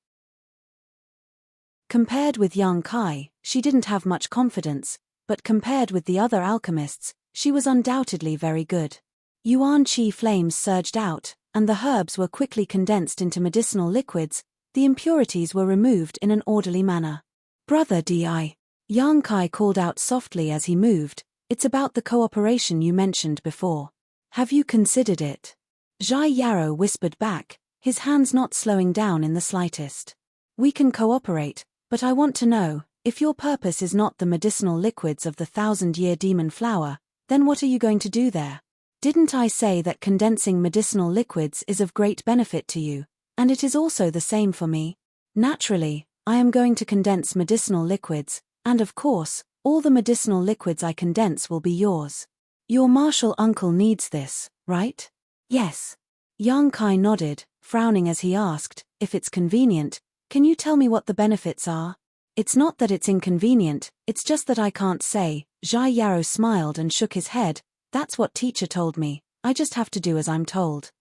Compared with Yang Kai, she didn't have much confidence, but compared with the other alchemists, she was undoubtedly very good. Yuan qi flames surged out, and the herbs were quickly condensed into medicinal liquids. The impurities were removed in an orderly manner. "Brother Di," Yang Kai called out softly as he moved, "it's about the cooperation you mentioned before. Have you considered it?" Zhai Yarou whispered back, his hands not slowing down in the slightest. "We can cooperate, but I want to know, if your purpose is not the medicinal liquids of the 1,000-year demon flower, then what are you going to do there? Didn't I say that condensing medicinal liquids is of great benefit to you, and it is also the same for me? Naturally, I am going to condense medicinal liquids, and of course, all the medicinal liquids I condense will be yours. Your martial uncle needs this, right?" "Yes." Yang Kai nodded, frowning as he asked, "If it's convenient, can you tell me what the benefits are?" "It's not that it's inconvenient, it's just that I can't say." Zhai Yarou smiled and shook his head. "That's what teacher told me, I just have to do as I'm told."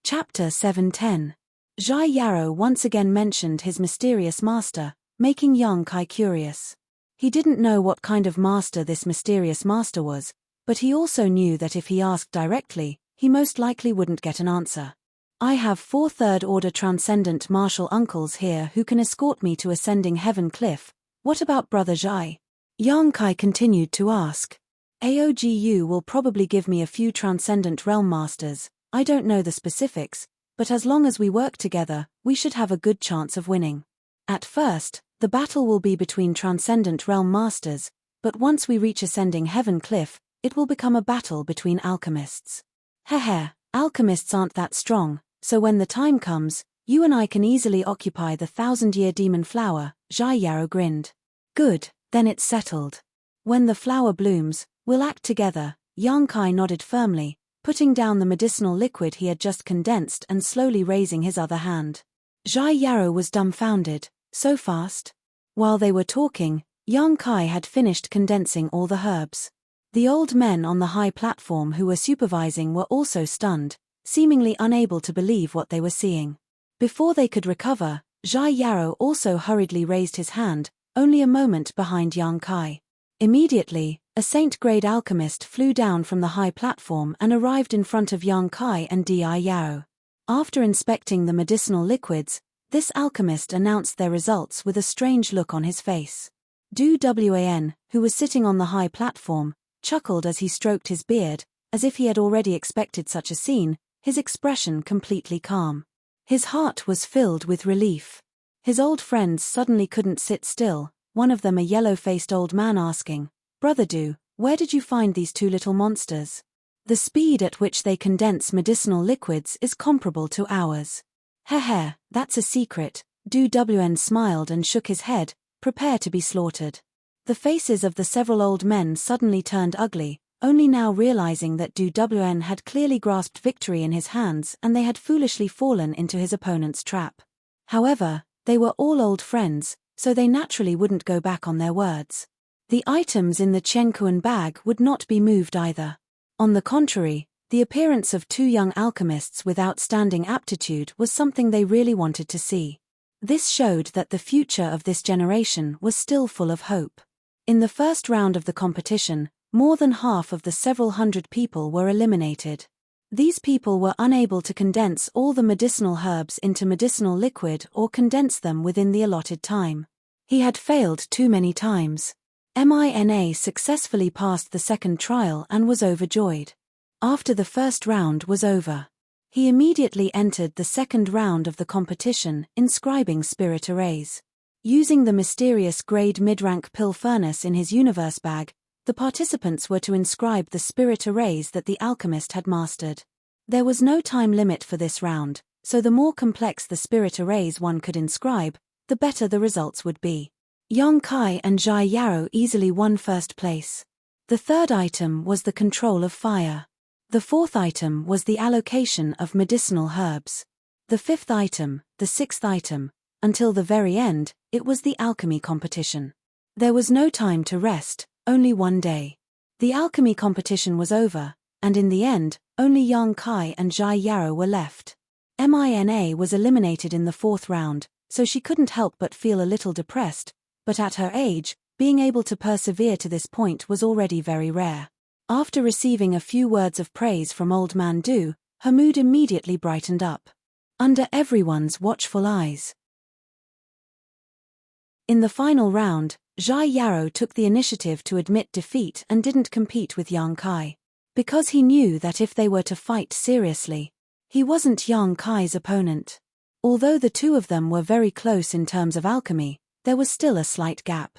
Chapter 710. Zhai Yarou once again mentioned his mysterious master, making Yang Kai curious. He didn't know what kind of master this mysterious master was, but he also knew that if he asked directly, he most likely wouldn't get an answer. "I have 4 third-order transcendent martial uncles here who can escort me to Ascending Heaven Cliff. What about Brother Zhai?" Yang Kai continued to ask. "Aogu will probably give me a few transcendent realm masters. I don't know the specifics, but as long as we work together, we should have a good chance of winning. At first, the battle will be between transcendent realm masters, but once we reach Ascending Heaven Cliff, it will become a battle between alchemists. Heh, alchemists aren't that strong, so when the time comes, you and I can easily occupy the 1,000-year demon flower." Zhai Yarou grinned. "Good, then it's settled. When the flower blooms, we'll act together." Yang Kai nodded firmly, putting down the medicinal liquid he had just condensed and slowly raising his other hand. Zhai Yarou was dumbfounded. So fast? While they were talking, Yang Kai had finished condensing all the herbs. The old men on the high platform who were supervising were also stunned, seemingly unable to believe what they were seeing. Before they could recover, Zhai Yarou also hurriedly raised his hand, only a moment behind Yang Kai. Immediately, a saint-grade alchemist flew down from the high platform and arrived in front of Yang Kai and Di Yarou. After inspecting the medicinal liquids, this alchemist announced their results with a strange look on his face. Du Wan, who was sitting on the high platform, chuckled as he stroked his beard, as if he had already expected such a scene, his expression completely calm. His heart was filled with relief. His old friends suddenly couldn't sit still, one of them a yellow-faced old man asking, "Brother Du, where did you find these two little monsters? The speed at which they condense medicinal liquids is comparable to ours." "Heh, that's a secret," Du Wn smiled and shook his head, "prepare to be slaughtered." The faces of the several old men suddenly turned ugly, only now realizing that Du Wn had clearly grasped victory in his hands and they had foolishly fallen into his opponent's trap. However, they were all old friends, so they naturally wouldn't go back on their words. The items in the Qianquan bag would not be moved either. On the contrary, the appearance of two young alchemists with outstanding aptitude was something they really wanted to see. This showed that the future of this generation was still full of hope. In the first round of the competition, more than half of the several hundred people were eliminated. These people were unable to condense all the medicinal herbs into medicinal liquid or condense them within the allotted time. He had failed too many times. Mina successfully passed the second trial and was overjoyed. After the first round was over, he immediately entered the second round of the competition, inscribing spirit arrays. Using the mysterious grade mid-rank pill furnace in his universe bag, the participants were to inscribe the spirit arrays that the alchemist had mastered. There was no time limit for this round, so the more complex the spirit arrays one could inscribe, the better the results would be. Yang Kai and Zhai Yarou easily won first place. The third item was the control of fire. The fourth item was the allocation of medicinal herbs. The fifth item, the sixth item, until the very end, it was the alchemy competition. There was no time to rest, only one day. The alchemy competition was over, and in the end, only Yang Kai and Zhai Yarou were left. Mina was eliminated in the fourth round, so she couldn't help but feel a little depressed, but at her age, being able to persevere to this point was already very rare. After receiving a few words of praise from Old Man Du, her mood immediately brightened up. Under everyone's watchful eyes. In the final round, Zhai Yarou took the initiative to admit defeat and didn't compete with Yang Kai. Because he knew that if they were to fight seriously, he wasn't Yang Kai's opponent. Although the two of them were very close in terms of alchemy, there was still a slight gap.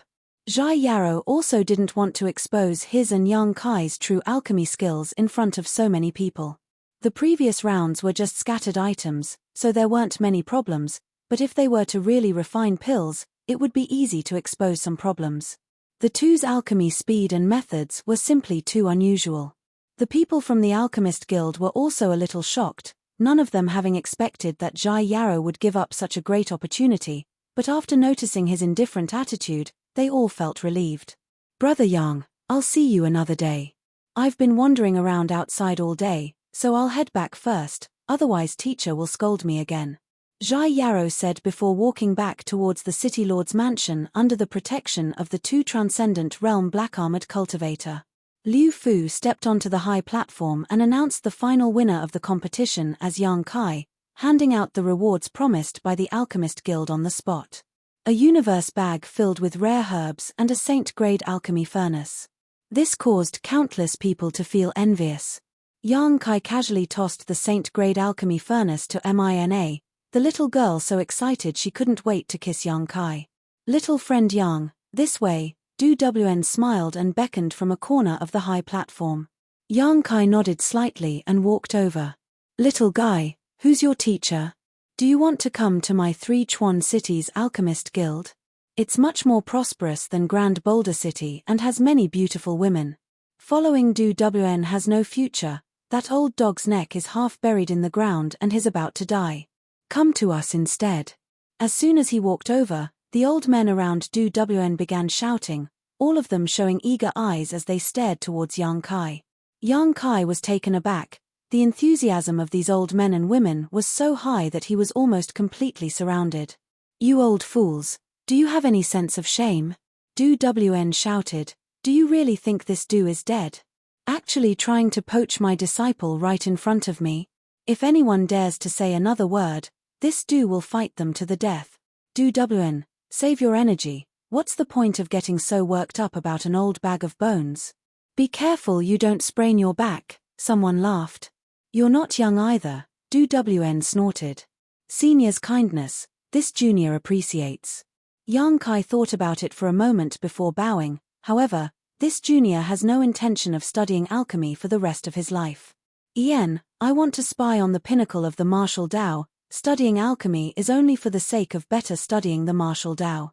Zhai Yarou also didn't want to expose his and Yang Kai's true alchemy skills in front of so many people. The previous rounds were just scattered items, so there weren't many problems, but if they were to really refine pills, it would be easy to expose some problems. The two's alchemy speed and methods were simply too unusual. The people from the Alchemist Guild were also a little shocked, none of them having expected that Zhai Yarou would give up such a great opportunity, but after noticing his indifferent attitude, they all felt relieved. "Brother Yang, I'll see you another day. I've been wandering around outside all day, so I'll head back first, otherwise teacher will scold me again," Zhai Yarou said before walking back towards the City Lord's mansion under the protection of the two Transcendent Realm Black-Armored Cultivator. Liu Fu stepped onto the high platform and announced the final winner of the competition as Yang Kai, handing out the rewards promised by the Alchemist Guild on the spot. A universe bag filled with rare herbs and a saint-grade alchemy furnace. This caused countless people to feel envious. Yang Kai casually tossed the saint-grade alchemy furnace to Mina, the little girl so excited she couldn't wait to kiss Yang Kai. "Little friend Yang, this way," Du Wn smiled and beckoned from a corner of the high platform. Yang Kai nodded slightly and walked over. "Little guy, who's your teacher? Do you want to come to my Three Chuan Cities Alchemist Guild? It's much more prosperous than Grand Boulder City and has many beautiful women. Following Du Wn has no future, that old dog's neck is half buried in the ground and he's about to die. Come to us instead." As soon as he walked over, the old men around Du Wn began shouting, all of them showing eager eyes as they stared towards Yang Kai. Yang Kai was taken aback. The enthusiasm of these old men and women was so high that he was almost completely surrounded. "You old fools, do you have any sense of shame?" Du Wn shouted. "Do you really think this Du is dead? Actually trying to poach my disciple right in front of me? If anyone dares to say another word, this Du will fight them to the death. Du Wn, save your energy, what's the point of getting so worked up about an old bag of bones?" Be careful you don't sprain your back, someone laughed. You're not young either, Du Wn snorted. Senior's kindness, this junior appreciates. Yang Kai thought about it for a moment before bowing. However, this junior has no intention of studying alchemy for the rest of his life. Ian, I want to spy on the pinnacle of the martial Tao. Studying alchemy is only for the sake of better studying the martial Tao.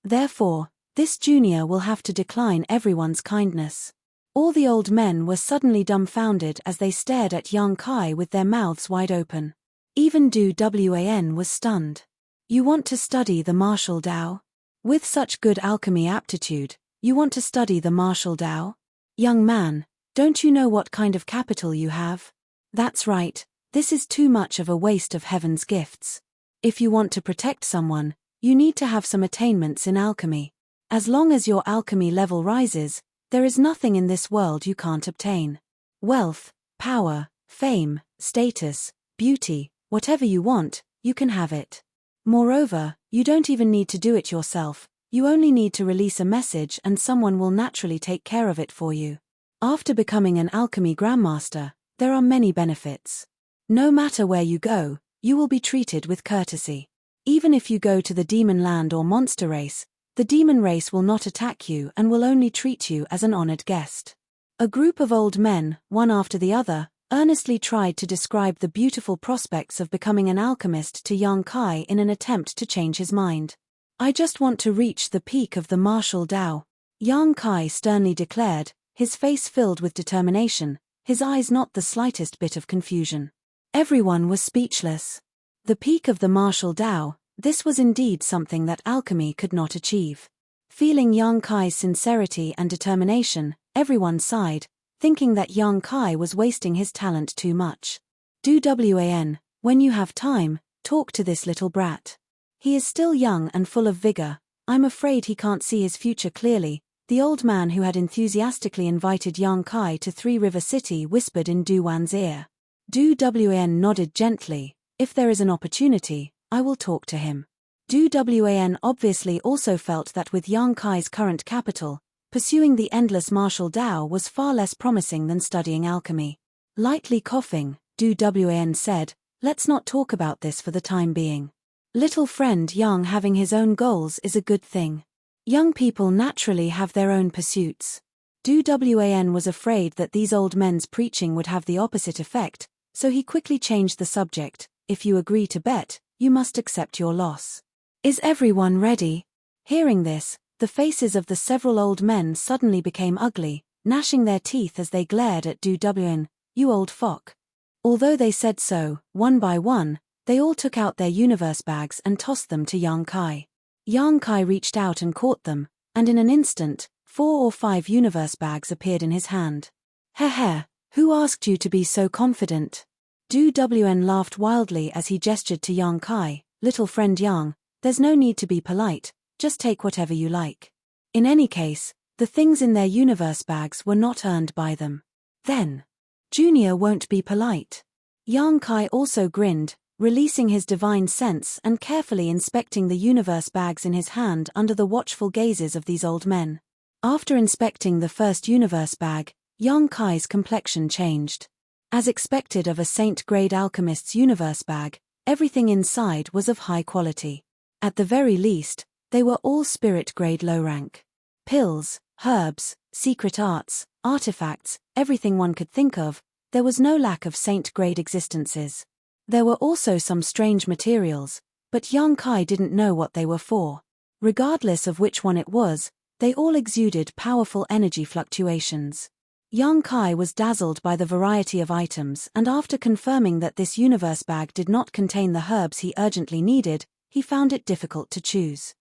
Therefore, this junior will have to decline everyone's kindness. All the old men were suddenly dumbfounded as they stared at Yang Kai with their mouths wide open. Even Du Wan was stunned. You want to study the martial Tao? With such good alchemy aptitude, you want to study the martial Tao? Young man, don't you know what kind of capital you have? That's right, this is too much of a waste of heaven's gifts. If you want to protect someone, you need to have some attainments in alchemy. As long as your alchemy level rises, there is nothing in this world you can't obtain. Wealth, power, fame, status, beauty, whatever you want, you can have it. Moreover, you don't even need to do it yourself, you only need to release a message and someone will naturally take care of it for you. After becoming an alchemy grandmaster, there are many benefits. No matter where you go, you will be treated with courtesy. Even if you go to the demon land or monster race, the demon race will not attack you and will only treat you as an honored guest. A group of old men, one after the other, earnestly tried to describe the beautiful prospects of becoming an alchemist to Yang Kai in an attempt to change his mind. I just want to reach the peak of the martial Tao, Yang Kai sternly declared, his face filled with determination, his eyes not the slightest bit of confusion. Everyone was speechless. The peak of the martial Tao, this was indeed something that alchemy could not achieve. Feeling Yang Kai's sincerity and determination, everyone sighed, thinking that Yang Kai was wasting his talent too much. Du Wan, when you have time, talk to this little brat. He is still young and full of vigor. I'm afraid he can't see his future clearly, the old man who had enthusiastically invited Yang Kai to Three River City whispered in Du Wan's ear. Du Wan nodded gently. If there is an opportunity, I will talk to him. Du Wan obviously also felt that with Yang Kai's current capital, pursuing the endless martial Tao was far less promising than studying alchemy. Lightly coughing, Du Wan said, let's not talk about this for the time being. Little friend Yang having his own goals is a good thing. Young people naturally have their own pursuits. Du Wan was afraid that these old men's preaching would have the opposite effect, so he quickly changed the subject. If you agree to bet, you must accept your loss. Is everyone ready? Hearing this, the faces of the several old men suddenly became ugly, gnashing their teeth as they glared at Du Wan. You old fock. Although they said so, one by one, they all took out their universe bags and tossed them to Yang Kai. Yang Kai reached out and caught them, and in an instant, 4 or 5 universe bags appeared in his hand. Heh, who asked you to be so confident? Du Wan laughed wildly as he gestured to Yang Kai. Little friend Yang, there's no need to be polite, just take whatever you like. In any case, the things in their universe bags were not earned by them. Then, Junior won't be polite. Yang Kai also grinned, releasing his divine sense and carefully inspecting the universe bags in his hand under the watchful gazes of these old men. After inspecting the first universe bag, Yang Kai's complexion changed. As expected of a saint-grade alchemist's universe bag, everything inside was of high quality. At the very least, they were all spirit-grade low rank. Pills, herbs, secret arts, artifacts, everything one could think of, there was no lack of saint-grade existences. There were also some strange materials, but Yang Kai didn't know what they were for. Regardless of which one it was, they all exuded powerful energy fluctuations. Yang Kai was dazzled by the variety of items, and after confirming that this universe bag did not contain the herbs he urgently needed, he found it difficult to choose.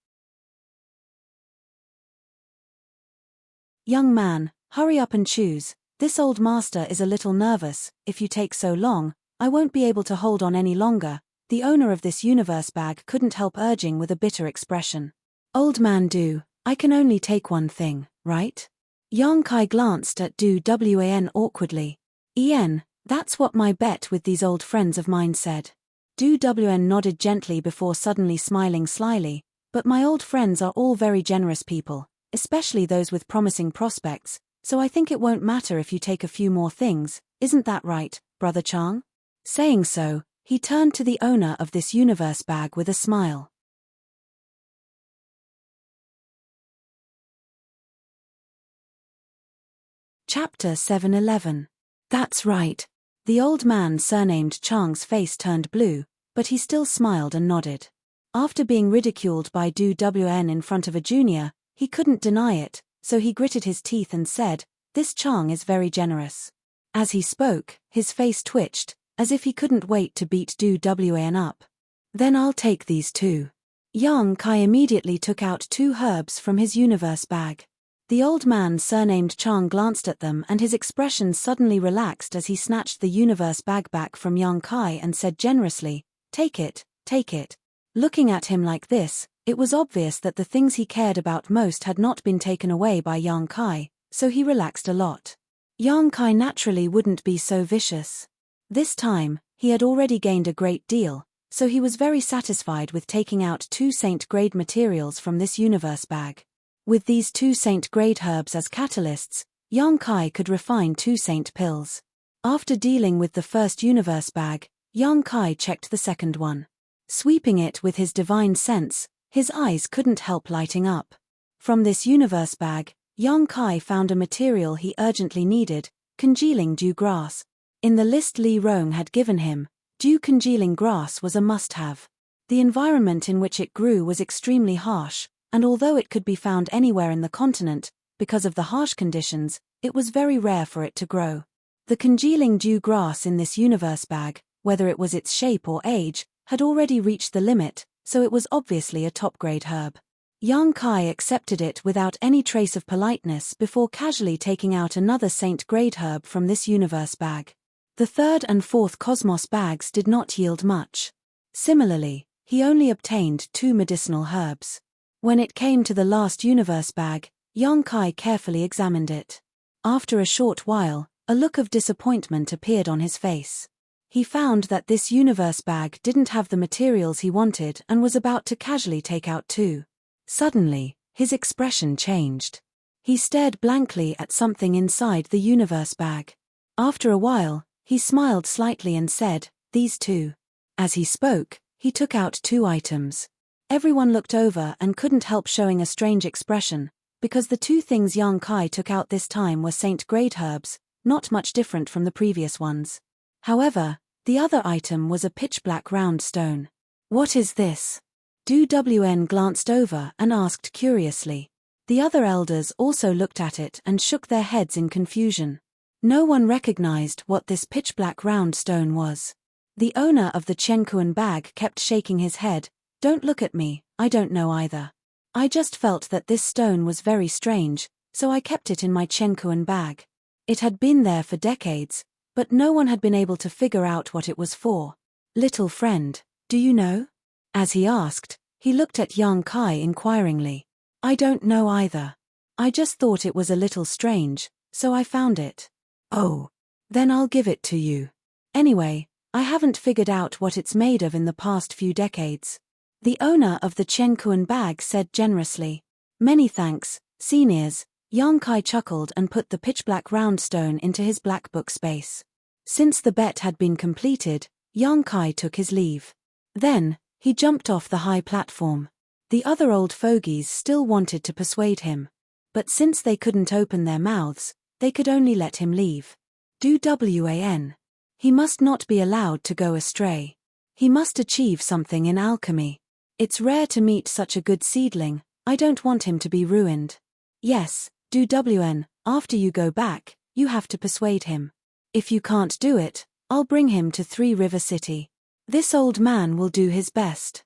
Young man, hurry up and choose. This old master is a little nervous. If you take so long, I won't be able to hold on any longer. The owner of this universe bag couldn't help urging with a bitter expression. Old man Du, I can only take one thing, right? Yang Kai glanced at Du Wan awkwardly. Ian, that's what my bet with these old friends of mine said. Du Wan nodded gently before suddenly smiling slyly, but my old friends are all very generous people. especially those with promising prospects, so I think it won't matter if you take a few more things, isn't that right, Brother Chang? Saying so, he turned to the owner of this universe bag with a smile. Chapter 711. That's right. The old man surnamed Chang's face turned blue, but he still smiled and nodded. After being ridiculed by Du Wn in front of a junior, he couldn't deny it, so he gritted his teeth and said, "This Chang is very generous." As he spoke, his face twitched, as if he couldn't wait to beat Du Wn up. "Then I'll take these two." Yang Kai immediately took out 2 herbs from his universe bag. The old man surnamed Chang glanced at them and his expression suddenly relaxed as he snatched the universe bag back from Yang Kai and said generously, take it, take it." Looking at him like this, it was obvious that the things he cared about most had not been taken away by Yang Kai, so he relaxed a lot. Yang Kai naturally wouldn't be so vicious. This time, he had already gained a great deal, so he was very satisfied with taking out 2 saint-grade materials from this universe bag. With these 2 saint-grade herbs as catalysts, Yang Kai could refine 2 saint pills. After dealing with the first universe bag, Yang Kai checked the second one. Sweeping it with his divine sense, his eyes couldn't help lighting up. From this universe bag, Yang Kai found a material he urgently needed, congealing dew grass. In the list Li Rong had given him, dew congealing grass was a must-have. The environment in which it grew was extremely harsh, and although it could be found anywhere in the continent, because of the harsh conditions, it was very rare for it to grow. The congealing dew grass in this universe bag, whether it was its shape or age, had already reached the limit, so it was obviously a top-grade herb. Yang Kai accepted it without any trace of politeness before casually taking out another saint-grade herb from this universe bag. The 3rd and 4th cosmos bags did not yield much. Similarly, he only obtained 2 medicinal herbs. When it came to the last universe bag, Yang Kai carefully examined it. After a short while, a look of disappointment appeared on his face. He found that this universe bag didn't have the materials he wanted and was about to casually take out 2. Suddenly, his expression changed. He stared blankly at something inside the universe bag. After a while, he smiled slightly and said, "These 2." As he spoke, he took out 2 items. Everyone looked over and couldn't help showing a strange expression, because the 2 things Yang Kai took out this time were saint-grade herbs, not much different from the previous ones. However, the other item was a pitch-black round stone. "What is this?" Du Wn glanced over and asked curiously. The other elders also looked at it and shook their heads in confusion. No one recognized what this pitch-black round stone was. The owner of the Chenkuan bag kept shaking his head. "Don't look at me, I don't know either. I just felt that this stone was very strange, so I kept it in my Chenkuan bag. It had been there for decades, but no one had been able to figure out what it was for. Little friend, do you know?" As he asked, he looked at Yang Kai inquiringly. "I don't know either. I just thought it was a little strange, so I found it." "Oh. Then I'll give it to you. Anyway, I haven't figured out what it's made of in the past few decades." The owner of the Chenkuan bag said generously. "Many thanks, seniors." Yang Kai chuckled and put the pitch-black round stone into his black book space. Since the bet had been completed, Yang Kai took his leave. Then, he jumped off the high platform. The other old fogies still wanted to persuade him. But since they couldn't open their mouths, they could only let him leave. Du Wan. He must not be allowed to go astray. He must achieve something in alchemy. It's rare to meet such a good seedling, I don't want him to be ruined. Yes, Du Wn, after you go back, you have to persuade him. If you can't do it, I'll bring him to 3 River City. This old man will do his best.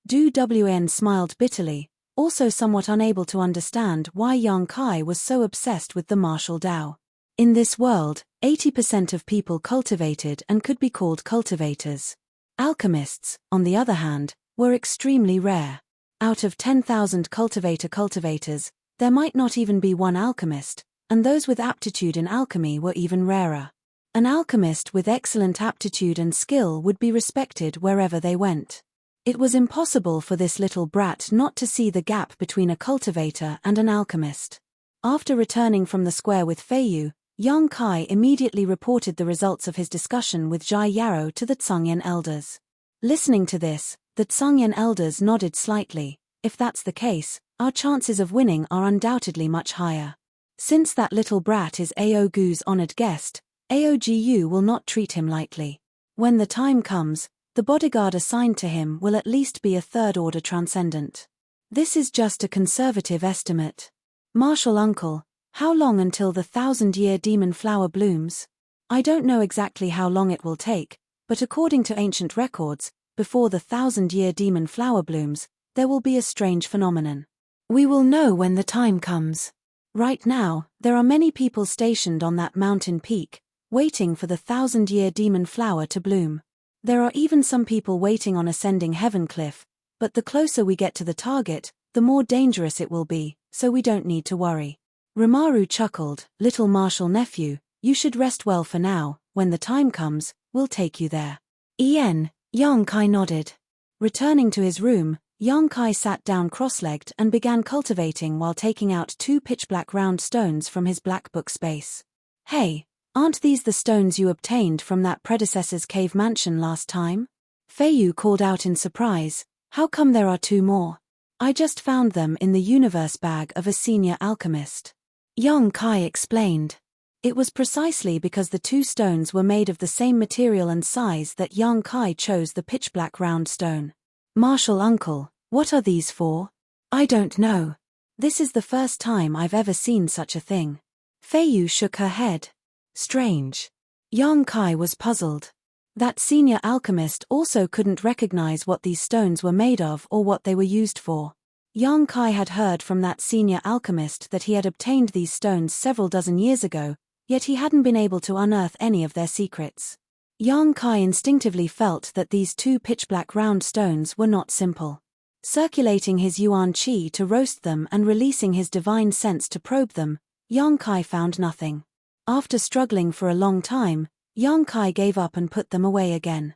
Du Wn smiled bitterly, also somewhat unable to understand why Yang Kai was so obsessed with the martial Tao. In this world, 80% of people cultivated and could be called cultivators. Alchemists, on the other hand, were extremely rare. Out of 10,000 cultivators, there might not even be one alchemist, and those with aptitude in alchemy were even rarer. An alchemist with excellent aptitude and skill would be respected wherever they went. It was impossible for this little brat not to see the gap between a cultivator and an alchemist. After returning from the square with Feiyu, Yang Kai immediately reported the results of his discussion with Zhai Yarou to the Tsangyan elders. Listening to this, the Tsangyan elders nodded slightly. If that's the case, our chances of winning are undoubtedly much higher. Since that little brat is Ao Gu's honored guest, Aogu will not treat him lightly. When the time comes, the bodyguard assigned to him will at least be a third-order transcendent. This is just a conservative estimate. Martial uncle, how long until the 1,000-year demon flower blooms? I don't know exactly how long it will take, but according to ancient records, before the 1,000-year demon flower blooms, there will be a strange phenomenon. We will know when the time comes. Right now, there are many people stationed on that mountain peak, waiting for the 1,000-year demon flower to bloom. There are even some people waiting on ascending Heaven Cliff, but the closer we get to the target, the more dangerous it will be, so we don't need to worry. Rimaru chuckled, little martial nephew, you should rest well for now, when the time comes, we'll take you there. Yang Kai nodded. Returning to his room, Yang Kai sat down cross-legged and began cultivating while taking out 2 pitch-black round stones from his black book space. Hey, aren't these the stones you obtained from that predecessor's cave mansion last time? Feiyu called out in surprise, how come there are 2 more? I just found them in the universe bag of a senior alchemist. Yang Kai explained. It was precisely because the 2 stones were made of the same material and size that Yang Kai chose the pitch-black round stone. Martial uncle, what are these for? I don't know. This is the first time I've ever seen such a thing. Feiyu shook her head. Strange. Yang Kai was puzzled. That senior alchemist also couldn't recognize what these stones were made of or what they were used for. Yang Kai had heard from that senior alchemist that he had obtained these stones several dozen years ago, yet he hadn't been able to unearth any of their secrets. Yang Kai instinctively felt that these 2 pitch-black round stones were not simple. Circulating his yuan qi to roast them and releasing his divine sense to probe them, Yang Kai found nothing. After struggling for a long time, Yang Kai gave up and put them away again.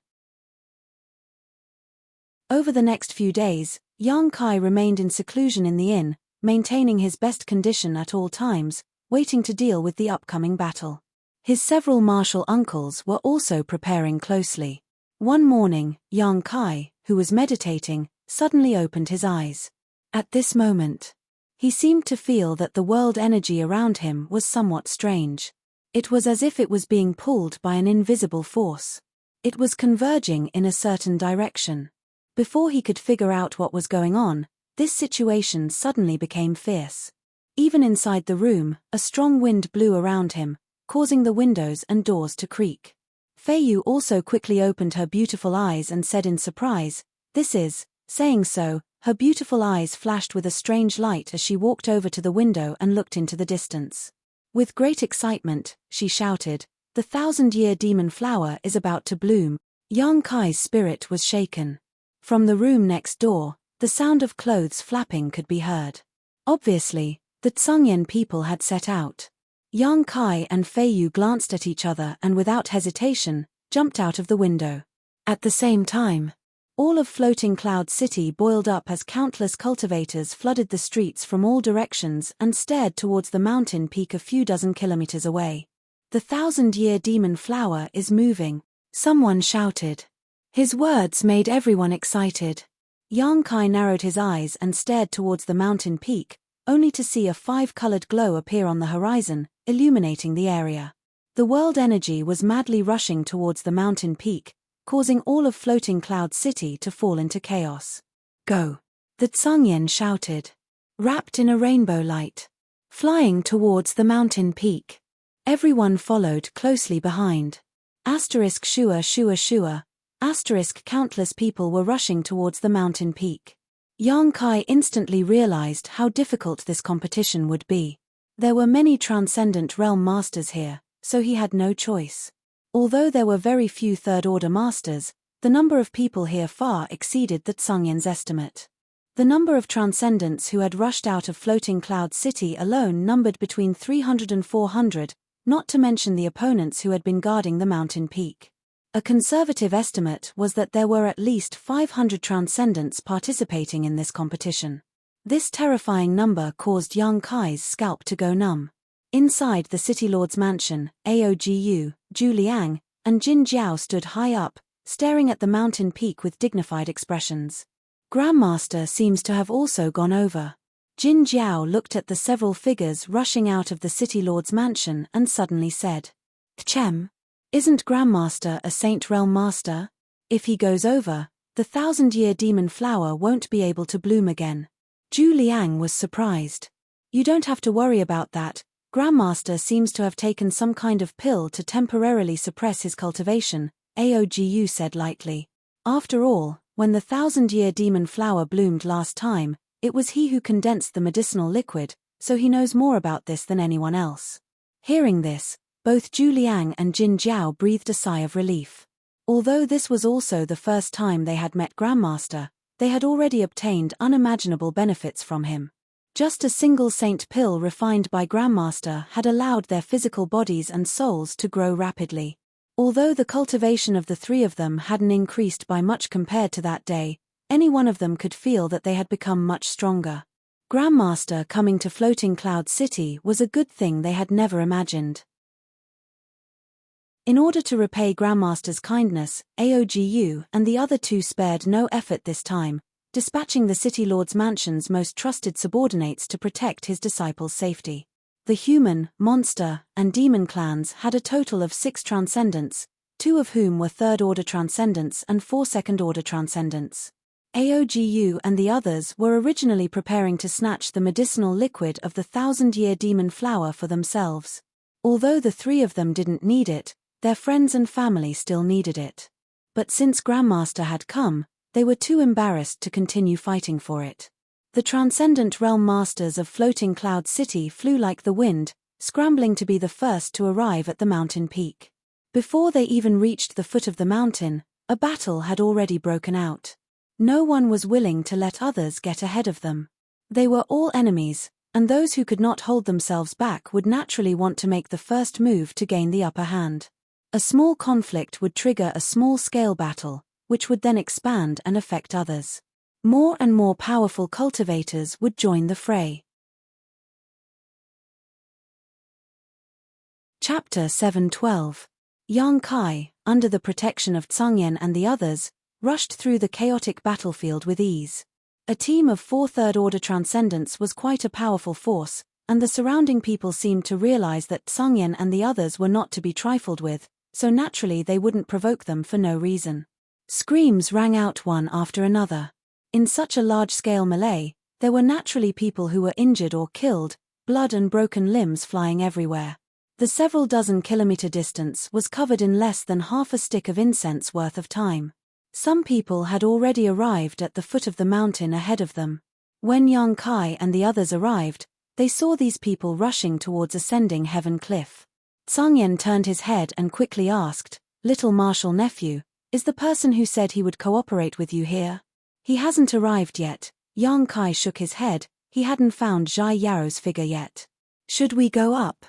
Over the next few days, Yang Kai remained in seclusion in the inn, maintaining his best condition at all times, waiting to deal with the upcoming battle. His several martial uncles were also preparing closely. One morning, Yang Kai, who was meditating, suddenly opened his eyes. At this moment, he seemed to feel that the world energy around him was somewhat strange. It was as if it was being pulled by an invisible force. It was converging in a certain direction. Before he could figure out what was going on, this situation suddenly became fierce. Even inside the room, a strong wind blew around him, causing the windows and doors to creak. Feiyu also quickly opened her beautiful eyes and said in surprise, "This is," saying so, her beautiful eyes flashed with a strange light as she walked over to the window and looked into the distance. With great excitement, she shouted, "The 1,000-year demon flower is about to bloom." Yang Kai's spirit was shaken. From the room next door, the sound of clothes flapping could be heard. Obviously, the Tsangyan people had set out. Yang Kai and Feiyu glanced at each other and without hesitation, jumped out of the window. At the same time, all of Floating Cloud City boiled up as countless cultivators flooded the streets from all directions and stared towards the mountain peak a few dozen kilometers away. "The 1,000-year demon flower is moving," someone shouted. His words made everyone excited. Yang Kai narrowed his eyes and stared towards the mountain peak, only to see a 5-colored glow appear on the horizon, illuminating the area. The world energy was madly rushing towards the mountain peak, causing all of Floating Cloud City to fall into chaos. "Go!" the Tsangyan shouted. Wrapped in a rainbow light. Flying towards the mountain peak. Everyone followed closely behind. Shua shua shua. Countless people were rushing towards the mountain peak. Yang Kai instantly realized how difficult this competition would be. There were many transcendent realm masters here, so he had no choice. Although there were very few third-order masters, the number of people here far exceeded the Tsangyan's estimate. The number of transcendents who had rushed out of Floating Cloud City alone numbered between 300 and 400, not to mention the opponents who had been guarding the mountain peak. A conservative estimate was that there were at least 500 transcendents participating in this competition. This terrifying number caused Yang Kai's scalp to go numb. Inside the City Lord's mansion, Aogu, Zhu Liang, and Jin Jiao stood high up, staring at the mountain peak with dignified expressions. Grandmaster seems to have also gone over. Jin Jiao looked at the several figures rushing out of the City Lord's mansion and suddenly said, "Chem? Isn't Grandmaster a Saint Realm Master? If he goes over, the 1,000-year demon flower won't be able to bloom again." Zhu Liang was surprised. "You don't have to worry about that. Grandmaster seems to have taken some kind of pill to temporarily suppress his cultivation," Aogu said lightly. "After all, when the 1,000-year demon flower bloomed last time, it was he who condensed the medicinal liquid, so he knows more about this than anyone else." Hearing this, both Zhu Liang and Jin Jiao breathed a sigh of relief. Although this was also the first time they had met Grandmaster, they had already obtained unimaginable benefits from him. Just a single saint pill refined by Grandmaster had allowed their physical bodies and souls to grow rapidly. Although the cultivation of the three of them hadn't increased by much compared to that day, any one of them could feel that they had become much stronger. Grandmaster coming to Floating Cloud City was a good thing they had never imagined. In order to repay Grandmaster's kindness, Aogu and the other two spared no effort this time, dispatching the City Lord's mansion's most trusted subordinates to protect his disciples' safety. The human, monster, and demon clans had a total of 6 transcendents, 2 of whom were third-order transcendents and 4 second-order transcendents. Aogu and the others were originally preparing to snatch the medicinal liquid of the 1,000-year demon flower for themselves. Although the 3 of them didn't need it, their friends and family still needed it. But since Grandmaster had come, they were too embarrassed to continue fighting for it. The Transcendent Realm Masters of Floating Cloud City flew like the wind, scrambling to be the first to arrive at the mountain peak. Before they even reached the foot of the mountain, a battle had already broken out. No one was willing to let others get ahead of them. They were all enemies, and those who could not hold themselves back would naturally want to make the first move to gain the upper hand. A small conflict would trigger a small-scale battle, which would then expand and affect others. More and more powerful cultivators would join the fray. Chapter 7:12. Yang Kai, under the protection of Tsangyan and the others, rushed through the chaotic battlefield with ease. A team of 4 third-order transcendents was quite a powerful force, and the surrounding people seemed to realize that Tsangyan and the others were not to be trifled with, so naturally they wouldn't provoke them for no reason. Screams rang out one after another. In such a large-scale melee, there were naturally people who were injured or killed, blood and broken limbs flying everywhere. The several dozen kilometer distance was covered in less than half a stick of incense worth of time. Some people had already arrived at the foot of the mountain ahead of them. When Yang Kai and the others arrived, they saw these people rushing towards ascending Heaven Cliff. Tsangyan turned his head and quickly asked, "Little Marshal Nephew, is the person who said he would cooperate with you here?" "He hasn't arrived yet." Yang Kai shook his head, he hadn't found Zhai Yaro's figure yet. "Should we go up?"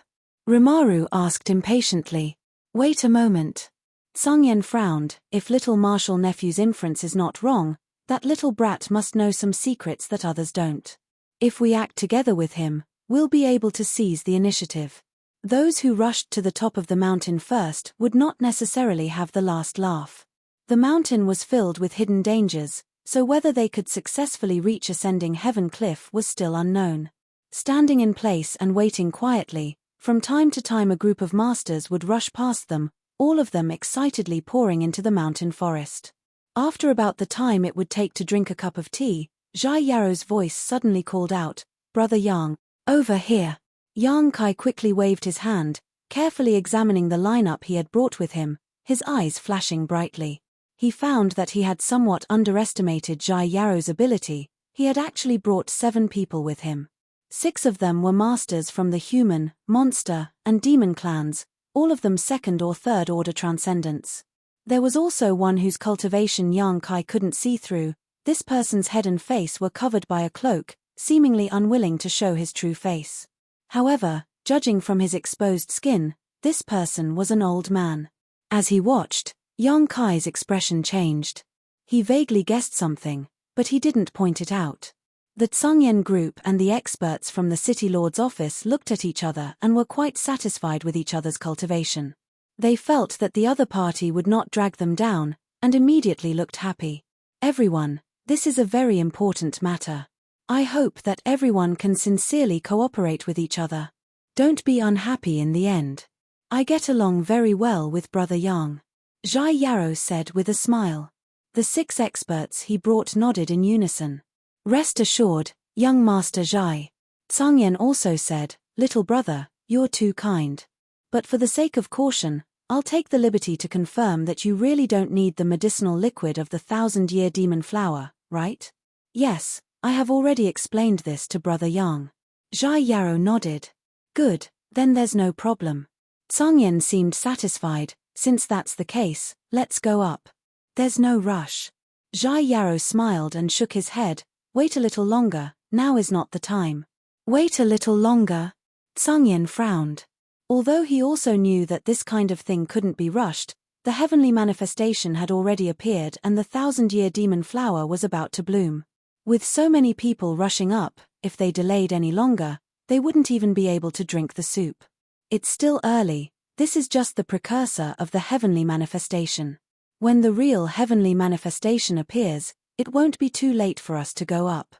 Rimaru asked impatiently. "Wait a moment." Tsangyan frowned. If Little Marshal Nephew's inference is not wrong, that little brat must know some secrets that others don't. If we act together with him, we'll be able to seize the initiative. Those who rushed to the top of the mountain first would not necessarily have the last laugh. The mountain was filled with hidden dangers, so whether they could successfully reach ascending Heaven Cliff was still unknown. Standing in place and waiting quietly, from time to time a group of masters would rush past them, all of them excitedly pouring into the mountain forest. After about the time it would take to drink a cup of tea, Zhai Yaro's voice suddenly called out, "Brother Yang, over here." Yang Kai quickly waved his hand, carefully examining the lineup he had brought with him, his eyes flashing brightly. He found that he had somewhat underestimated Zhai Yaro's ability. He had actually brought 7 people with him. 6 of them were masters from the human, monster, and demon clans, all of them second or third order transcendents. There was also one whose cultivation Yang Kai couldn't see through. This person's head and face were covered by a cloak, seemingly unwilling to show his true face. However, judging from his exposed skin, this person was an old man. As he watched, Yang Kai's expression changed. He vaguely guessed something, but he didn't point it out. The Tsangyan group and the experts from the city lord's office looked at each other and were quite satisfied with each other's cultivation. They felt that the other party would not drag them down, and immediately looked happy. Everyone, this is a very important matter. I hope that everyone can sincerely cooperate with each other. Don't be unhappy in the end. I get along very well with Brother Yang. Zhai Yarrow said with a smile. The 6 experts he brought nodded in unison. Rest assured, young Master Zhai. Tsangyan also said, little brother, you're too kind. But for the sake of caution, I'll take the liberty to confirm that you really don't need the medicinal liquid of the 1,000-year demon flower, right? Yes, I have already explained this to Brother Yang. Zhai Yarrow nodded. Good, then there's no problem. Tsangyan seemed satisfied. Since that's the case, let's go up. There's no rush. Zhai Yarrow smiled and shook his head. Wait a little longer, now is not the time. Wait a little longer? Tsangyan frowned. Although he also knew that this kind of thing couldn't be rushed, the heavenly manifestation had already appeared and the 1,000-year demon flower was about to bloom. With so many people rushing up, if they delayed any longer, they wouldn't even be able to drink the soup. It's still early, this is just the precursor of the heavenly manifestation. When the real heavenly manifestation appears, it won't be too late for us to go up.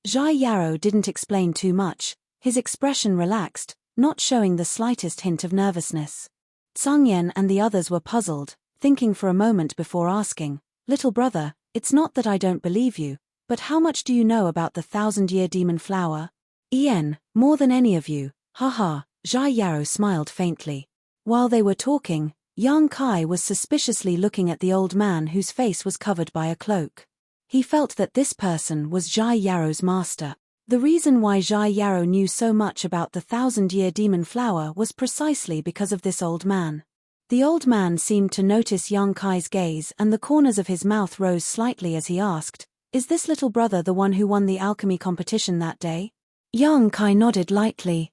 Zhai Yarrow didn't explain too much, his expression relaxed, not showing the slightest hint of nervousness. Tsangyan and the others were puzzled, thinking for a moment before asking, little brother, it's not that I don't believe you, but how much do you know about the 1,000-year demon flower? More than any of you, haha, Zhai Yarrow smiled faintly. While they were talking, Yang Kai was suspiciously looking at the old man whose face was covered by a cloak. He felt that this person was Zhai Yarrow's master. The reason why Zhai Yarrow knew so much about the 1,000-year demon flower was precisely because of this old man. The old man seemed to notice Yang Kai's gaze and the corners of his mouth rose slightly as he asked, is this little brother the one who won the alchemy competition that day? Yang Kai nodded lightly.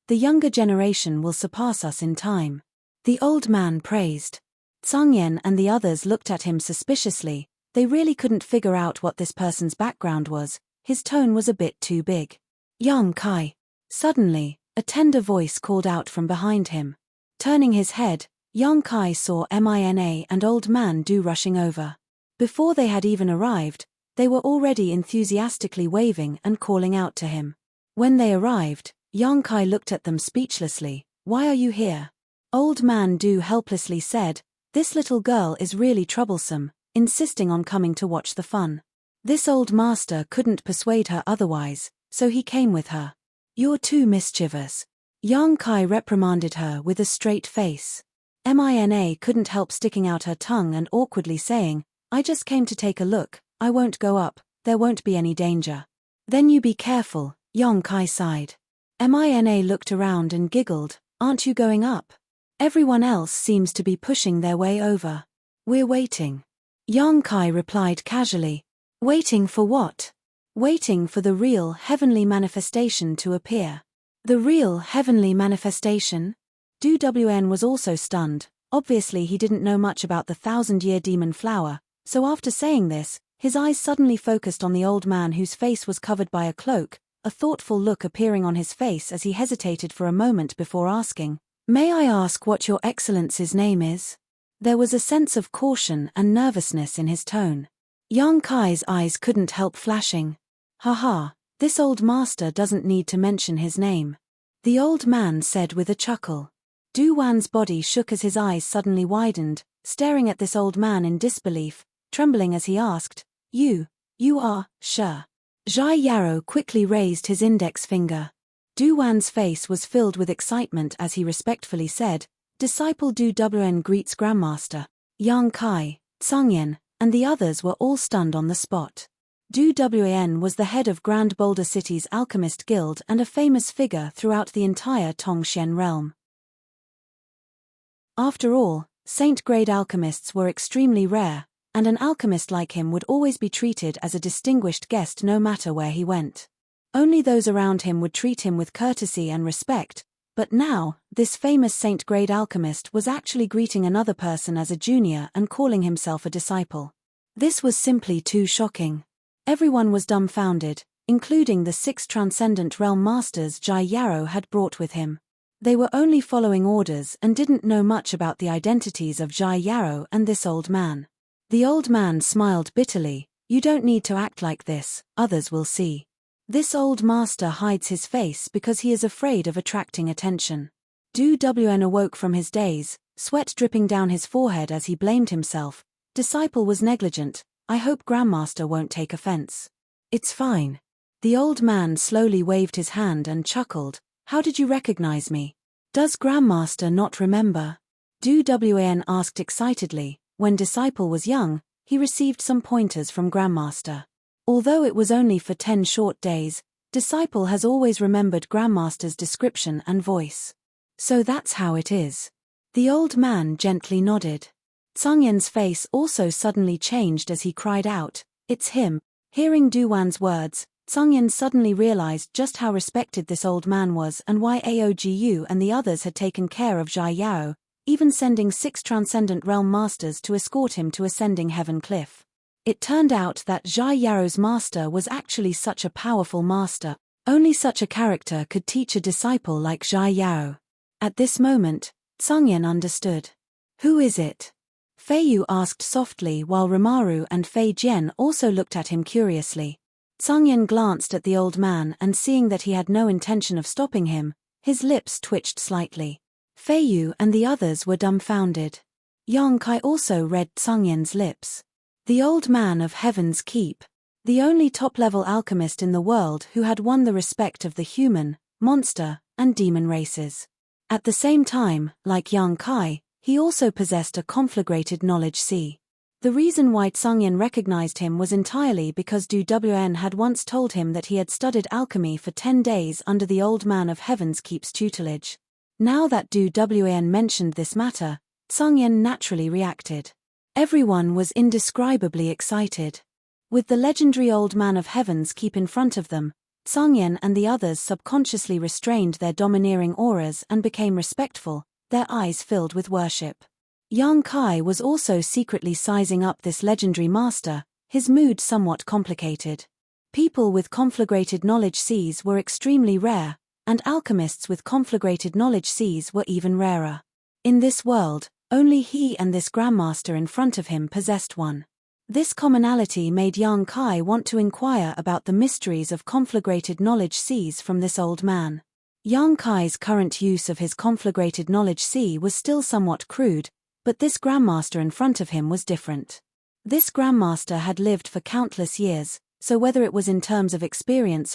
The younger generation will surpass us in time. The old man praised. Tsangyan and the others looked at him suspiciously. They really couldn't figure out what this person's background was. His tone was a bit too big. Yang Kai. Suddenly, a tender voice called out from behind him. Turning his head, Yang Kai saw Mina and old man Du rushing over. Before they had even arrived, they were already enthusiastically waving and calling out to him. When they arrived, Yang Kai looked at them speechlessly. Why are you here? Old man Du helplessly said, this little girl is really troublesome, insisting on coming to watch the fun. This old master couldn't persuade her otherwise, so he came with her. You're too mischievous. Yang Kai reprimanded her with a straight face. Mina couldn't help sticking out her tongue and awkwardly saying, I just came to take a look, I won't go up, there won't be any danger. Then you be careful, Yang Kai sighed. Mina looked around and giggled, aren't you going up? Everyone else seems to be pushing their way over. We're waiting. Yang Kai replied casually. Waiting for what? Waiting for the real heavenly manifestation to appear. The real heavenly manifestation? Du Wn was also stunned. Obviously he didn't know much about the 1,000-year demon flower, so after saying this, his eyes suddenly focused on the old man whose face was covered by a cloak, a thoughtful look appearing on his face as he hesitated for a moment before asking, May I ask what your excellency's name is? There was a sense of caution and nervousness in his tone. Yang Kai's eyes couldn't help flashing. Haha, this old master doesn't need to mention his name. The old man said with a chuckle. Du Wan's body shook as his eyes suddenly widened, staring at this old man in disbelief, trembling as he asked, You are, sure. Zhai Yarrow quickly raised his index finger. Du Wan's face was filled with excitement as he respectfully said, Disciple Du Wn greets Grandmaster. Yang Kai, Tsangyan, and the others were all stunned on the spot. Du Wn was the head of Grand Boulder City's Alchemist Guild and a famous figure throughout the entire Tongxian realm. After all, saint-grade alchemists were extremely rare, and an alchemist like him would always be treated as a distinguished guest no matter where he went. Only those around him would treat him with courtesy and respect, But now, this famous saint-grade alchemist was actually greeting another person as a junior and calling himself a disciple. This was simply too shocking. Everyone was dumbfounded, including the 6 transcendent realm masters Jai Yarrow had brought with him. They were only following orders and didn't know much about the identities of Jai Yarrow and this old man. The old man smiled bitterly. "You don't need to act like this, others will see." This old master hides his face because he is afraid of attracting attention. Du Wn awoke from his daze, sweat dripping down his forehead as he blamed himself. "Disciple was negligent, I hope Grandmaster won't take offense." "It's fine." The old man slowly waved his hand and chuckled. "How did you recognize me? Does Grandmaster not remember?" Du Wn asked excitedly. When Disciple was young, he received some pointers from Grandmaster. Although it was only for 10 short days, Disciple has always remembered Grandmaster's description and voice. "So that's how it is." The old man gently nodded. Tsungyen's face also suddenly changed as he cried out, "It's him." Hearing Duwan's words, Tsungyen suddenly realized just how respected this old man was and why Aogu and the others had taken care of Jai Yao, even sending 6 transcendent realm masters to escort him to Ascending Heaven Cliff. It turned out that Jai Yao's master was actually such a powerful master. Only such a character could teach a disciple like Jai Yao. At this moment, Tsungyen understood. "Who is it?" Fei Yu asked softly while Rimaru and Fei Jian also looked at him curiously. Tsungyen glanced at the old man and seeing that he had no intention of stopping him, his lips twitched slightly. Fei Yu and the others were dumbfounded. Yang Kai also read Tsungyen's lips. The old man of Heaven's Keep. The only top-level alchemist in the world who had won the respect of the human, monster, and demon races. At the same time, like Yang Kai, he also possessed a conflagrated knowledge sea. The reason why Tsungyen recognized him was entirely because Du Wn had once told him that he had studied alchemy for 10 days under the old man of Heaven's Keep's tutelage. Now that Du Wn mentioned this matter, Tsungyen naturally reacted. Everyone was indescribably excited. With the legendary old man of Heaven's Keep in front of them, Tsungyen and the others subconsciously restrained their domineering auras and became respectful, their eyes filled with worship. Yang Kai was also secretly sizing up this legendary master, his mood somewhat complicated. People with conflagrated knowledge seas were extremely rare, and alchemists with conflagrated knowledge seas were even rarer. In this world, only he and this grandmaster in front of him possessed one. This commonality made Yang Kai want to inquire about the mysteries of conflagrated knowledge seas from this old man. Yang Kai's current use of his conflagrated knowledge sea was still somewhat crude, but this grandmaster in front of him was different. This grandmaster had lived for countless years, so whether it was in terms of experience,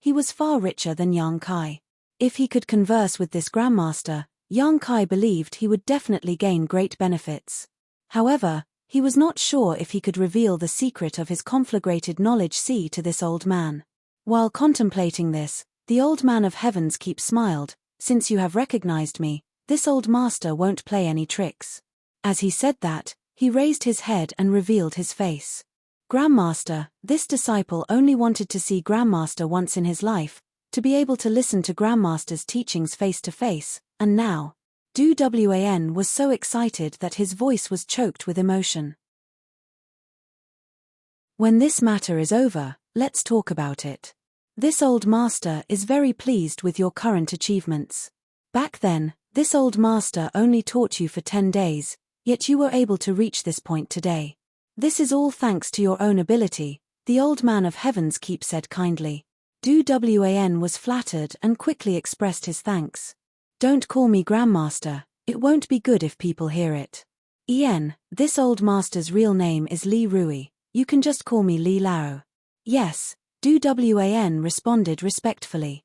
he was far richer than Yang Kai. If he could converse with this grandmaster, Yang Kai believed he would definitely gain great benefits. However, he was not sure if he could reveal the secret of his conflagrated knowledge sea to this old man. While contemplating this, the old man of Heaven's Keep smiled. "Since you have recognized me, this old master won't play any tricks." As he said that, he raised his head and revealed his face. "Grandmaster, this disciple only wanted to see Grandmaster once in his life, to be able to listen to Grandmaster's teachings face to face, and now." Du Wan was so excited that his voice was choked with emotion. "When this matter is over, let's talk about it. This old master is very pleased with your current achievements. Back then, this old master only taught you for 10 days, yet you were able to reach this point today. This is all thanks to your own ability," the old man of Heaven's Keep said kindly. Du Wan was flattered and quickly expressed his thanks. "Don't call me Grandmaster, it won't be good if people hear it. This old master's real name is Li Rui, you can just call me Li Lao." "Yes," Du Wan responded respectfully.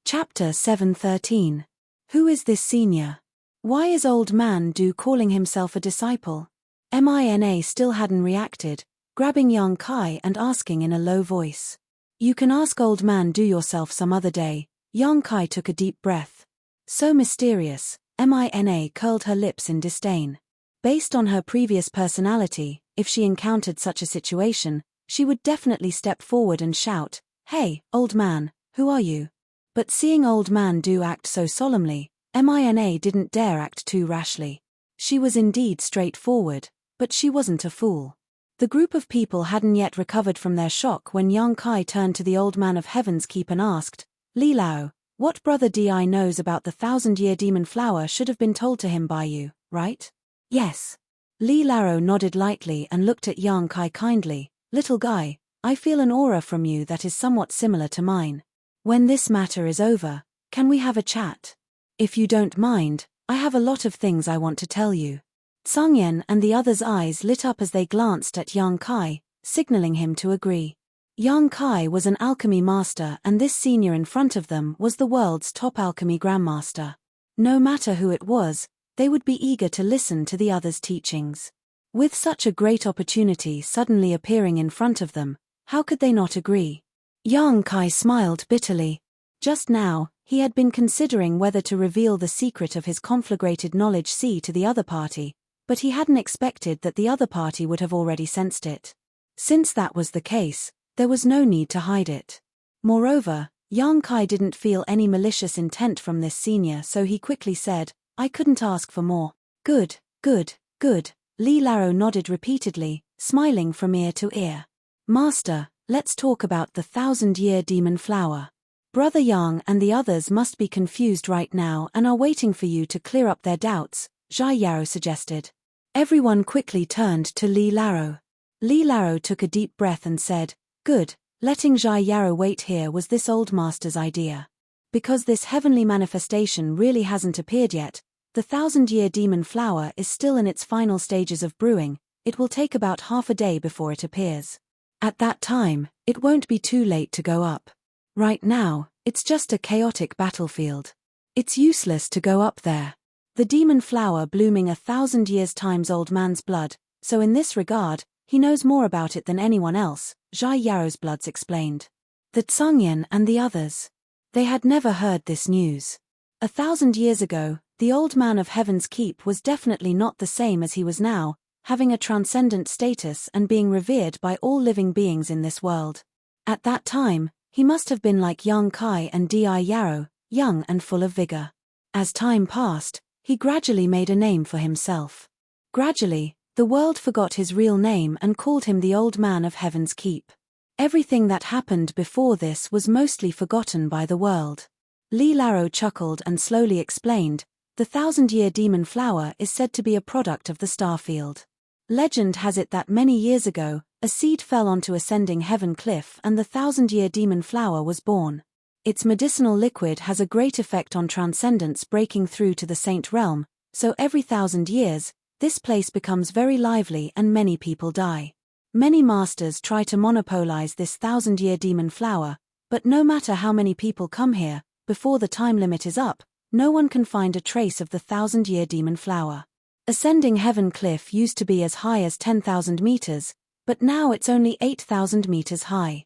Chapter 713. Who is this senior? Why is old man Du calling himself a disciple? Mina still hadn't reacted, grabbing Yang Kai and asking in a low voice. "You can ask old man Du yourself some other day." Yang Kai took a deep breath. So mysterious, Mina curled her lips in disdain. Based on her previous personality, if she encountered such a situation, she would definitely step forward and shout, "Hey, old man, who are you?" But seeing old man do act so solemnly, Mina didn't dare act too rashly. She was indeed straightforward, but she wasn't a fool. The group of people hadn't yet recovered from their shock when Yang Kai turned to the old man of Heaven's Keep and asked, "Li Lao, what brother Di knows about the 1,000-year demon flower should have been told to him by you, right?" "Yes." Li Lao nodded lightly and looked at Yang Kai kindly. "Little guy, I feel an aura from you that is somewhat similar to mine. When this matter is over, can we have a chat? If you don't mind, I have a lot of things I want to tell you." Tsangyan and the others' eyes lit up as they glanced at Yang Kai, signaling him to agree. Yang Kai was an alchemy master, and this senior in front of them was the world's top alchemy grandmaster. No matter who it was, they would be eager to listen to the others' teachings. With such a great opportunity suddenly appearing in front of them, how could they not agree? Yang Kai smiled bitterly. Just now, he had been considering whether to reveal the secret of his conflagrated knowledge to the other party, but he hadn't expected that the other party would have already sensed it. Since that was the case, there was no need to hide it. Moreover, Yang Kai didn't feel any malicious intent from this senior, so he quickly said, "I couldn't ask for more." "Good, good, good." Li Lao nodded repeatedly, smiling from ear to ear. "Master, let's talk about the 1,000-year demon flower. Brother Yang and the others must be confused right now and are waiting for you to clear up their doubts," Zhai Yao suggested. Everyone quickly turned to Li Lao. Li Lao took a deep breath and said, "Good, letting Zhai Yao wait here was this old master's idea. Because this heavenly manifestation really hasn't appeared yet, the 1,000-year demon flower is still in its final stages of brewing. It will take about half a day before it appears. At that time, it won't be too late to go up. Right now, it's just a chaotic battlefield. It's useless to go up there. The demon flower blooming 1,000 years times old man's blood, so in this regard, he knows more about it than anyone else," Zhai Yao's bloods explained. The Tsangyan and the others. They had never heard this news. 1,000 years ago, the old man of Heaven's Keep was definitely not the same as he was now, having a transcendent status and being revered by all living beings in this world. At that time, he must have been like Yang Kai and Di Yao, young and full of vigor. As time passed, he gradually made a name for himself. Gradually, the world forgot his real name and called him the Old Man of Heaven's Keep. Everything that happened before this was mostly forgotten by the world. Li Lao chuckled and slowly explained, "The 1,000-year demon flower is said to be a product of the starfield. Legend has it that many years ago, a seed fell onto ascending heaven cliff and the 1,000-year demon flower was born. Its medicinal liquid has a great effect on transcendence breaking through to the saint realm, so every 1,000 years, this place becomes very lively and many people die. Many masters try to monopolize this 1,000-year demon flower, but no matter how many people come here, before the time limit is up, no one can find a trace of the 1,000-year demon flower. Ascending heaven cliff used to be as high as 10,000 meters, but now it's only 8,000 meters high.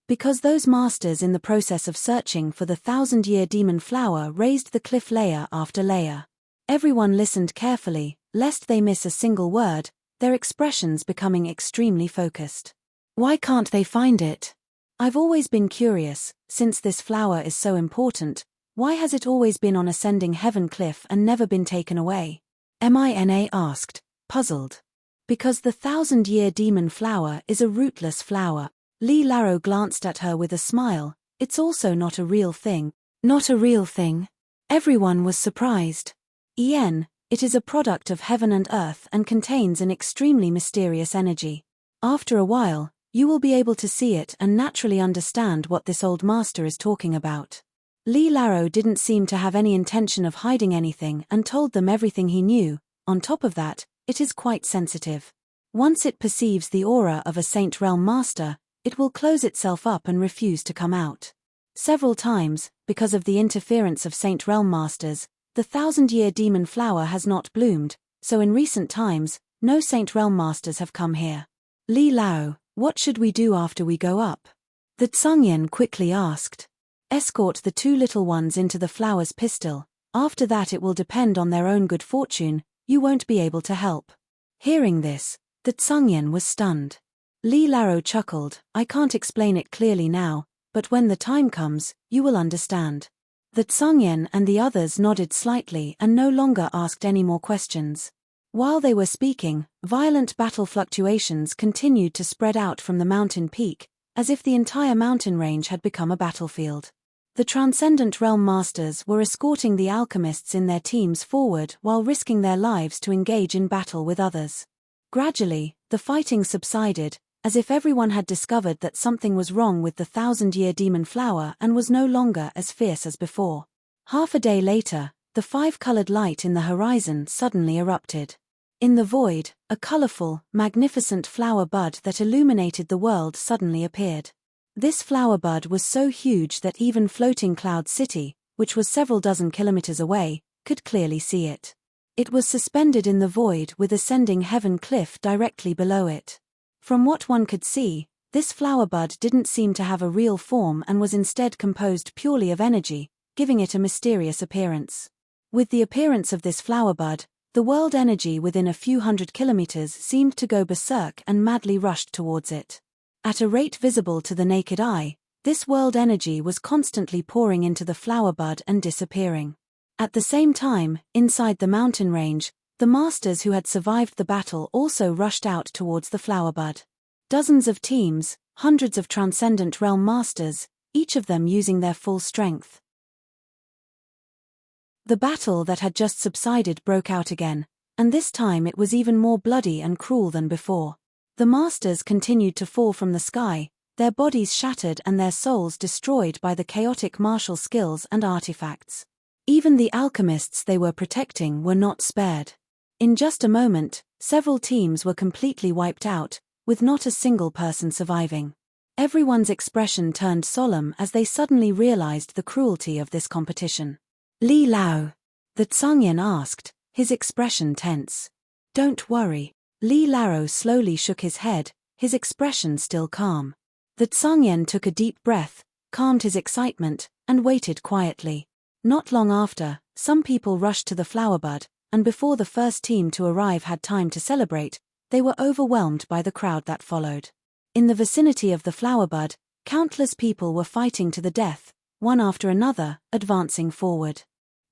Because those masters in the process of searching for the 1,000-year demon flower raised the cliff layer after layer. Everyone listened carefully, lest they miss a single word, their expressions becoming extremely focused. "Why can't they find it? I've always been curious, since this flower is so important, why has it always been on ascending heaven cliff and never been taken away?" Mina asked, puzzled. "Because the 1,000-year demon flower is a rootless flower." Li Lao glanced at her with a smile. "It's also not a real thing." "Not a real thing?" Everyone was surprised. It is a product of heaven and earth and contains an extremely mysterious energy. After a while, you will be able to see it and naturally understand what this old master is talking about. Li Lao didn't seem to have any intention of hiding anything and told them everything he knew. On top of that, it is quite sensitive. Once it perceives the aura of a Saint Realm master, it will close itself up and refuse to come out. Several times, because of the interference of Saint Realm masters, the 1,000-year demon flower has not bloomed, so in recent times, no Saint Realm masters have come here. Li Lao, what should we do after we go up? The Tsangyan quickly asked. Escort the two little ones into the flower's pistil. After that it will depend on their own good fortune, you won't be able to help. Hearing this, the Tsangyan was stunned. Li Laro chuckled. I can't explain it clearly now, but when the time comes, you will understand. The Tsangyen and the others nodded slightly and no longer asked any more questions. While they were speaking, violent battle fluctuations continued to spread out from the mountain peak, as if the entire mountain range had become a battlefield. The Transcendent Realm Masters were escorting the alchemists in their teams forward while risking their lives to engage in battle with others. Gradually, the fighting subsided, as if everyone had discovered that something was wrong with the 1,000-year demon flower and was no longer as fierce as before. Half a day later, the five-colored light in the horizon suddenly erupted. In the void, a colorful, magnificent flower bud that illuminated the world suddenly appeared. This flower bud was so huge that even floating Cloud City, which was several dozen kilometers away, could clearly see it. It was suspended in the void with ascending heaven cliff directly below it. From what one could see, this flower bud didn't seem to have a real form and was instead composed purely of energy, giving it a mysterious appearance. With the appearance of this flower bud, the world energy within a few hundred kilometers seemed to go berserk and madly rushed towards it. At a rate visible to the naked eye, this world energy was constantly pouring into the flower bud and disappearing. At the same time, inside the mountain range, the masters who had survived the battle also rushed out towards the flower bud. Dozens of teams, hundreds of Transcendent Realm Masters, each of them using their full strength. The battle that had just subsided broke out again, and this time it was even more bloody and cruel than before. The masters continued to fall from the sky, their bodies shattered and their souls destroyed by the chaotic martial skills and artifacts. Even the alchemists they were protecting were not spared. In just a moment, several teams were completely wiped out, with not a single person surviving. Everyone's expression turned solemn as they suddenly realized the cruelty of this competition. Li Lao, the Tsangyen asked, his expression tense. Don't worry. Li Laro slowly shook his head, his expression still calm. The Tsangyen took a deep breath, calmed his excitement, and waited quietly. Not long after, some people rushed to the flower bud, and before the first team to arrive had time to celebrate, they were overwhelmed by the crowd that followed. In the vicinity of the flower bud, countless people were fighting to the death, one after another, advancing forward.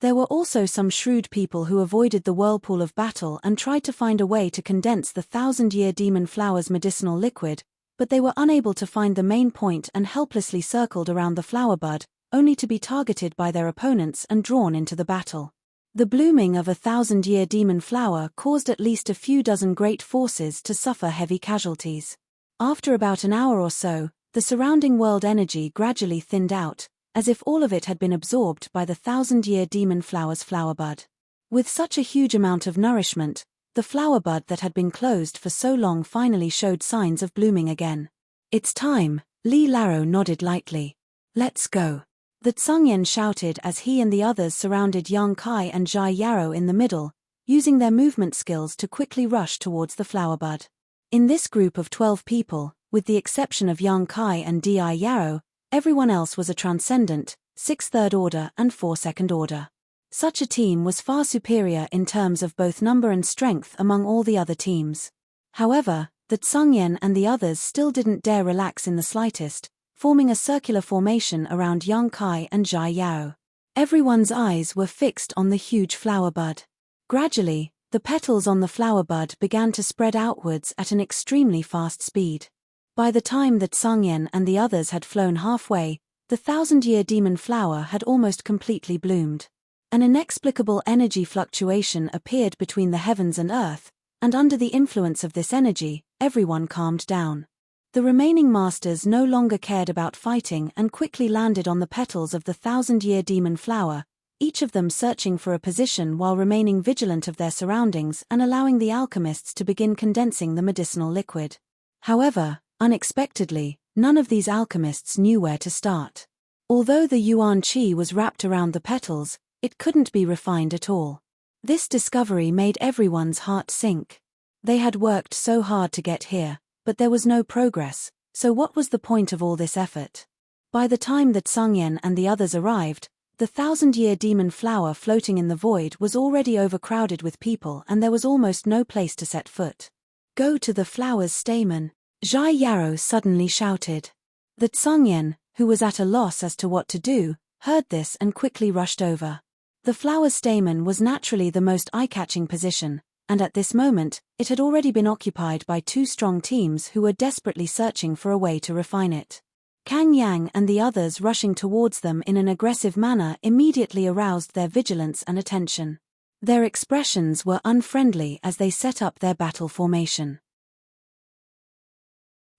There were also some shrewd people who avoided the whirlpool of battle and tried to find a way to condense the 1,000-year demon flower's medicinal liquid, but they were unable to find the main point and helplessly circled around the flower bud, only to be targeted by their opponents and drawn into the battle. The blooming of a 1,000-year demon flower caused at least a few dozen great forces to suffer heavy casualties. After about an hour or so, the surrounding world energy gradually thinned out, as if all of it had been absorbed by the 1,000-year demon flower's flower bud. With such a huge amount of nourishment, the flower bud that had been closed for so long finally showed signs of blooming again. It's time, Li Laro nodded lightly. Let's go. The Tsangyen shouted as he and the others surrounded Yang Kai and Jai Yarrow in the middle, using their movement skills to quickly rush towards the flower bud. In this group of 12 people, with the exception of Yang Kai and Di Yarrow, everyone else was a Transcendent, 6 Third Order and 4 Second Order. Such a team was far superior in terms of both number and strength among all the other teams. However, the Tsangyen and the others still didn't dare relax in the slightest, forming a circular formation around Yang Kai and Jai Yao. Everyone's eyes were fixed on the huge flower bud. Gradually, the petals on the flower bud began to spread outwards at an extremely fast speed. By the time that Tsangyen and the others had flown halfway, the 1,000-year demon flower had almost completely bloomed. An inexplicable energy fluctuation appeared between the heavens and earth, and under the influence of this energy, everyone calmed down. The remaining masters no longer cared about fighting and quickly landed on the petals of the 1,000-year demon flower, each of them searching for a position while remaining vigilant of their surroundings and allowing the alchemists to begin condensing the medicinal liquid. However, unexpectedly, none of these alchemists knew where to start. Although the yuan qi was wrapped around the petals, it couldn't be refined at all. This discovery made everyone's heart sink. They had worked so hard to get here, but there was no progress, so what was the point of all this effort? By the time that Tsangyen and the others arrived, the 1,000-year demon flower floating in the void was already overcrowded with people and there was almost no place to set foot. Go to the flower's stamen. Zhai Yarou suddenly shouted. The Tsongyan, who was at a loss as to what to do, heard this and quickly rushed over. The flower stamen was naturally the most eye-catching position, and at this moment, it had already been occupied by two strong teams who were desperately searching for a way to refine it. Kang Yang and the others rushing towards them in an aggressive manner immediately aroused their vigilance and attention. Their expressions were unfriendly as they set up their battle formation.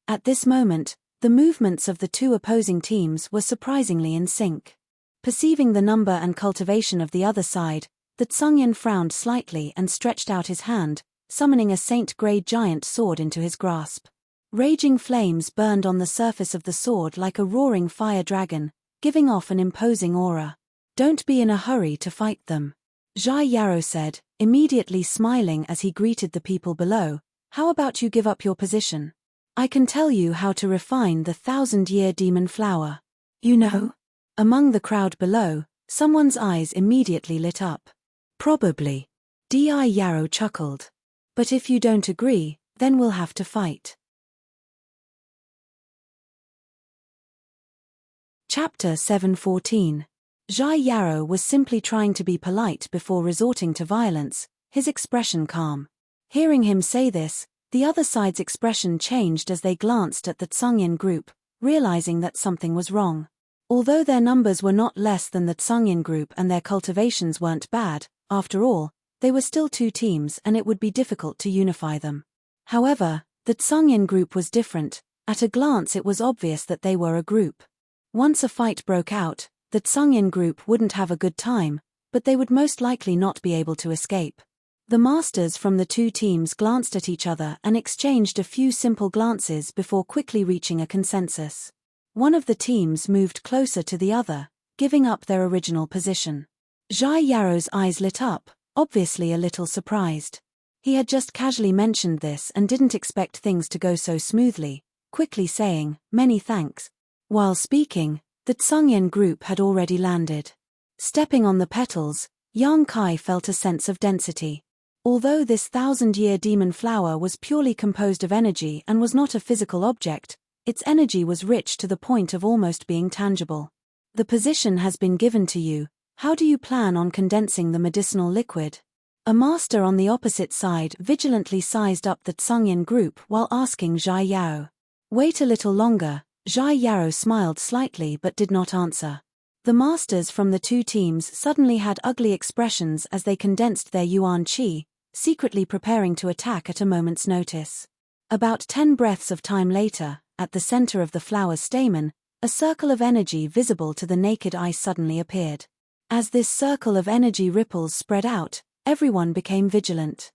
At this moment, the movements of the two opposing teams were surprisingly in sync. Perceiving the number and cultivation of the other side, the Tsongyan frowned slightly and stretched out his hand, summoning a saint-grade giant sword into his grasp. Raging flames burned on the surface of the sword like a roaring fire dragon, giving off an imposing aura. "Don't be in a hurry to fight them," Zhai Yarou said, immediately smiling as he greeted the people below. "How about you give up your position? I can tell you how to refine the 1,000-year demon flower. You know?" Among the crowd below, someone's eyes immediately lit up. "Probably." Di Yarrow chuckled. "But if you don't agree, then we'll have to fight." Chapter 7:14. Zhai Yarrow was simply trying to be polite before resorting to violence, his expression calm. Hearing him say this, the other side's expression changed as they glanced at the Tsongyan group, realizing that something was wrong. Although their numbers were not less than the Tsongyan group and their cultivations weren't bad, after all, they were still two teams and it would be difficult to unify them. However, the Tsongyan group was different. At a glance it was obvious that they were a group. Once a fight broke out, the Tsongyan group wouldn't have a good time, but they would most likely not be able to escape. The masters from the two teams glanced at each other and exchanged a few simple glances before quickly reaching a consensus. One of the teams moved closer to the other, giving up their original position. Zhai Yarrow's eyes lit up, obviously a little surprised. He had just casually mentioned this and didn't expect things to go so smoothly, quickly saying, "Many thanks." While speaking, the Tsongyan group had already landed. Stepping on the petals, Yang Kai felt a sense of density. Although this 1,000-year demon flower was purely composed of energy and was not a physical object, its energy was rich to the point of almost being tangible. "The position has been given to you. How do you plan on condensing the medicinal liquid?" A master on the opposite side vigilantly sized up the Tsongyan group while asking Zhai Yarou. "Wait a little longer." Zhai Yarou smiled slightly but did not answer. The masters from the two teams suddenly had ugly expressions as they condensed their yuan qi, secretly preparing to attack at a moment's notice. About 10 breaths of time later, at the center of the flower's stamen, a circle of energy visible to the naked eye suddenly appeared. As this circle of energy ripples spread out, everyone became vigilant.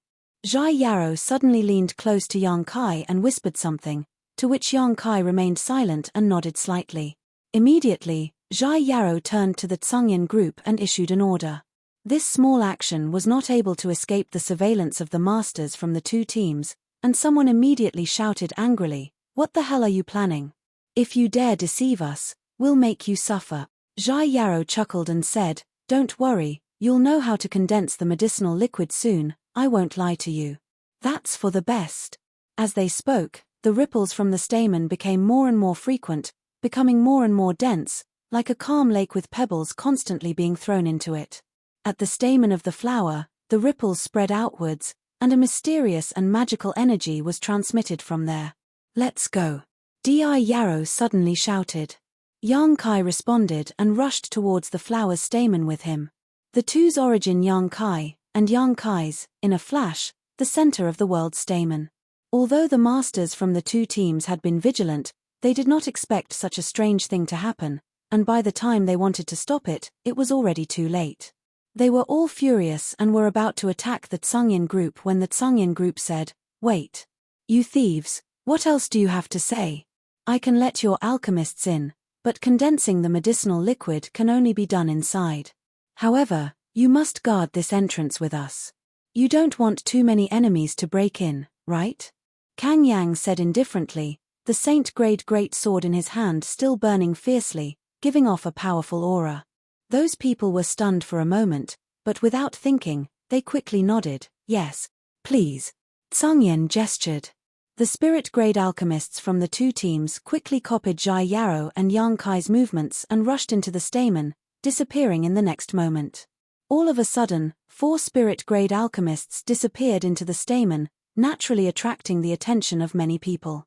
Zhai Yarou suddenly leaned close to Yang Kai and whispered something, to which Yang Kai remained silent and nodded slightly. Immediately, Zhai Yarou turned to the Tsongyan group and issued an order. This small action was not able to escape the surveillance of the masters from the two teams, and someone immediately shouted angrily, "What the hell are you planning? If you dare deceive us, we'll make you suffer." Zhai Yarou chuckled and said, "Don't worry, you'll know how to condense the medicinal liquid soon, I won't lie to you. That's for the best." As they spoke, the ripples from the stamen became more and more frequent, becoming more and more dense, like a calm lake with pebbles constantly being thrown into it. At the stamen of the flower, the ripples spread outwards, and a mysterious and magical energy was transmitted from there. "Let's go." Di Yarrow suddenly shouted. Yang Kai responded and rushed towards the flower's stamen with him. The two's origin Yang Kai, and Yang Kai's, in a flash, the center of the world's stamen. Although the masters from the two teams had been vigilant, they did not expect such a strange thing to happen, and by the time they wanted to stop it, it was already too late. They were all furious and were about to attack the Tsongyan group when the Tsongyan group said, "Wait. You thieves, what else do you have to say? I can let your alchemists in, but condensing the medicinal liquid can only be done inside. However, you must guard this entrance with us. You don't want too many enemies to break in, right?" Kang Yang said indifferently, the saint-grade great sword in his hand still burning fiercely, giving off a powerful aura. Those people were stunned for a moment, but without thinking, they quickly nodded, "Yes, please." Tsongyan gestured. The spirit-grade alchemists from the two teams quickly copied Jai Yarrow and Yang Kai's movements and rushed into the stamen, disappearing in the next moment. All of a sudden, 4 spirit-grade alchemists disappeared into the stamen, naturally attracting the attention of many people.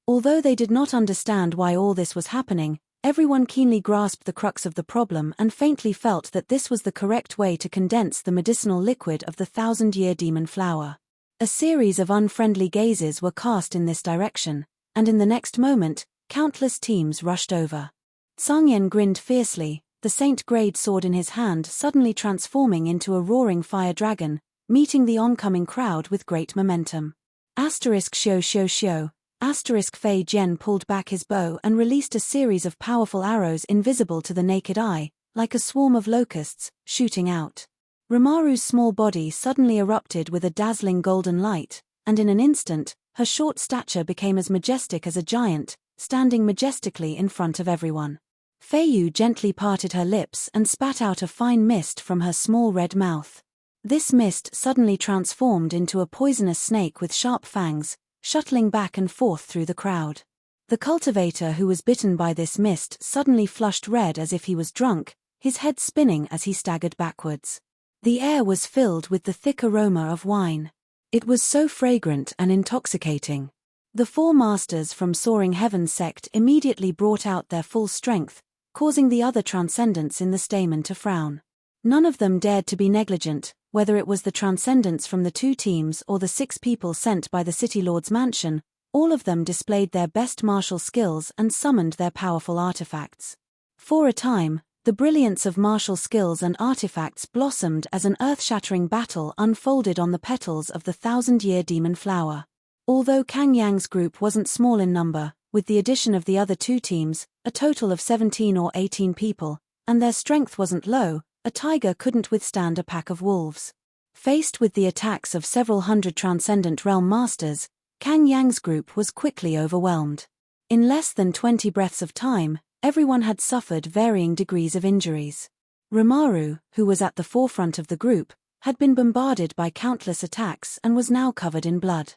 Although they did not understand why all this was happening, everyone keenly grasped the crux of the problem and faintly felt that this was the correct way to condense the medicinal liquid of the 1,000-year demon flower. A series of unfriendly gazes were cast in this direction, and in the next moment, countless teams rushed over. Tsangyen grinned fiercely, the saint-grade sword in his hand suddenly transforming into a roaring fire dragon, meeting the oncoming crowd with great momentum. **Xiao. Fei Jian pulled back his bow and released a series of powerful arrows invisible to the naked eye, like a swarm of locusts, shooting out. Rimaru's small body suddenly erupted with a dazzling golden light, and in an instant, her short stature became as majestic as a giant, standing majestically in front of everyone. Fei Yu gently parted her lips and spat out a fine mist from her small red mouth. This mist suddenly transformed into a poisonous snake with sharp fangs, shuttling back and forth through the crowd. The cultivator who was bitten by this mist suddenly flushed red as if he was drunk, his head spinning as he staggered backwards. The air was filled with the thick aroma of wine. It was so fragrant and intoxicating. The 4 masters from Soaring Heaven sect immediately brought out their full strength, causing the other transcendents in the stamen to frown. None of them dared to be negligent, whether it was the transcendents from the 2 teams or the 6 people sent by the City Lord's mansion. All of them displayed their best martial skills and summoned their powerful artifacts. For a time, the brilliance of martial skills and artifacts blossomed as an earth-shattering battle unfolded on the petals of the 1,000-year demon flower. Although Kang Yang's group wasn't small in number, with the addition of the other 2 teams, a total of 17 or 18 people, and their strength wasn't low, a tiger couldn't withstand a pack of wolves. Faced with the attacks of several hundred transcendent realm masters, Kang Yang's group was quickly overwhelmed. In less than 20 breaths of time, everyone had suffered varying degrees of injuries. Rimaru, who was at the forefront of the group, had been bombarded by countless attacks and was now covered in blood.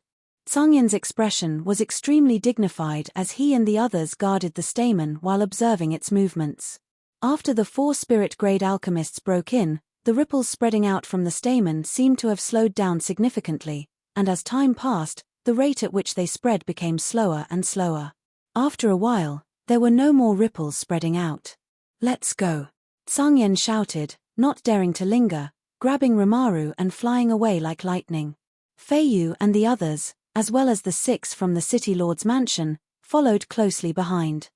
Tsangyen's expression was extremely dignified as he and the others guarded the stamen while observing its movements. After the 4 spirit-grade alchemists broke in, the ripples spreading out from the stamen seemed to have slowed down significantly, and as time passed, the rate at which they spread became slower and slower. After a while, there were no more ripples spreading out. "Let's go," Tsangyen shouted, not daring to linger, grabbing Rimaru and flying away like lightning. Fei Yu and the others, as well as the 6 from the City Lord's mansion, followed closely behind.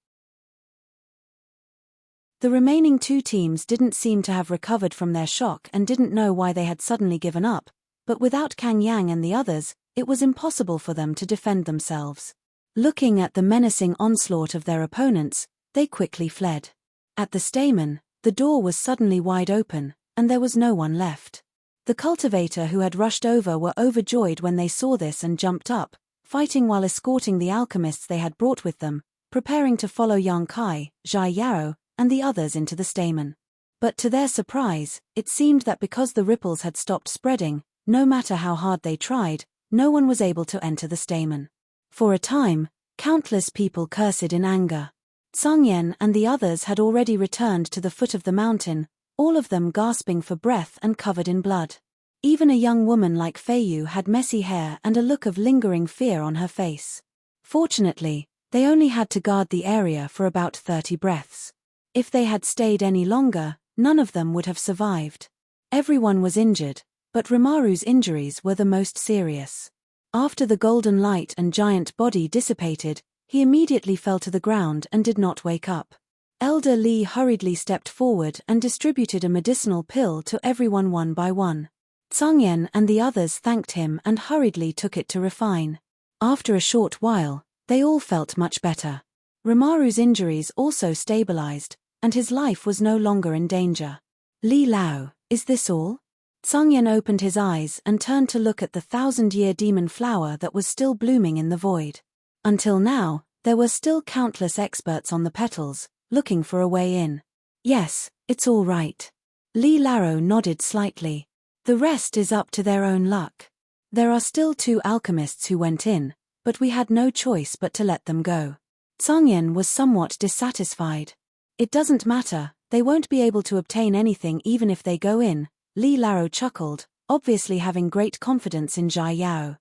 The remaining 2 teams didn't seem to have recovered from their shock and didn't know why they had suddenly given up, but without Kang Yang and the others, it was impossible for them to defend themselves. Looking at the menacing onslaught of their opponents, they quickly fled. At the stamen, the door was suddenly wide open, and there was no one left. The cultivator who had rushed over were overjoyed when they saw this and jumped up, fighting while escorting the alchemists they had brought with them, preparing to follow Yang Kai, Jai Yarrow, and the others into the stamen. But to their surprise, it seemed that because the ripples had stopped spreading, no matter how hard they tried, no one was able to enter the stamen. For a time, countless people cursed in anger. Tsangyen and the others had already returned to the foot of the mountain, all of them gasping for breath and covered in blood. Even a young woman like Fei Yu had messy hair and a look of lingering fear on her face. Fortunately, they only had to guard the area for about 30 breaths. If they had stayed any longer, none of them would have survived. Everyone was injured, but Rimaru's injuries were the most serious. After the golden light and giant body dissipated, he immediately fell to the ground and did not wake up. Elder Li hurriedly stepped forward and distributed a medicinal pill to everyone one by one. Tsangyen and the others thanked him and hurriedly took it to refine. After a short while, they all felt much better. Rimaru's injuries also stabilized, and his life was no longer in danger. "Li Lao, is this all?" Tsangyen opened his eyes and turned to look at the 1,000-year demon flower that was still blooming in the void. Until now, there were still countless experts on the petals, looking for a way in. "Yes, it's all right." Li Lao nodded slightly. "The rest is up to their own luck." There are still 2 alchemists who went in, but we had no choice but to let them go. Tsangyan was somewhat dissatisfied. It doesn't matter, they won't be able to obtain anything even if they go in, Li Laro chuckled, obviously having great confidence in Zhai Yao.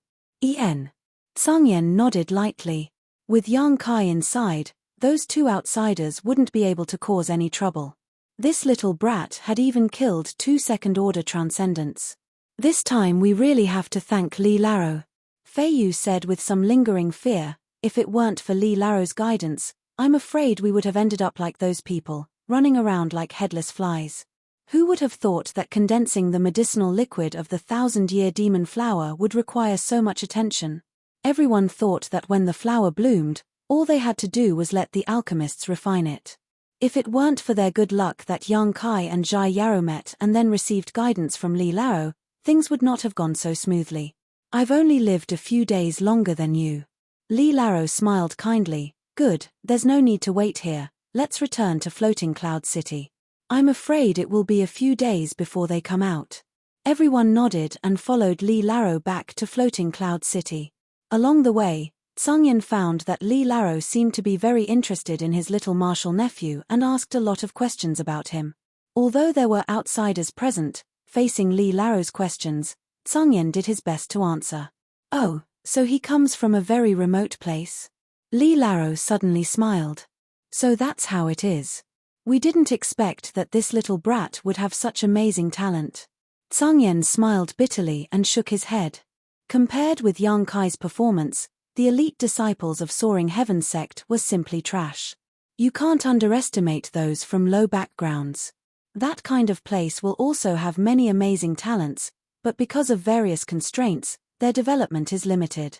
Tsangyan nodded lightly. With Yang Kai inside, those 2 outsiders wouldn't be able to cause any trouble. This little brat had even killed 2 second-order transcendents. This time we really have to thank Li Laro, Fei Yu said with some lingering fear. If it weren't for Li Laro's guidance, I'm afraid we would have ended up like those people, running around like headless flies. Who would have thought that condensing the medicinal liquid of the 1,000-year demon flower would require so much attention? Everyone thought that when the flower bloomed, all they had to do was let the alchemists refine it. If it weren't for their good luck that Yang Kai and Zhai Yao met and then received guidance from Li Laro, things would not have gone so smoothly. I've only lived a few days longer than you. Li Laro smiled kindly. Good, there's no need to wait here, let's return to Floating Cloud City. I'm afraid it will be a few days before they come out. Everyone nodded and followed Li Laro back to Floating Cloud City. Along the way, Tsangyan found that Li Laro seemed to be very interested in his little martial nephew and asked a lot of questions about him. Although there were outsiders present, facing Li Laro's questions, Tsangyan did his best to answer. Oh, so he comes from a very remote place? Li Laro suddenly smiled. So that's how it is. We didn't expect that this little brat would have such amazing talent. Tsangyan smiled bitterly and shook his head. Compared with Yang Kai's performance, the elite disciples of Soaring Heaven sect was simply trash. You can't underestimate those from low backgrounds. That kind of place will also have many amazing talents, but because of various constraints, their development is limited.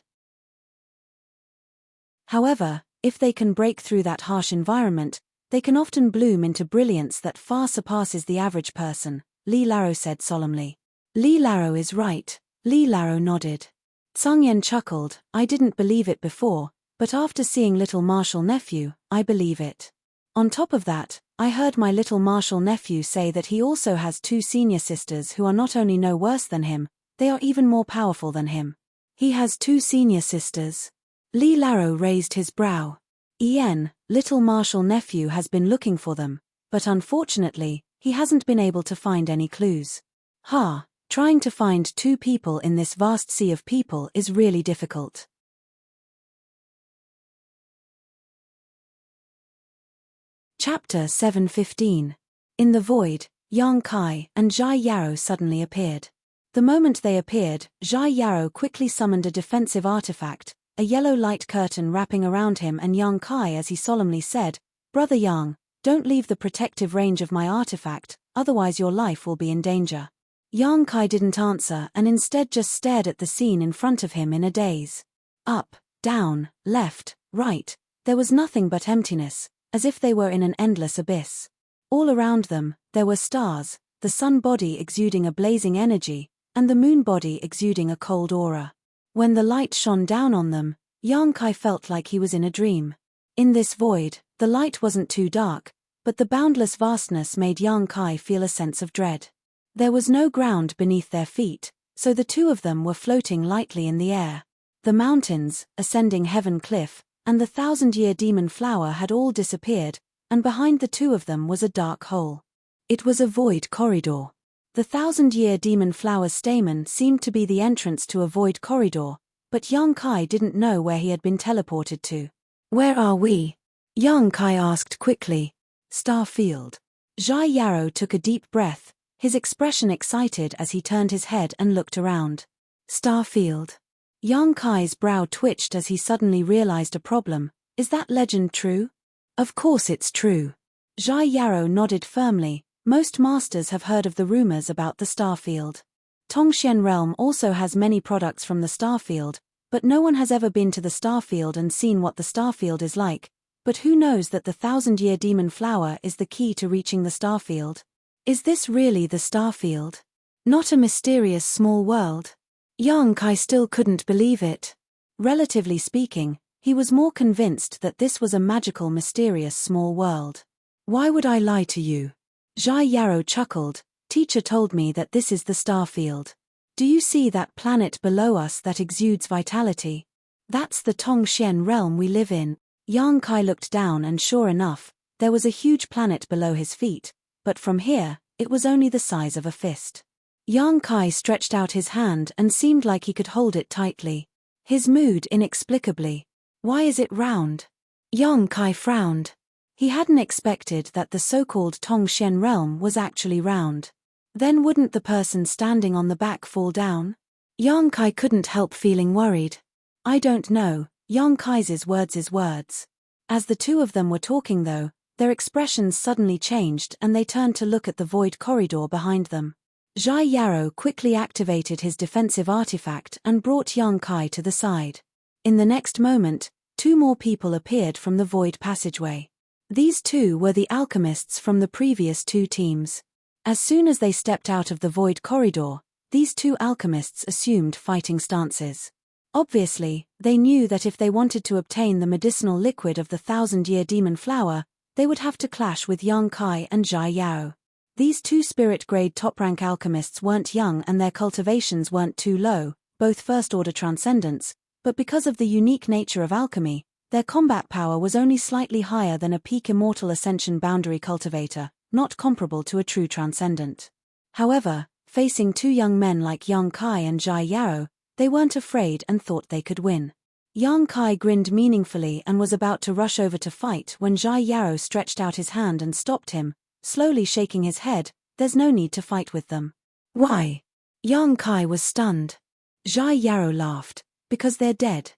However, if they can break through that harsh environment, they can often bloom into brilliance that far surpasses the average person, Li Laro said solemnly. Li Laro is right, Li Laro nodded. Tsangyan chuckled. I didn't believe it before, but after seeing little martial nephew, I believe it. On top of that, I heard my little martial nephew say that he also has 2 senior sisters who are not only no worse than him, they are even more powerful than him. He has 2 senior sisters. Li Laro raised his brow. Little martial nephew has been looking for them, but unfortunately, he hasn't been able to find any clues. Trying to find 2 people in this vast sea of people is really difficult. Chapter 7:15. In the void, Yang Kai and Zhai Yao suddenly appeared. The moment they appeared, Zhai Yao quickly summoned a defensive artifact, a yellow light curtain wrapping around him and Yang Kai as he solemnly said, Brother Yang, don't leave the protective range of my artifact, otherwise your life will be in danger. Yang Kai didn't answer and instead just stared at the scene in front of him in a daze. Up, down, left, right, there was nothing but emptiness, as if they were in an endless abyss. All around them, there were stars, the sun body exuding a blazing energy, and the moon body exuding a cold aura. When the light shone down on them, Yang Kai felt like he was in a dream. In this void, the light wasn't too dark, but the boundless vastness made Yang Kai feel a sense of dread. There was no ground beneath their feet, so the 2 of them were floating lightly in the air. The mountains, ascending Heaven Cliff, and the 1,000-year demon flower had all disappeared, and behind the 2 of them was a dark hole. It was a void corridor. The 1,000-year demon flower's stamen seemed to be the entrance to a void corridor, but Yang Kai didn't know where he had been teleported to. Where are we? Yang Kai asked quickly. Star Field. Zhai Yao took a deep breath, his expression excited as he turned his head and looked around. Star Field. Yang Kai's brow twitched as he suddenly realized a problem. Is that legend true? Of course it's true. Zhai Yao nodded firmly. Most masters have heard of the rumors about the Starfield. Tongxian Realm also has many products from the Starfield, but no one has ever been to the Starfield and seen what the Starfield is like. But who knows that the 1,000-year demon flower is the key to reaching the Starfield? Is this really the Starfield? Not a mysterious small world? Yang Kai still couldn't believe it. Relatively speaking, he was more convinced that this was a magical mysterious small world. Why would I lie to you? Zhai Yao chuckled. Teacher told me that this is the Starfield. Do you see that planet below us that exudes vitality? That's the Tongxian realm we live in. Yang Kai looked down and sure enough, there was a huge planet below his feet, but from here, it was only the size of a fist. Yang Kai stretched out his hand and seemed like he could hold it tightly. His mood inexplicably. Why is it round? Yang Kai frowned. He hadn't expected that the so-called Tongxian realm was actually round. Then wouldn't the person standing on the back fall down? Yang Kai couldn't help feeling worried. I don't know, Yang Kai's words. As the two of them were talking though, their expressions suddenly changed and they turned to look at the void corridor behind them. Zhai Yarrow quickly activated his defensive artifact and brought Yang Kai to the side. In the next moment, two more people appeared from the void passageway. These two were the alchemists from the previous two teams. As soon as they stepped out of the void corridor, these two alchemists assumed fighting stances. Obviously, they knew that if they wanted to obtain the medicinal liquid of the 1,000-year demon flower, they would have to clash with Yang Kai and Zhai Yao. These two spirit-grade top-rank alchemists weren't young and their cultivations weren't too low, both first-order transcendents, but because of the unique nature of alchemy, their combat power was only slightly higher than a peak immortal ascension boundary cultivator, not comparable to a true transcendent. However, facing two young men like Yang Kai and Zhai Yao, they weren't afraid and thought they could win. Yang Kai grinned meaningfully and was about to rush over to fight when Zhai Yao stretched out his hand and stopped him, slowly shaking his head. There's no need to fight with them. Why? Yang Kai was stunned. Zhai Yao laughed. Because they're dead.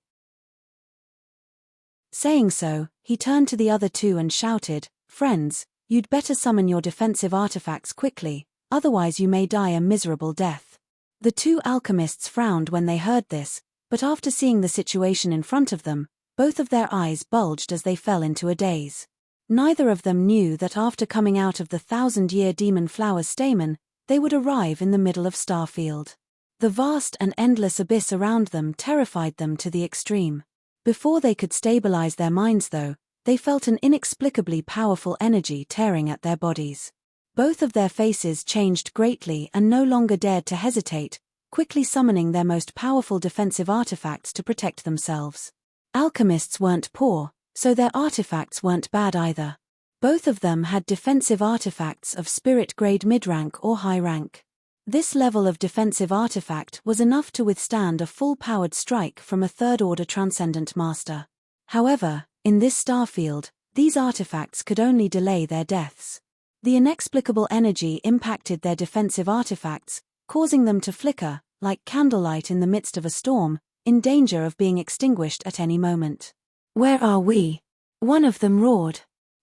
Saying so, he turned to the other two and shouted, Friends, you'd better summon your defensive artifacts quickly, otherwise you may die a miserable death. The two alchemists frowned when they heard this, but after seeing the situation in front of them, both of their eyes bulged as they fell into a daze. Neither of them knew that after coming out of the 1,000-year demon flower stamen, they would arrive in the middle of Starfield. The vast and endless abyss around them terrified them to the extreme. Before they could stabilize their minds though, they felt an inexplicably powerful energy tearing at their bodies. Both of their faces changed greatly and no longer dared to hesitate, quickly summoning their most powerful defensive artifacts to protect themselves. Alchemists weren't poor, so their artifacts weren't bad either. Both of them had defensive artifacts of spirit-grade mid-rank or high rank. This level of defensive artifact was enough to withstand a full-powered strike from a third-order transcendent master. However, in this starfield, these artifacts could only delay their deaths. The inexplicable energy impacted their defensive artifacts, causing them to flicker, like candlelight in the midst of a storm, in danger of being extinguished at any moment. Where are we? One of them roared.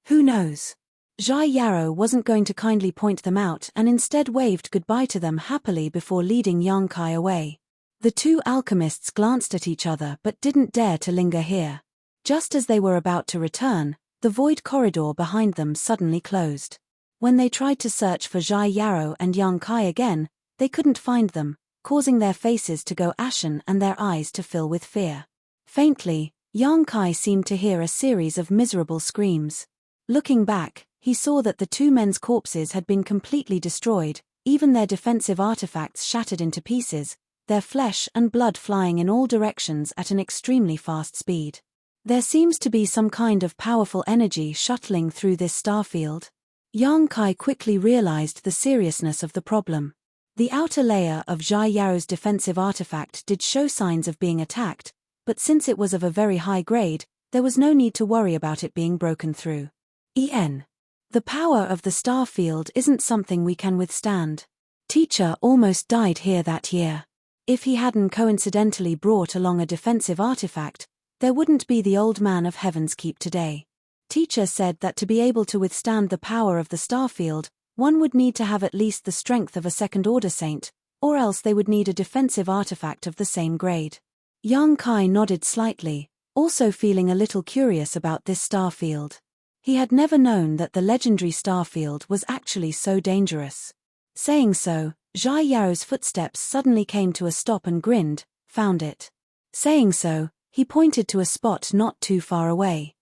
Who knows? Zhai Yao wasn't going to kindly point them out and instead waved goodbye to them happily before leading Yang Kai away. The two alchemists glanced at each other but didn't dare to linger here. Just as they were about to return, the void corridor behind them suddenly closed. When they tried to search for Zhai Yao and Yang Kai again, they couldn't find them, causing their faces to go ashen and their eyes to fill with fear. Faintly, Yang Kai seemed to hear a series of miserable screams. Looking back, he saw that the two men's corpses had been completely destroyed, even their defensive artifacts shattered into pieces, their flesh and blood flying in all directions at an extremely fast speed. There seems to be some kind of powerful energy shuttling through this starfield. Yang Kai quickly realized the seriousness of the problem. The outer layer of Zhai Yao's defensive artifact did show signs of being attacked, but since it was of a very high grade, there was no need to worry about it being broken through. The power of the starfield isn't something we can withstand. Teacher almost died here that year. If he hadn't coincidentally brought along a defensive artifact, there wouldn't be the Old Man of Heaven's Keep today. Teacher said that to be able to withstand the power of the starfield, one would need to have at least the strength of a second-order saint, or else they would need a defensive artifact of the same grade. Yang Kai nodded slightly, also feeling a little curious about this starfield. He had never known that the legendary starfield was actually so dangerous. Saying so, Zhai Yao's footsteps suddenly came to a stop and grinned, found it. Saying so, he pointed to a spot not too far away.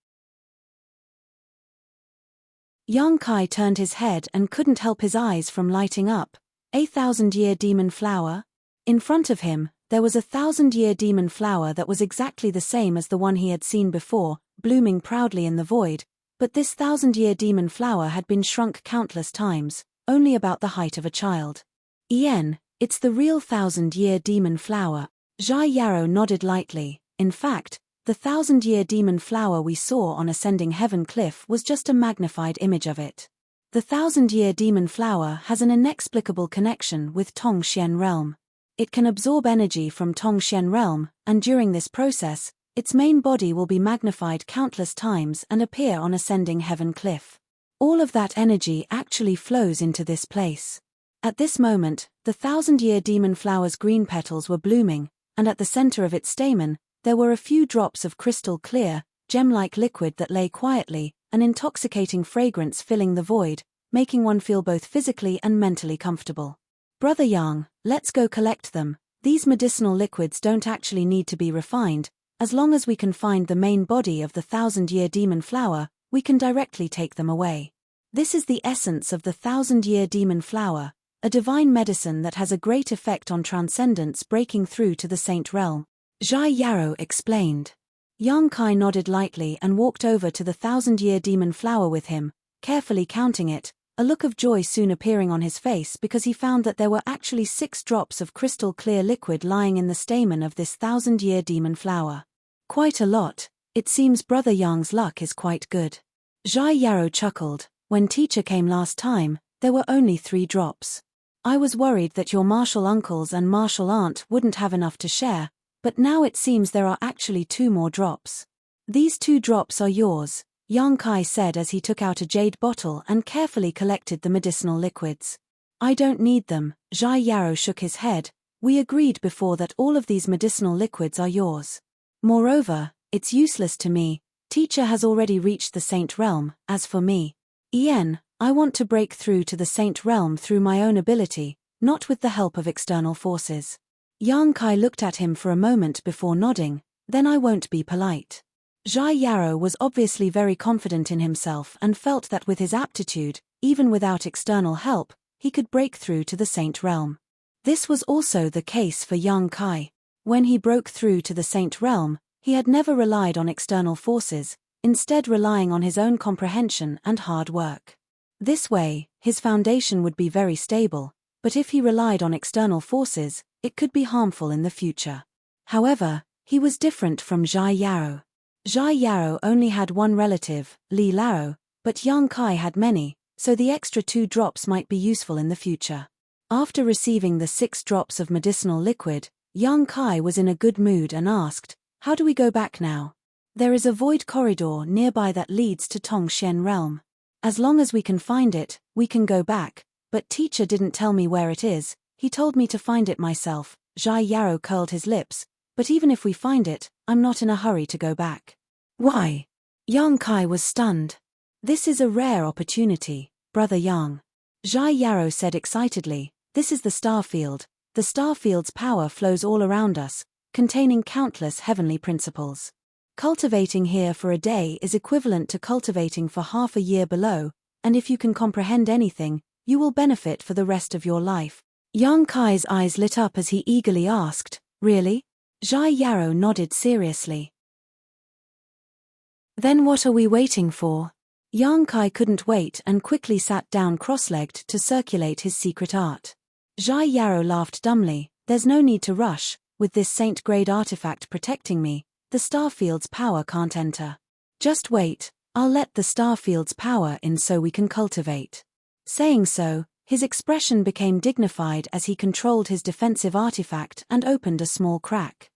Yang Kai turned his head and couldn't help his eyes from lighting up. A 1,000-year demon flower? In front of him, there was a 1,000-year demon flower that was exactly the same as the one he had seen before, blooming proudly in the void, but this 1,000-year demon flower had been shrunk countless times, only about the height of a child. Ian, it's the real 1,000-year demon flower. Zhai Yarrow nodded lightly. In fact, the 1,000-year demon flower we saw on Ascending Heaven Cliff was just a magnified image of it. The 1,000-year demon flower has an inexplicable connection with Tongxian realm. It can absorb energy from Tongxian realm, and during this process, its main body will be magnified countless times and appear on Ascending Heaven Cliff. All of that energy actually flows into this place. At this moment, the 1,000-year demon flower's green petals were blooming, and at the center of its stamen, there were a few drops of crystal clear, gem-like liquid that lay quietly, an intoxicating fragrance filling the void, making one feel both physically and mentally comfortable. Brother Yang, let's go collect them. These medicinal liquids don't actually need to be refined. As long as we can find the main body of the 1,000-year demon flower, we can directly take them away. This is the essence of the 1,000-year demon flower, a divine medicine that has a great effect on transcendence breaking through to the saint realm. Zhai Yarrow explained. Yang Kai nodded lightly and walked over to the 1,000-year demon flower with him, carefully counting it, a look of joy soon appearing on his face because he found that there were actually 6 drops of crystal clear liquid lying in the stamen of this 1,000-year demon flower. Quite a lot. It seems Brother Yang's luck is quite good. Zhai Yarrow chuckled. When teacher came last time, there were only 3 drops. I was worried that your martial uncles and martial aunt wouldn't have enough to share, but now it seems there are actually 2 more drops. These 2 drops are yours, Yang Kai said as he took out a jade bottle and carefully collected the medicinal liquids. I don't need them, Zhai Yarrow shook his head. We agreed before that all of these medicinal liquids are yours. Moreover, it's useless to me. Teacher has already reached the saint realm. As for me, Ian, I want to break through to the saint realm through my own ability, not with the help of external forces. Yang Kai looked at him for a moment before nodding. Then I won't be polite. Zhai Yarrow was obviously very confident in himself and felt that with his aptitude, even without external help, he could break through to the saint realm. This was also the case for Yang Kai. When he broke through to the saint realm, he had never relied on external forces, instead relying on his own comprehension and hard work. This way, his foundation would be very stable, but if he relied on external forces, it could be harmful in the future. However, he was different from Zhai Yarrow. Zhai Yarrow only had one relative, Li Lao, but Yang Kai had many, so the extra 2 drops might be useful in the future. After receiving the 6 drops of medicinal liquid, Yang Kai was in a good mood and asked, "How do we go back now?" "There is a void corridor nearby that leads to Tongxian realm. As long as we can find it, we can go back, but teacher didn't tell me where it is, he told me to find it myself." Zhai Yarrow curled his lips. "But even if we find it, I'm not in a hurry to go back." "Why?" Yang Kai was stunned. "This is a rare opportunity, Brother Yang." Zhai Yarrow said excitedly, "This is the star field. The star field's power flows all around us, containing countless heavenly principles. Cultivating here for a day is equivalent to cultivating for half a year below, and if you can comprehend anything, you will benefit for the rest of your life." Yang Kai's eyes lit up as he eagerly asked, "Really?" Zhai Yarrow nodded seriously. "Then what are we waiting for?" Yang Kai couldn't wait and quickly sat down cross-legged to circulate his secret art. Zhai Yarrow laughed dumbly. "There's no need to rush, with this saint-grade artifact protecting me, the starfield's power can't enter. Just wait, I'll let the starfield's power in so we can cultivate." Saying so, his expression became dignified as he controlled his defensive artifact and opened a small crack.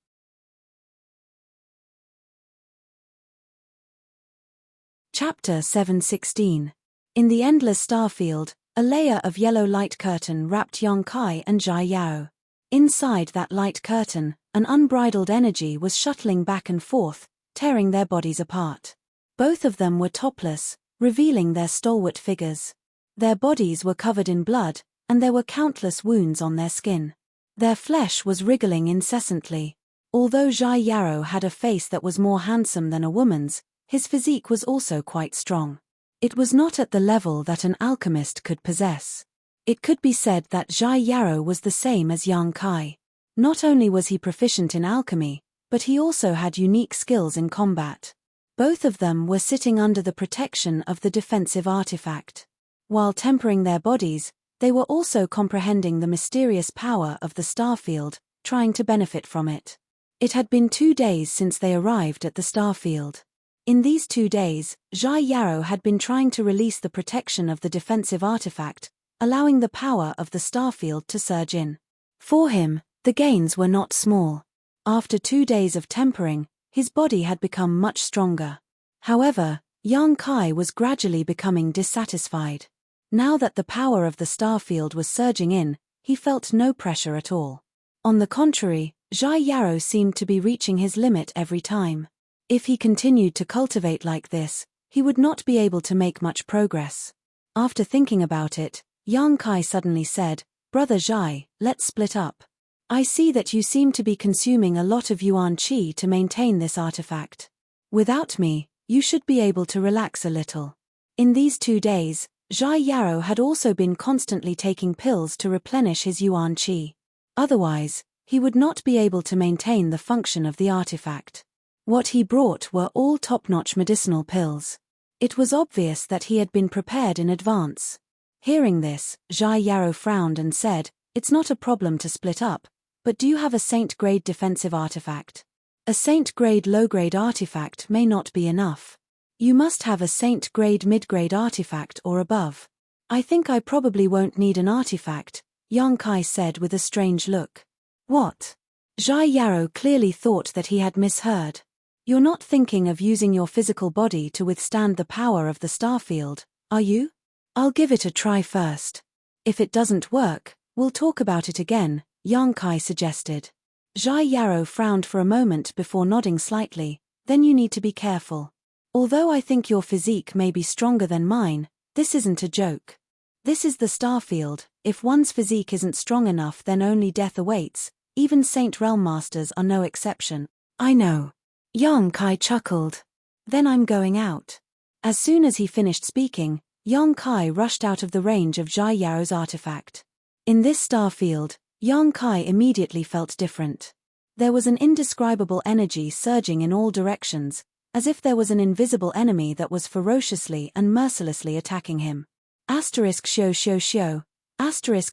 Chapter 716. In the endless starfield, a layer of yellow light curtain wrapped Yang Kai and Zhai Yarrow. Inside that light curtain, an unbridled energy was shuttling back and forth, tearing their bodies apart. Both of them were topless, revealing their stalwart figures. Their bodies were covered in blood, and there were countless wounds on their skin. Their flesh was wriggling incessantly. Although Zhai Yarrow had a face that was more handsome than a woman's, his physique was also quite strong. It was not at the level that an alchemist could possess. It could be said that Zhai Yarrow was the same as Yang Kai. Not only was he proficient in alchemy, but he also had unique skills in combat. Both of them were sitting under the protection of the defensive artifact. While tempering their bodies, they were also comprehending the mysterious power of the starfield, trying to benefit from it. It had been 2 days since they arrived at the starfield. In these 2 days, Zhai Yarou had been trying to release the protection of the defensive artifact, allowing the power of the starfield to surge in. For him, the gains were not small. After 2 days of tempering, his body had become much stronger. However, Yang Kai was gradually becoming dissatisfied. Now that the power of the starfield was surging in, he felt no pressure at all. On the contrary, Zhai Yarou seemed to be reaching his limit every time. If he continued to cultivate like this, he would not be able to make much progress. After thinking about it, Yang Kai suddenly said, "Brother Zhai, let's split up. I see that you seem to be consuming a lot of yuan qi to maintain this artifact. Without me, you should be able to relax a little." In these 2 days, Zhai Yarou had also been constantly taking pills to replenish his yuan qi. Otherwise, he would not be able to maintain the function of the artifact. What he brought were all top-notch medicinal pills. It was obvious that he had been prepared in advance. Hearing this, Zhai Yarou frowned and said, "It's not a problem to split up, but do you have a saint-grade defensive artifact? A saint-grade low-grade artifact may not be enough. You must have a saint-grade mid-grade artifact or above." "I think I probably won't need an artifact," Yang Kai said with a strange look. "What?" Zhai Yarou clearly thought that he had misheard. "You're not thinking of using your physical body to withstand the power of the starfield, are you? I'll give it a try first. If it doesn't work, we'll talk about it again," Yang Kai suggested. Zhai Yarou frowned for a moment before nodding slightly. "Then you need to be careful. Although I think your physique may be stronger than mine, this isn't a joke. This is the starfield. If one's physique isn't strong enough, then only death awaits. Even Saint Realm Masters are no exception." "I know." Yang Kai chuckled. "Then I'm going out." As soon as he finished speaking, Yang Kai rushed out of the range of Zhai Yarou's artifact. In this starfield, Yang Kai immediately felt different. There was an indescribable energy surging in all directions, as if there was an invisible enemy that was ferociously and mercilessly attacking him. *******.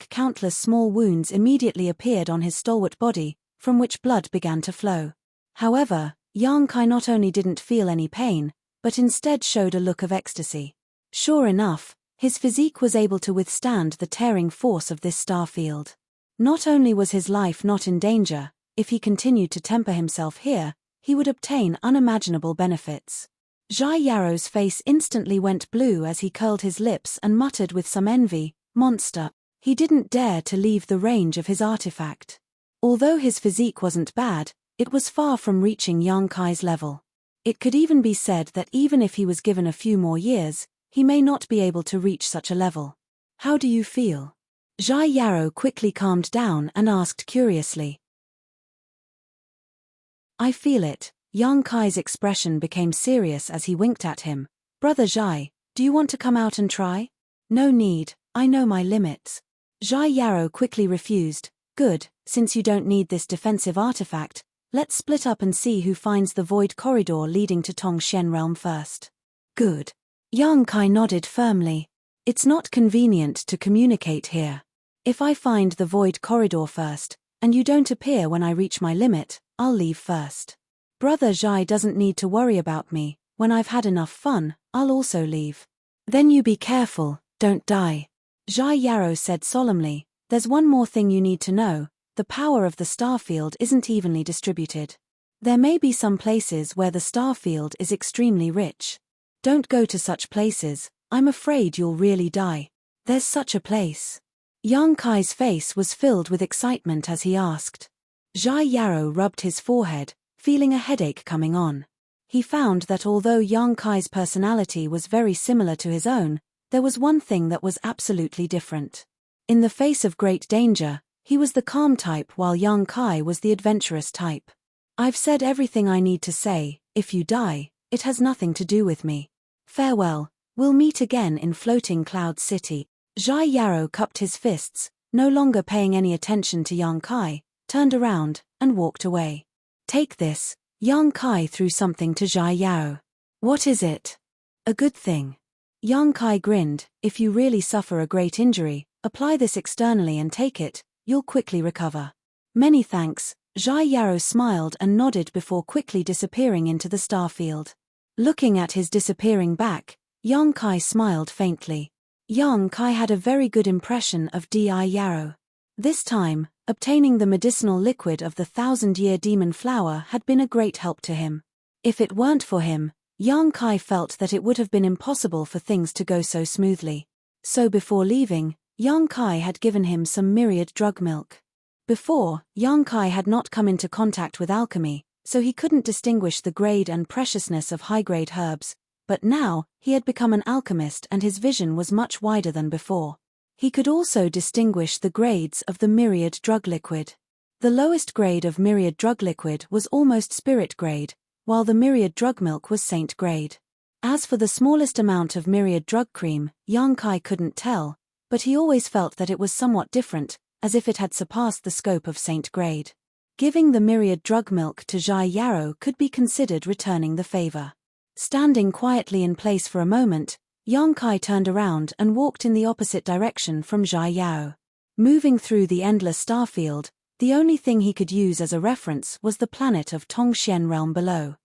Countless small wounds immediately appeared on his stalwart body, from which blood began to flow. However, Yang Kai not only didn't feel any pain, but instead showed a look of ecstasy. Sure enough, his physique was able to withstand the tearing force of this starfield. Not only was his life not in danger, if he continued to temper himself here, he would obtain unimaginable benefits. Zhai Yarou's face instantly went blue as he curled his lips and muttered with some envy, "Monster." He didn't dare to leave the range of his artifact. Although his physique wasn't bad, it was far from reaching Yang Kai's level. It could even be said that even if he was given a few more years, he may not be able to reach such a level. "How do you feel?" Zhai Yarou quickly calmed down and asked curiously. "I feel it." Yang Kai's expression became serious as he winked at him. "Brother Zhai, do you want to come out and try?" "No need, I know my limits." Zhai Yarou quickly refused. "Good, since you don't need this defensive artifact, let's split up and see who finds the void corridor leading to Tongxian realm first." "Good." Yang Kai nodded firmly. "It's not convenient to communicate here. If I find the void corridor first, and you don't appear when I reach my limit, I'll leave first. Brother Zhai doesn't need to worry about me. When I've had enough fun, I'll also leave." "Then you be careful, don't die." Zhai Yarou said solemnly, "There's one more thing you need to know. The power of the starfield isn't evenly distributed. There may be some places where the starfield is extremely rich. Don't go to such places, I'm afraid you'll really die." "There's such a place?" Yang Kai's face was filled with excitement as he asked. Zhai Yarou rubbed his forehead, feeling a headache coming on. He found that although Yang Kai's personality was very similar to his own, there was one thing that was absolutely different. In the face of great danger, he was the calm type while Yang Kai was the adventurous type. "I've said everything I need to say. If you die, it has nothing to do with me. Farewell, we'll meet again in Floating Cloud City." Zhai Yarou cupped his fists, no longer paying any attention to Yang Kai, turned around, and walked away. "Take this." Yang Kai threw something to Zhai Yao. "What is it?" "A good thing." Yang Kai grinned. "If you really suffer a great injury, apply this externally and take it, you'll quickly recover." "Many thanks." Zhai Yao smiled and nodded before quickly disappearing into the starfield. Looking at his disappearing back, Yang Kai smiled faintly. Yang Kai had a very good impression of Di Yarrow. This time, obtaining the medicinal liquid of the 1,000-year demon flower had been a great help to him. If it weren't for him, Yang Kai felt that it would have been impossible for things to go so smoothly. So before leaving, Yang Kai had given him some myriad drug milk. Before, Yang Kai had not come into contact with alchemy, so he couldn't distinguish the grade and preciousness of high-grade herbs, but now, he had become an alchemist and his vision was much wider than before. He could also distinguish the grades of the myriad drug liquid. The lowest grade of myriad drug liquid was almost spirit grade, while the myriad drug milk was saint grade. As for the smallest amount of myriad drug cream, Yang Kai couldn't tell, but he always felt that it was somewhat different, as if it had surpassed the scope of saint grade. Giving the myriad drug milk to Zhai Yarrow could be considered returning the favor. Standing quietly in place for a moment, Yang Kai turned around and walked in the opposite direction from Zhai Yao. Moving through the endless starfield, the only thing he could use as a reference was the planet of Tongxian realm below.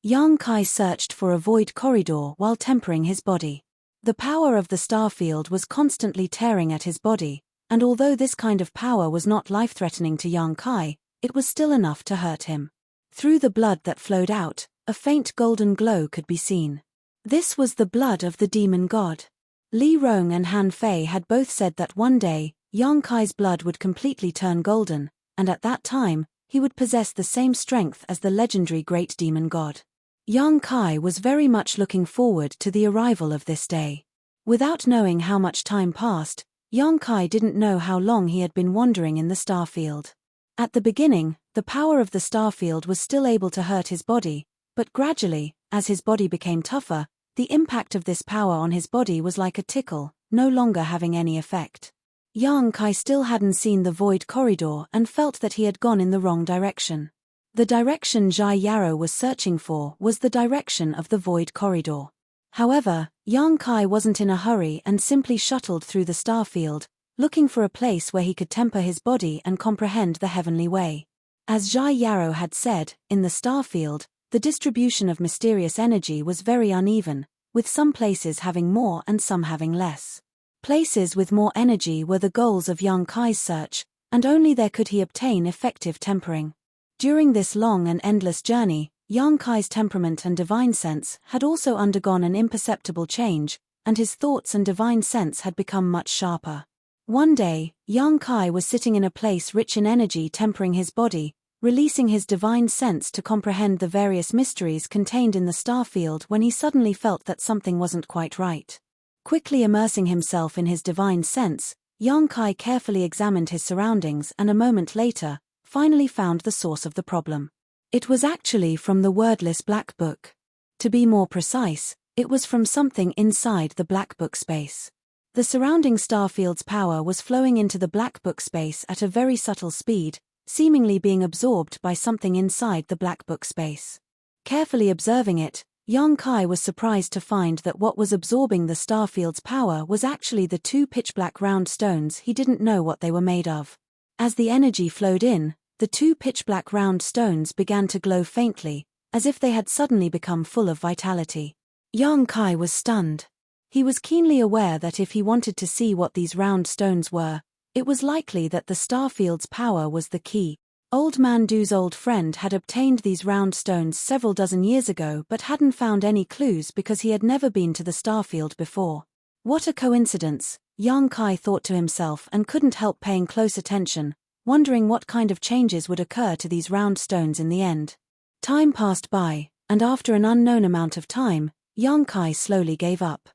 Yang Kai searched for a void corridor while tempering his body. The power of the starfield was constantly tearing at his body, and although this kind of power was not life-threatening to Yang Kai, it was still enough to hurt him. Through the blood that flowed out, a faint golden glow could be seen. This was the blood of the demon god. Li Rong and Han Fei had both said that one day, Yang Kai's blood would completely turn golden, and at that time, he would possess the same strength as the legendary great demon god. Yang Kai was very much looking forward to the arrival of this day. Without knowing how much time passed, Yang Kai didn't know how long he had been wandering in the starfield. At the beginning, the power of the starfield was still able to hurt his body, but gradually, as his body became tougher, the impact of this power on his body was like a tickle, no longer having any effect. Yang Kai still hadn't seen the void corridor and felt that he had gone in the wrong direction. The direction Zhai Yarrow was searching for was the direction of the void corridor. However, Yang Kai wasn't in a hurry and simply shuttled through the starfield, looking for a place where he could temper his body and comprehend the heavenly way. As Zhai Yarrow had said, in the starfield, the distribution of mysterious energy was very uneven, with some places having more and some having less. Places with more energy were the goals of Yang Kai's search, and only there could he obtain effective tempering. During this long and endless journey, Yang Kai's temperament and divine sense had also undergone an imperceptible change, and his thoughts and divine sense had become much sharper. One day, Yang Kai was sitting in a place rich in energy tempering his body, releasing his divine sense to comprehend the various mysteries contained in the starfield when he suddenly felt that something wasn't quite right. Quickly immersing himself in his divine sense, Yang Kai carefully examined his surroundings and a moment later, finally found the source of the problem. It was actually from the wordless black book. To be more precise, it was from something inside the black book space. The surrounding starfield's power was flowing into the black book space at a very subtle speed, seemingly being absorbed by something inside the black book space. Carefully observing it, Yang Kai was surprised to find that what was absorbing the starfield's power was actually the two pitch-black round stones he didn't know what they were made of. As the energy flowed in, the two pitch-black round stones began to glow faintly, as if they had suddenly become full of vitality. Yang Kai was stunned. He was keenly aware that if he wanted to see what these round stones were, it was likely that the starfield's power was the key. Old Man Du's old friend had obtained these round stones several dozen years ago but hadn't found any clues because he had never been to the starfield before. What a coincidence, Yang Kai thought to himself and couldn't help paying close attention, wondering what kind of changes would occur to these round stones in the end. Time passed by, and after an unknown amount of time, Yang Kai slowly gave up.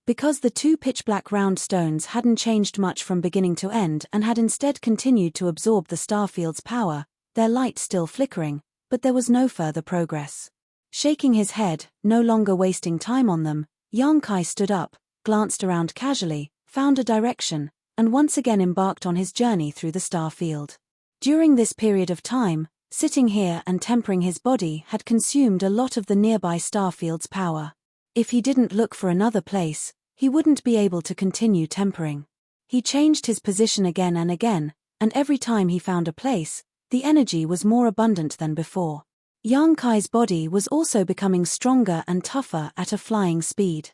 Because the two pitch-black round stones hadn't changed much from beginning to end and had instead continued to absorb the starfield's power, their light still flickering, but there was no further progress. Shaking his head, no longer wasting time on them, Yang Kai stood up, glanced around casually, found a direction, and once again embarked on his journey through the star field. During this period of time, sitting here and tempering his body had consumed a lot of the nearby star field's power. If he didn't look for another place, he wouldn't be able to continue tempering. He changed his position again and again, and every time he found a place, the energy was more abundant than before. Yang Kai's body was also becoming stronger and tougher at a flying speed.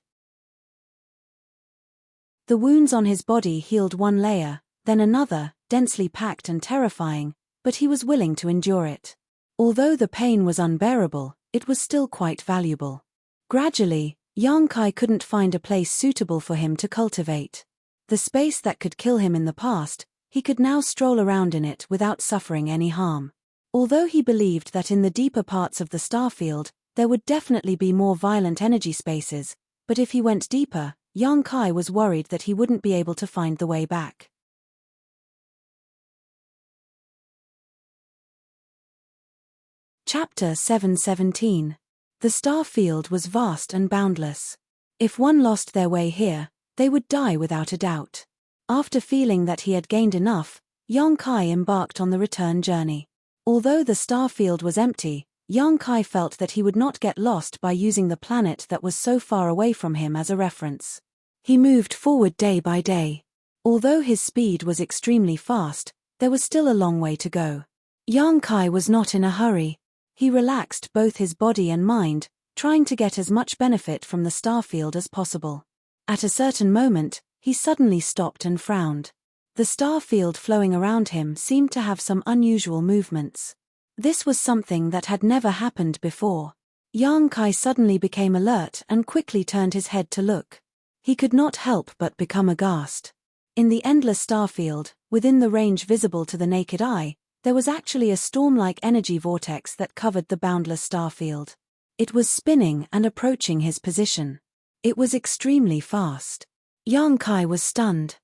The wounds on his body healed one layer, then another, densely packed and terrifying, but he was willing to endure it. Although the pain was unbearable, it was still quite valuable. Gradually, Yang Kai couldn't find a place suitable for him to cultivate. The space that could kill him in the past, he could now stroll around in it without suffering any harm. Although he believed that in the deeper parts of the starfield, there would definitely be more violent energy spaces, but if he went deeper, Yang Kai was worried that he wouldn't be able to find the way back. Chapter 717. The star field was vast and boundless. If one lost their way here, they would die without a doubt. After feeling that he had gained enough, Yang Kai embarked on the return journey. Although the star field was empty, Yang Kai felt that he would not get lost by using the planet that was so far away from him as a reference. He moved forward day by day. Although his speed was extremely fast, there was still a long way to go. Yang Kai was not in a hurry. He relaxed both his body and mind, trying to get as much benefit from the starfield as possible. At a certain moment, he suddenly stopped and frowned. The star field flowing around him seemed to have some unusual movements. This was something that had never happened before. Yang Kai suddenly became alert and quickly turned his head to look. He could not help but become aghast. In the endless star field, within the range visible to the naked eye, there was actually a storm-like energy vortex that covered the boundless star field. It was spinning and approaching his position. It was extremely fast. Yang Kai was stunned.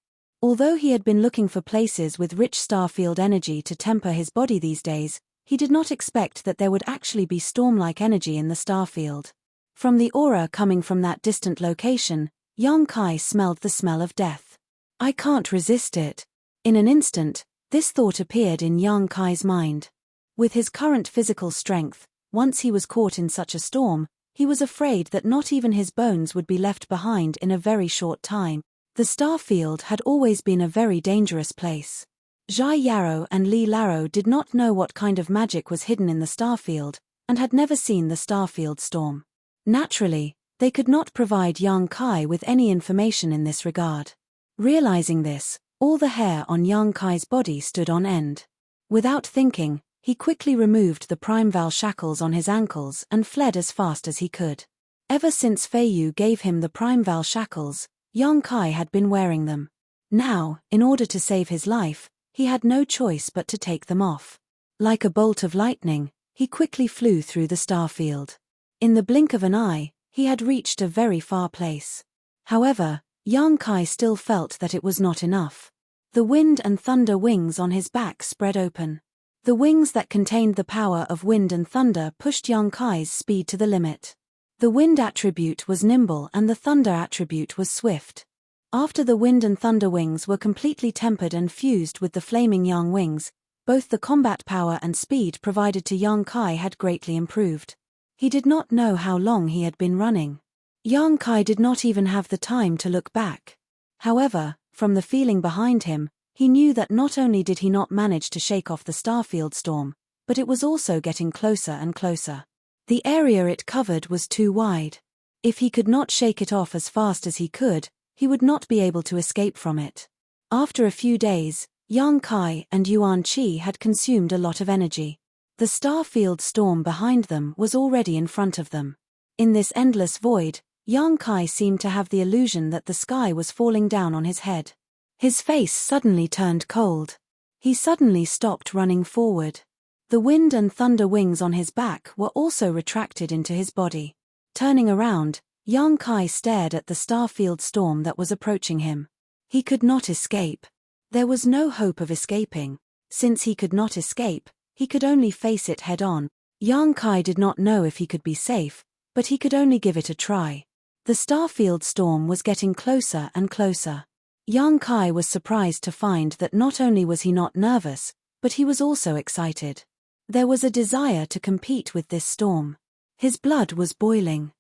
Although he had been looking for places with rich starfield energy to temper his body these days, he did not expect that there would actually be storm-like energy in the starfield. From the aura coming from that distant location, Yang Kai smelled the smell of death. I can't resist it. In an instant, this thought appeared in Yang Kai's mind. With his current physical strength, once he was caught in such a storm, he was afraid that not even his bones would be left behind in a very short time. The starfield had always been a very dangerous place. Zhai Yarrow and Li Laro did not know what kind of magic was hidden in the starfield, and had never seen the starfield storm. Naturally, they could not provide Yang Kai with any information in this regard. Realizing this, all the hair on Yang Kai's body stood on end. Without thinking, he quickly removed the prime val shackles on his ankles and fled as fast as he could. Ever since Fei Yu gave him the prime val shackles, Yang Kai had been wearing them. Now, in order to save his life, he had no choice but to take them off. Like a bolt of lightning, he quickly flew through the starfield. In the blink of an eye, he had reached a very far place. However, Yang Kai still felt that it was not enough. The wind and thunder wings on his back spread open. The wings that contained the power of wind and thunder pushed Yang Kai's speed to the limit. The wind attribute was nimble and the thunder attribute was swift. After the wind and thunder wings were completely tempered and fused with the flaming yang wings, both the combat power and speed provided to Yang Kai had greatly improved. He did not know how long he had been running. Yang Kai did not even have the time to look back. However, from the feeling behind him, he knew that not only did he not manage to shake off the starfield storm, but it was also getting closer and closer. The area it covered was too wide. If he could not shake it off as fast as he could, he would not be able to escape from it. After a few days, Yang Kai and Yuan Qi had consumed a lot of energy. The starfield storm behind them was already in front of them. In this endless void, Yang Kai seemed to have the illusion that the sky was falling down on his head. His face suddenly turned cold. He suddenly stopped running forward. The wind and thunder wings on his back were also retracted into his body. Turning around, Yang Kai stared at the starfield storm that was approaching him. He could not escape. There was no hope of escaping. Since he could not escape, he could only face it head-on. Yang Kai did not know if he could be safe, but he could only give it a try. The starfield storm was getting closer and closer. Yang Kai was surprised to find that not only was he not nervous, but he was also excited. There was a desire to compete with this storm. His blood was boiling.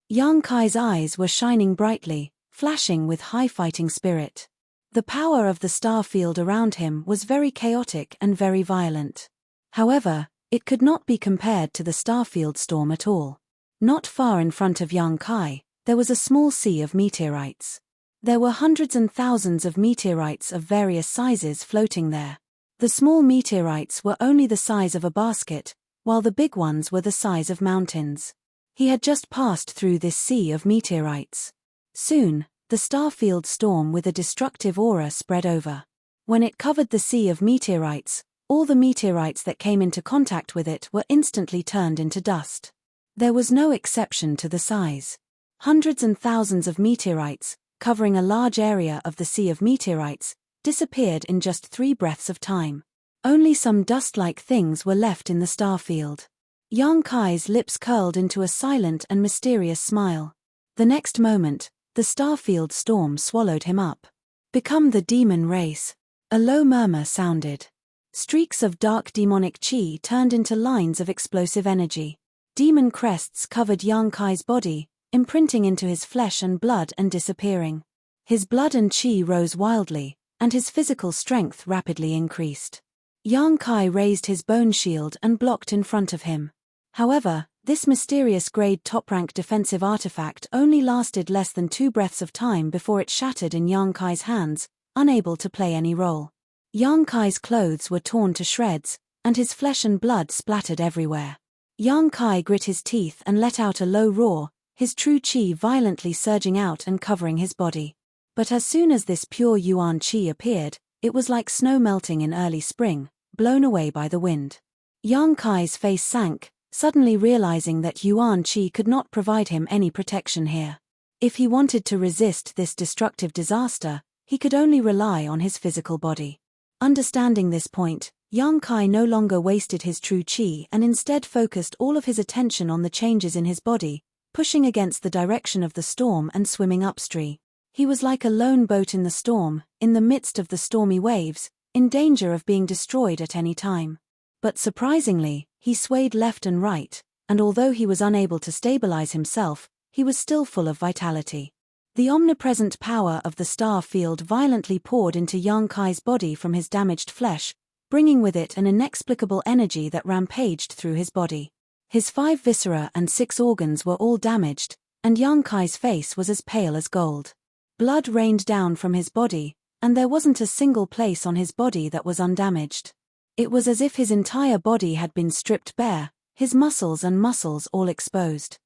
Yang Kai's eyes were shining brightly, flashing with high fighting spirit. The power of the star field around him was very chaotic and very violent. However, it could not be compared to the starfield storm at all. Not far in front of Yang Kai, there was a small sea of meteorites. There were hundreds and thousands of meteorites of various sizes floating there. The small meteorites were only the size of a basket, while the big ones were the size of mountains. He had just passed through this sea of meteorites. Soon, the starfield storm with a destructive aura spread over. When it covered the sea of meteorites, all the meteorites that came into contact with it were instantly turned into dust. There was no exception to the size. Hundreds and thousands of meteorites, covering a large area of the sea of meteorites, disappeared in just 3 breaths of time. Only some dust-like things were left in the starfield. Yang Kai's lips curled into a silent and mysterious smile. The next moment, the starfield storm swallowed him up. Become the demon race. A low murmur sounded. Streaks of dark demonic chi turned into lines of explosive energy. Demon crests covered Yang Kai's body, imprinting into his flesh and blood and disappearing. His blood and chi rose wildly, and his physical strength rapidly increased. Yang Kai raised his bone shield and blocked in front of him. However, this mysterious grade top-rank defensive artifact only lasted less than 2 breaths of time before it shattered in Yang Kai's hands, unable to play any role. Yang Kai's clothes were torn to shreds, and his flesh and blood splattered everywhere. Yang Kai grit his teeth and let out a low roar, his true chi violently surging out and covering his body. But as soon as this pure yuan chi appeared, it was like snow melting in early spring, blown away by the wind. Yang Kai's face sank, suddenly realizing that yuan chi could not provide him any protection here. If he wanted to resist this destructive disaster, he could only rely on his physical body. Understanding this point, Yang Kai no longer wasted his true chi and instead focused all of his attention on the changes in his body, pushing against the direction of the storm and swimming upstream. He was like a lone boat in the storm, in the midst of the stormy waves, in danger of being destroyed at any time. But surprisingly, he swayed left and right, and although he was unable to stabilize himself, he was still full of vitality. The omnipresent power of the star field violently poured into Yang Kai's body from his damaged flesh, bringing with it an inexplicable energy that rampaged through his body. His 5 viscera and 6 organs were all damaged, and Yang Kai's face was as pale as gold. Blood rained down from his body, and there wasn't a single place on his body that was undamaged. It was as if his entire body had been stripped bare, his muscles all exposed.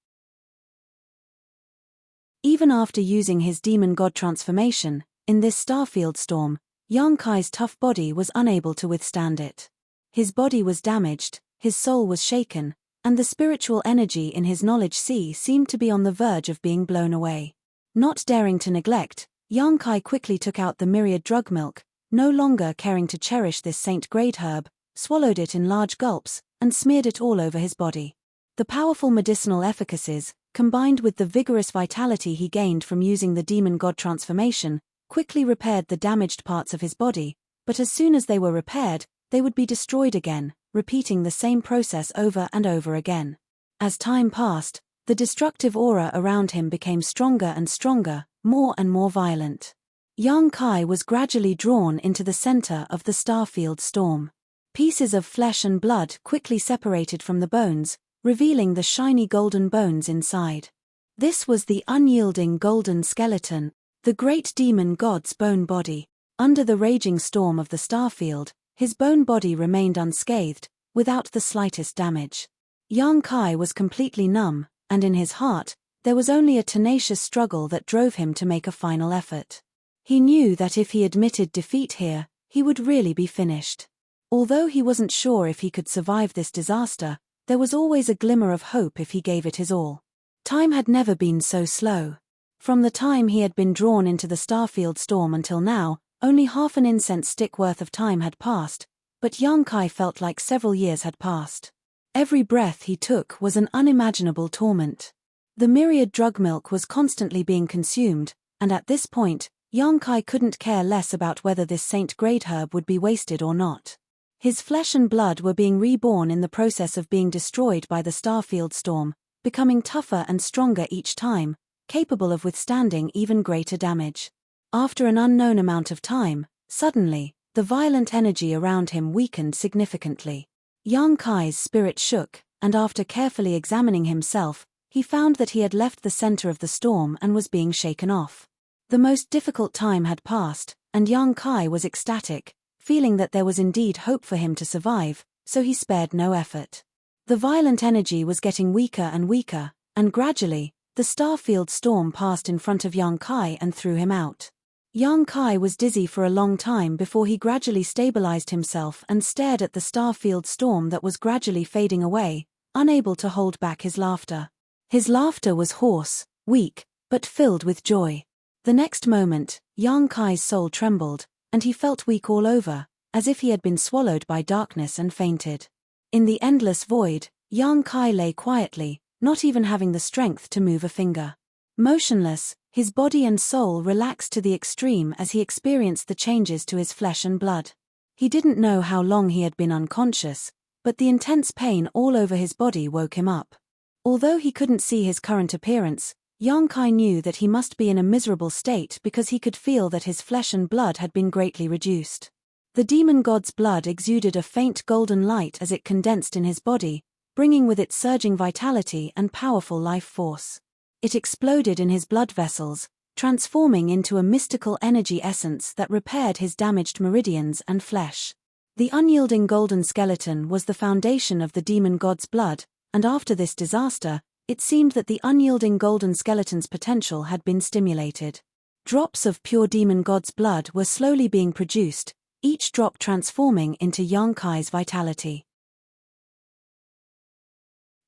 Even after using his demon god transformation, in this starfield storm, Yang Kai's tough body was unable to withstand it. His body was damaged, his soul was shaken, and the spiritual energy in his knowledge sea seemed to be on the verge of being blown away. Not daring to neglect, Yang Kai quickly took out the myriad drug milk, no longer caring to cherish this saint-grade herb, swallowed it in large gulps, and smeared it all over his body. The powerful medicinal efficacies, combined with the vigorous vitality he gained from using the demon god transformation, quickly repaired the damaged parts of his body, but as soon as they were repaired, they would be destroyed again, repeating the same process over and over again. As time passed, the destructive aura around him became stronger and stronger, more and more violent. Yang Kai was gradually drawn into the center of the starfield storm. Pieces of flesh and blood quickly separated from the bones, revealing the shiny golden bones inside. This was the unyielding golden skeleton, the great demon god's bone body. Under the raging storm of the starfield, his bone body remained unscathed, without the slightest damage. Yang Kai was completely numb, and in his heart, there was only a tenacious struggle that drove him to make a final effort. He knew that if he admitted defeat here, he would really be finished. Although he wasn't sure if he could survive this disaster, there was always a glimmer of hope if he gave it his all. Time had never been so slow. From the time he had been drawn into the starfield storm until now, only half an incense stick worth of time had passed, but Yang Kai felt like several years had passed. Every breath he took was an unimaginable torment. The myriad drug milk was constantly being consumed, and at this point, Yang Kai couldn't care less about whether this saint-grade herb would be wasted or not. His flesh and blood were being reborn in the process of being destroyed by the starfield storm, becoming tougher and stronger each time, capable of withstanding even greater damage. After an unknown amount of time, suddenly, the violent energy around him weakened significantly. Yang Kai's spirit shook, and after carefully examining himself, he found that he had left the center of the storm and was being shaken off. The most difficult time had passed, and Yang Kai was ecstatic, feeling that there was indeed hope for him to survive, so he spared no effort. The violent energy was getting weaker and weaker, and gradually, the starfield storm passed in front of Yang Kai and threw him out. Yang Kai was dizzy for a long time before he gradually stabilized himself and stared at the starfield storm that was gradually fading away, unable to hold back his laughter. His laughter was hoarse, weak, but filled with joy. The next moment, Yang Kai's soul trembled, and he felt weak all over, as if he had been swallowed by darkness and fainted. In the endless void, Yang Kai lay quietly, not even having the strength to move a finger. Motionless, his body and soul relaxed to the extreme as he experienced the changes to his flesh and blood. He didn't know how long he had been unconscious, but the intense pain all over his body woke him up. Although he couldn't see his current appearance, Yang Kai knew that he must be in a miserable state because he could feel that his flesh and blood had been greatly reduced. The demon god's blood exuded a faint golden light as it condensed in his body, bringing with it surging vitality and powerful life force. It exploded in his blood vessels, transforming into a mystical energy essence that repaired his damaged meridians and flesh. The unyielding golden skeleton was the foundation of the demon god's blood, and after this disaster, it seemed that the unyielding golden skeleton's potential had been stimulated. Drops of pure demon god's blood were slowly being produced, each drop transforming into Yang Kai's vitality.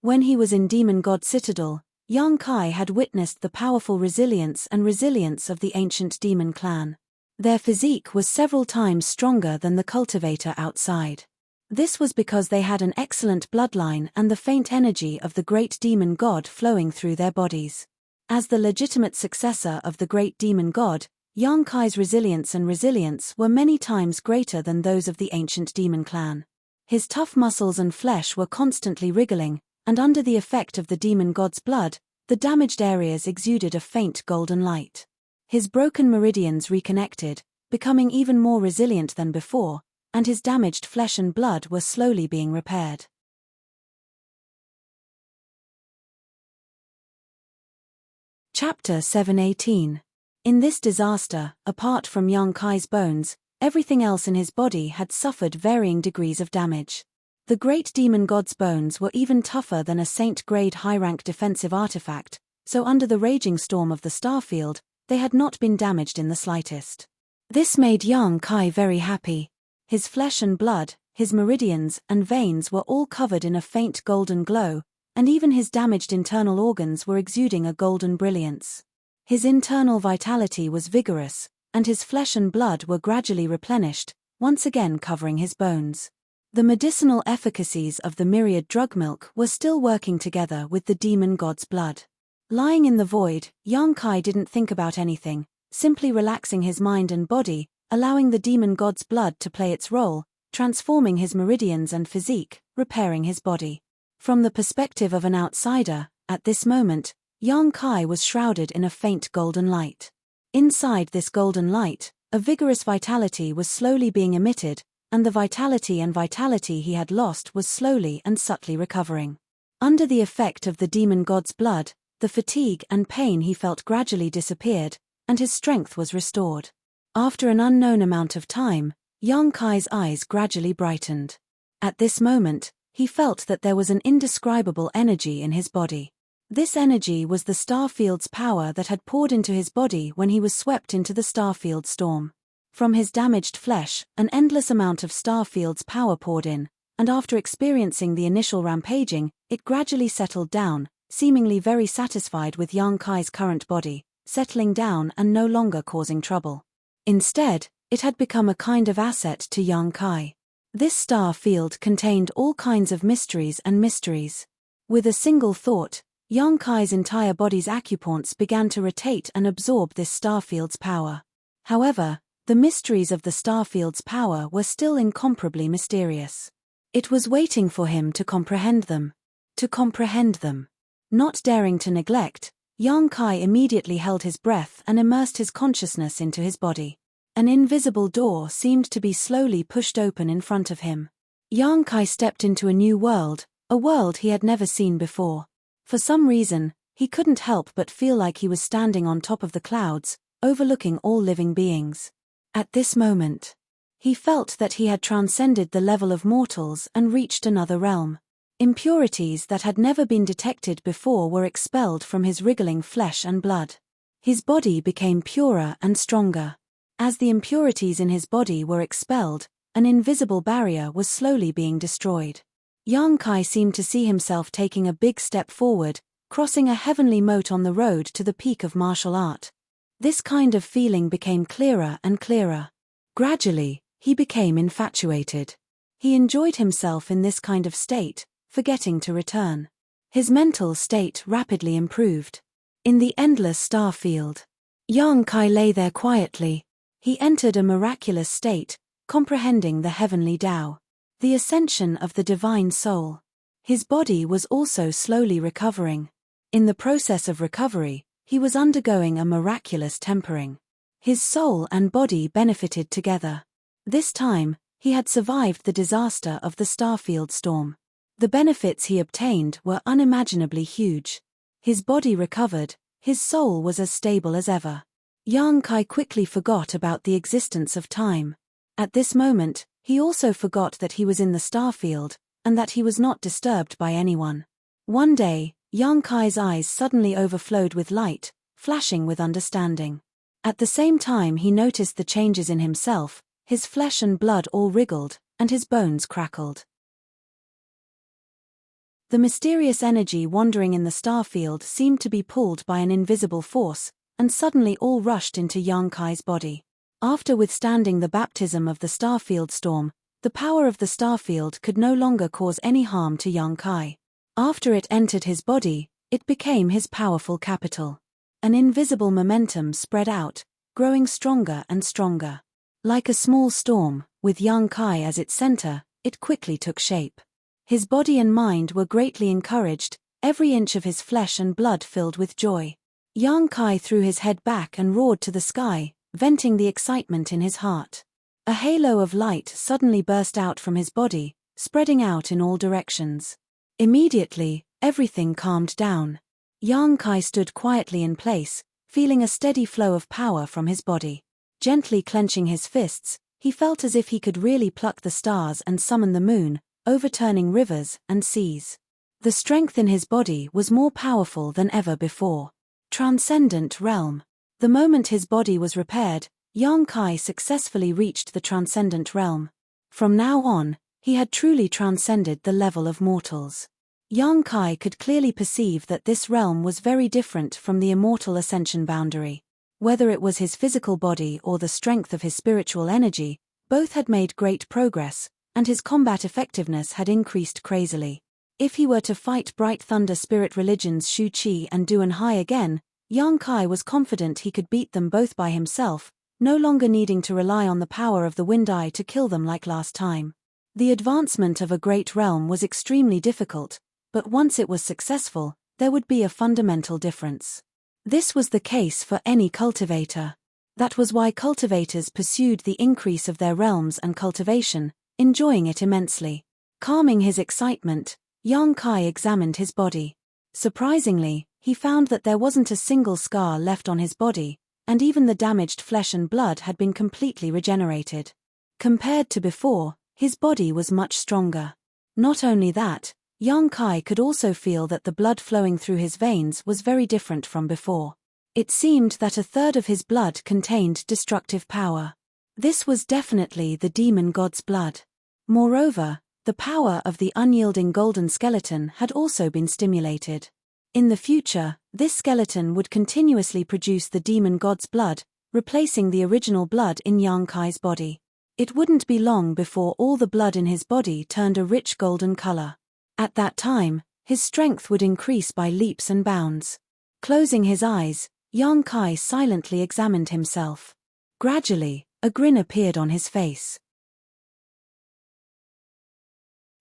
When he was in Demon God Citadel, Yang Kai had witnessed the powerful resilience of the ancient demon clan. Their physique was several times stronger than the cultivator outside. This was because they had an excellent bloodline and the faint energy of the great demon god flowing through their bodies. As the legitimate successor of the great demon god, Yang Kai's resilience were many times greater than those of the ancient demon clan. His tough muscles and flesh were constantly wriggling, and under the effect of the demon god's blood, the damaged areas exuded a faint golden light. His broken meridians reconnected, becoming even more resilient than before, and his damaged flesh and blood were slowly being repaired. Chapter 718. In this disaster, apart from Yang Kai's bones, everything else in his body had suffered varying degrees of damage. The great demon god's bones were even tougher than a saint-grade high-rank defensive artifact, so under the raging storm of the starfield, they had not been damaged in the slightest. This made Yang Kai very happy. His flesh and blood, his meridians and veins were all covered in a faint golden glow, and even his damaged internal organs were exuding a golden brilliance. His internal vitality was vigorous, and his flesh and blood were gradually replenished, once again covering his bones. The medicinal efficacies of the myriad drug milk were still working together with the demon god's blood. Lying in the void, Yang Kai didn't think about anything, simply relaxing his mind and body, allowing the demon god's blood to play its role, transforming his meridians and physique, repairing his body. From the perspective of an outsider, at this moment, Yang Kai was shrouded in a faint golden light. Inside this golden light, a vigorous vitality was slowly being emitted, and the vitality he had lost was slowly and subtly recovering. Under the effect of the demon god's blood, the fatigue and pain he felt gradually disappeared, and his strength was restored. After an unknown amount of time, Yang Kai's eyes gradually brightened. At this moment, he felt that there was an indescribable energy in his body. This energy was the starfield's power that had poured into his body when he was swept into the starfield storm. From his damaged flesh, an endless amount of starfield's power poured in, and after experiencing the initial rampaging, it gradually settled down, seemingly very satisfied with Yang Kai's current body, settling down and no longer causing trouble. Instead, it had become a kind of asset to Yang Kai. This star field contained all kinds of mysteries. With a single thought, Yang Kai's entire body's acupoints began to rotate and absorb this starfield's power. However, the mysteries of the starfield's power were still incomparably mysterious. It was waiting for him to comprehend them. To comprehend them. Not daring to neglect, Yang Kai immediately held his breath and immersed his consciousness into his body. An invisible door seemed to be slowly pushed open in front of him. Yang Kai stepped into a new world, a world he had never seen before. For some reason, he couldn't help but feel like he was standing on top of the clouds, overlooking all living beings. At this moment, he felt that he had transcended the level of mortals and reached another realm. Impurities that had never been detected before were expelled from his wriggling flesh and blood. His body became purer and stronger. As the impurities in his body were expelled, an invisible barrier was slowly being destroyed. Yang Kai seemed to see himself taking a big step forward, crossing a heavenly moat on the road to the peak of martial art. This kind of feeling became clearer and clearer. Gradually, he became infatuated. He enjoyed himself in this kind of state, forgetting to return. His mental state rapidly improved. In the endless star field, Yang Kai lay there quietly. He entered a miraculous state, comprehending the heavenly Tao, the ascension of the divine soul. His body was also slowly recovering. In the process of recovery, he was undergoing a miraculous tempering. His soul and body benefited together. This time, he had survived the disaster of the starfield storm. The benefits he obtained were unimaginably huge. His body recovered, his soul was as stable as ever. Yang Kai quickly forgot about the existence of time. At this moment, he also forgot that he was in the starfield, and that he was not disturbed by anyone. One day, Yang Kai's eyes suddenly overflowed with light, flashing with understanding. At the same time he noticed the changes in himself, his flesh and blood all wriggled, and his bones crackled. The mysterious energy wandering in the starfield seemed to be pulled by an invisible force, and suddenly all rushed into Yang Kai's body. After withstanding the baptism of the starfield storm, the power of the starfield could no longer cause any harm to Yang Kai. After it entered his body, it became his powerful capital. An invisible momentum spread out, growing stronger and stronger. Like a small storm, with Yang Kai as its center, it quickly took shape. His body and mind were greatly encouraged, every inch of his flesh and blood filled with joy. Yang Kai threw his head back and roared to the sky, venting the excitement in his heart. A halo of light suddenly burst out from his body, spreading out in all directions. Immediately, everything calmed down. Yang Kai stood quietly in place, feeling a steady flow of power from his body. Gently clenching his fists, he felt as if he could really pluck the stars and summon the moon, overturning rivers and seas. The strength in his body was more powerful than ever before. Transcendent realm. The moment his body was repaired, Yang Kai successfully reached the transcendent realm. From now on, he had truly transcended the level of mortals. Yang Kai could clearly perceive that this realm was very different from the immortal ascension boundary. Whether it was his physical body or the strength of his spiritual energy, both had made great progress, and his combat effectiveness had increased crazily. If he were to fight Bright Thunder Spirit Religion's Shu Qi and Duan Hai again, Yang Kai was confident he could beat them both by himself, no longer needing to rely on the power of the Wind Eye to kill them like last time. The advancement of a great realm was extremely difficult, but once it was successful, there would be a fundamental difference. This was the case for any cultivator. That was why cultivators pursued the increase of their realms and cultivation, enjoying it immensely. Calming his excitement, Yang Kai examined his body. Surprisingly, he found that there wasn't a single scar left on his body, and even the damaged flesh and blood had been completely regenerated. Compared to before, his body was much stronger. Not only that, Yang Kai could also feel that the blood flowing through his veins was very different from before. It seemed that a third of his blood contained destructive power. This was definitely the demon god's blood. Moreover, the power of the unyielding golden skeleton had also been stimulated. In the future, this skeleton would continuously produce the demon god's blood, replacing the original blood in Yang Kai's body. It wouldn't be long before all the blood in his body turned a rich golden color. At that time, His strength would increase by leaps and bounds. Closing his eyes, Yang Kai silently examined himself. Gradually, a grin appeared on his face.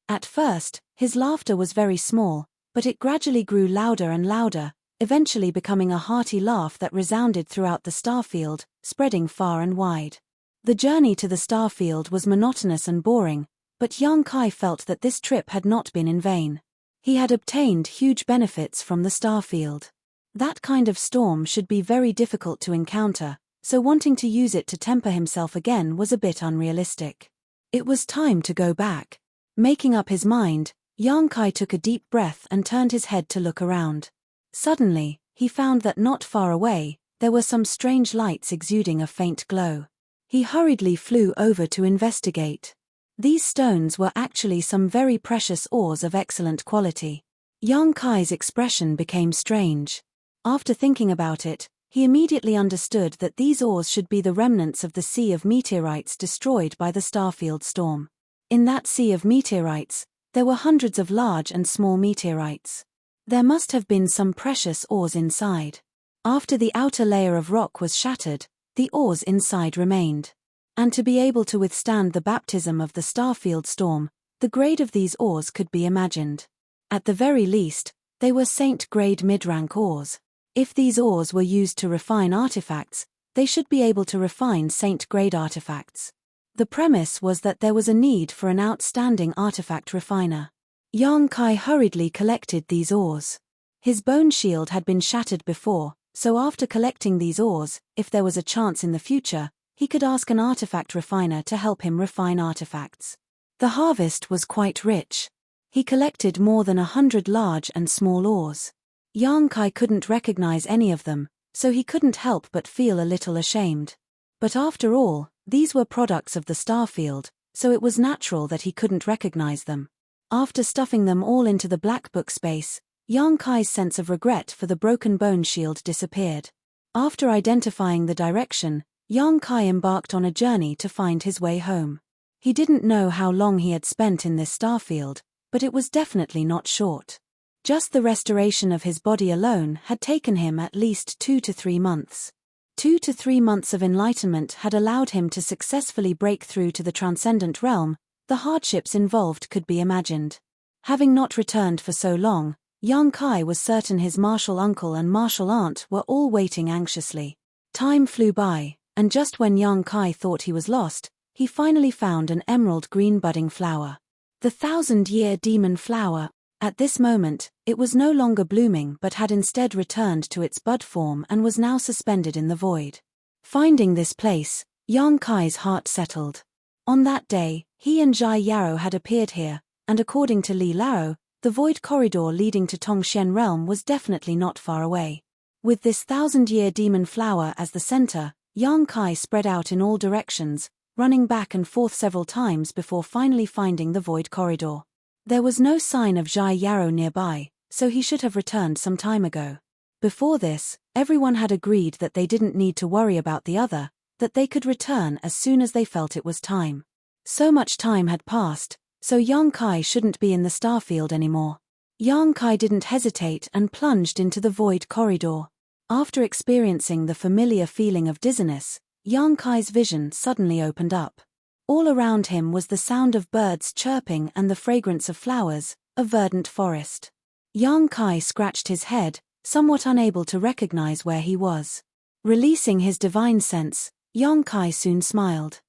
At first, his laughter was very small, but it gradually grew louder and louder, eventually becoming a hearty laugh that resounded throughout the starfield, spreading far and wide. The journey to the starfield was monotonous and boring, but Yang Kai felt that this trip had not been in vain. He had obtained huge benefits from the starfield. That kind of storm should be very difficult to encounter, so wanting to use it to temper himself again was a bit unrealistic. It was time to go back. Making up his mind, Yang Kai took a deep breath and turned his head to look around. Suddenly, he found that not far away, there were some strange lights exuding a faint glow. He hurriedly flew over to investigate. These stones were actually some very precious ores of excellent quality. Yang Kai's expression became strange. After thinking about it, he immediately understood that these ores should be the remnants of the sea of meteorites destroyed by the starfield storm. In that sea of meteorites, there were hundreds of large and small meteorites. There must have been some precious ores inside. After the outer layer of rock was shattered, the ores inside remained. And to be able to withstand the baptism of the starfield storm, the grade of these ores could be imagined. At the very least, they were saint-grade mid-rank ores. If these ores were used to refine artifacts, they should be able to refine saint-grade artifacts. The premise was that there was a need for an outstanding artifact refiner. Yang Kai hurriedly collected these ores. His bone shield had been shattered before, so after collecting these ores, if there was a chance in the future, he could ask an artifact refiner to help him refine artifacts. The harvest was quite rich. He collected more than 100 large and small ores. Yang Kai couldn't recognize any of them, so he couldn't help but feel a little ashamed. But after all, these were products of the starfield, so it was natural that he couldn't recognize them. After stuffing them all into the black book space, Yang Kai's sense of regret for the broken bone shield disappeared. After identifying the direction, Yang Kai embarked on a journey to find his way home. He didn't know how long he had spent in this starfield, but it was definitely not short. Just the restoration of his body alone had taken him at least 2 to 3 months. 2 to 3 months of enlightenment had allowed him to successfully break through to the transcendent realm. The hardships involved could be imagined. Having not returned for so long, Yang Kai was certain his martial uncle and martial aunt were all waiting anxiously. Time flew by, and just when Yang Kai thought he was lost, he finally found an emerald green budding flower. The 1,000-year demon flower. At this moment, it was no longer blooming but had instead returned to its bud form and was now suspended in the void. Finding this place, Yang Kai's heart settled. On that day, he and Jai Yarrow had appeared here, and according to Li Lao, the void corridor leading to Tongxian realm was definitely not far away. With this 1,000-year demon flower as the center, Yang Kai spread out in all directions, running back and forth several times before finally finding the void corridor. There was no sign of Jai Yarrow nearby, so he should have returned some time ago. Before this, everyone had agreed that they didn't need to worry about the other, that they could return as soon as they felt it was time. So much time had passed, so Yang Kai shouldn't be in the starfield anymore. Yang Kai didn't hesitate and plunged into the void corridor. After experiencing the familiar feeling of dizziness, Yang Kai's vision suddenly opened up. All around him was the sound of birds chirping and the fragrance of flowers, a verdant forest. Yang Kai scratched his head, somewhat unable to recognize where he was. Releasing his divine sense, Yang Kai soon smiled.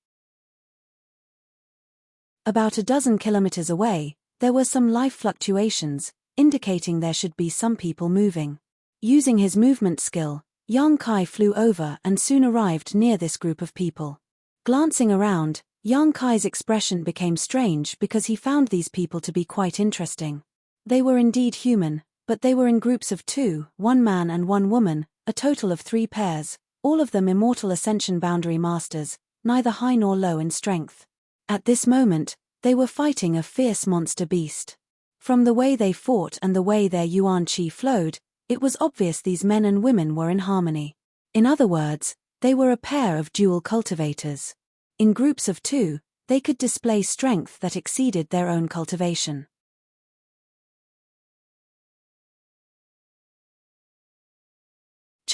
About a dozen kilometers away, there were some life fluctuations, indicating there should be some people moving. Using his movement skill, Yang Kai flew over and soon arrived near this group of people. Glancing around, Yang Kai's expression became strange because he found these people to be quite interesting. They were indeed human, but they were in groups of 2, 1 man and 1 woman, a total of 3 pairs, all of them immortal ascension boundary masters, neither high nor low in strength. At this moment, they were fighting a fierce monster beast. From the way they fought and the way their yuan qi flowed, it was obvious these men and women were in harmony. In other words, they were a pair of dual cultivators. In groups of 2, they could display strength that exceeded their own cultivation.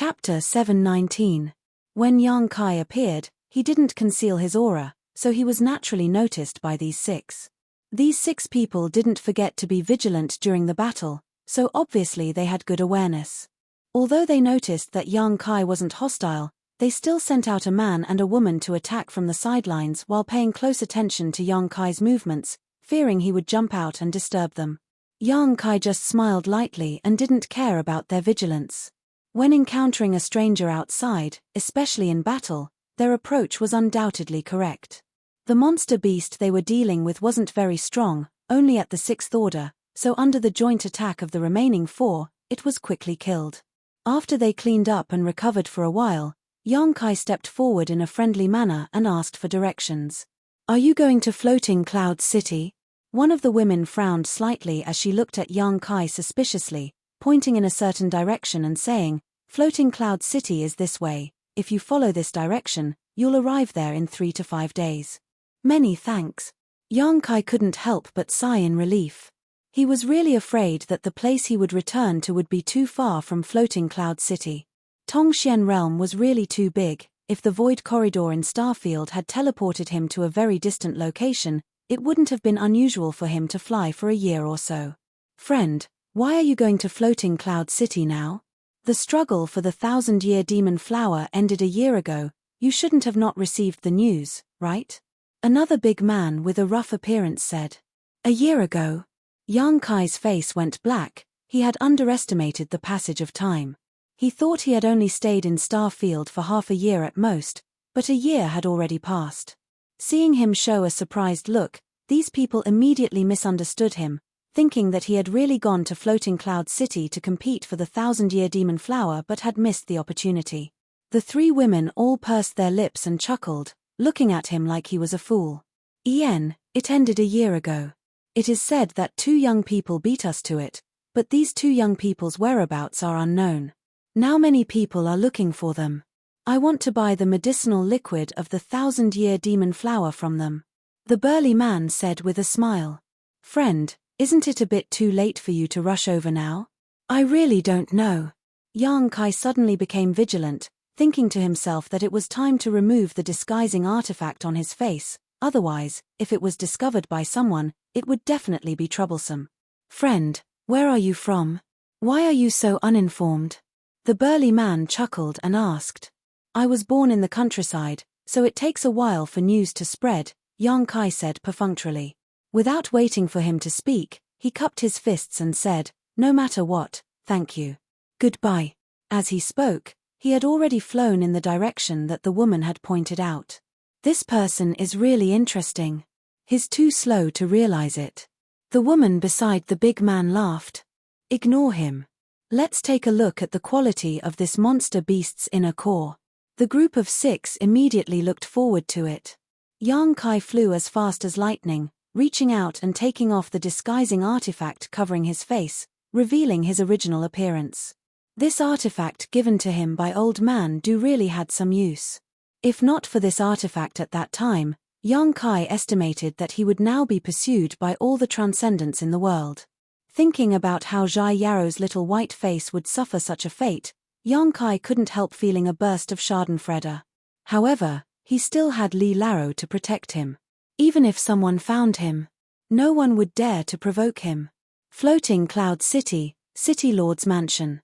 Chapter 719. When Yang Kai appeared, he didn't conceal his aura, so he was naturally noticed by these six. These 6 people didn't forget to be vigilant during the battle, so obviously they had good awareness. Although they noticed that Yang Kai wasn't hostile, they still sent out a man and a woman to attack from the sidelines while paying close attention to Yang Kai's movements, fearing he would jump out and disturb them. Yang Kai just smiled lightly and didn't care about their vigilance. When encountering a stranger outside, especially in battle, their approach was undoubtedly correct. The monster beast they were dealing with wasn't very strong, only at the 6th order, so under the joint attack of the remaining 4, it was quickly killed. After they cleaned up and recovered for a while, Yang Kai stepped forward in a friendly manner and asked for directions. "Are you going to Floating Cloud City?" One of the women frowned slightly as she looked at Yang Kai suspiciously, pointing in a certain direction and saying, "Floating Cloud City is this way. If you follow this direction, you'll arrive there in 3 to 5 days. "Many thanks." Yang Kai couldn't help but sigh in relief. He was really afraid that the place he would return to would be too far from Floating Cloud City. Tongxian Realm was really too big. If the Void Corridor in Starfield had teleported him to a very distant location, it wouldn't have been unusual for him to fly for a year or so. "Friend, why are you going to Floating Cloud City now? The struggle for the 1,000-year demon flower ended a year ago. You shouldn't have not received the news, right?" Another big man with a rough appearance said. "A year ago?" Yang Kai's face went black. He had underestimated the passage of time. He thought he had only stayed in Starfield for half a year at most, but a year had already passed. Seeing him show a surprised look, these people immediately misunderstood him, thinking that he had really gone to Floating Cloud City to compete for the 1,000-year demon flower but had missed the opportunity. The 3 women all pursed their lips and chuckled, looking at him like he was a fool. It ended a year ago. It is said that 2 young people beat us to it, but these 2 young people's whereabouts are unknown. Now many people are looking for them. I want to buy the medicinal liquid of the 1,000-year demon flower from them." The burly man said with a smile. "Friend, isn't it a bit too late for you to rush over now?" "I really don't know." Yang Kai suddenly became vigilant, thinking to himself that it was time to remove the disguising artifact on his face, otherwise, if it was discovered by someone, it would definitely be troublesome. "Friend, where are you from? Why are you so uninformed?" The burly man chuckled and asked. "I was born in the countryside, so it takes a while for news to spread," Yang Kai said perfunctorily. Without waiting for him to speak, he cupped his fists and said, "No matter what, thank you. Goodbye." As he spoke, he had already flown in the direction that the woman had pointed out. "This person is really interesting. He's too slow to realize it." The woman beside the big man laughed. "Ignore him. Let's take a look at the quality of this monster beast's inner core." The group of 6 immediately looked forward to it. Yang Kai flew as fast as lightning, reaching out and taking off the disguising artifact covering his face, revealing his original appearance. This artifact given to him by Old Man Du really had some use. If not for this artifact at that time, Yang Kai estimated that he would now be pursued by all the transcendents in the world. Thinking about how Zhai Yaro's little white face would suffer such a fate, Yang Kai couldn't help feeling a burst of schadenfreude. However, he still had Li Laro to protect him. Even if someone found him, no one would dare to provoke him. Floating Cloud City, City Lord's Mansion.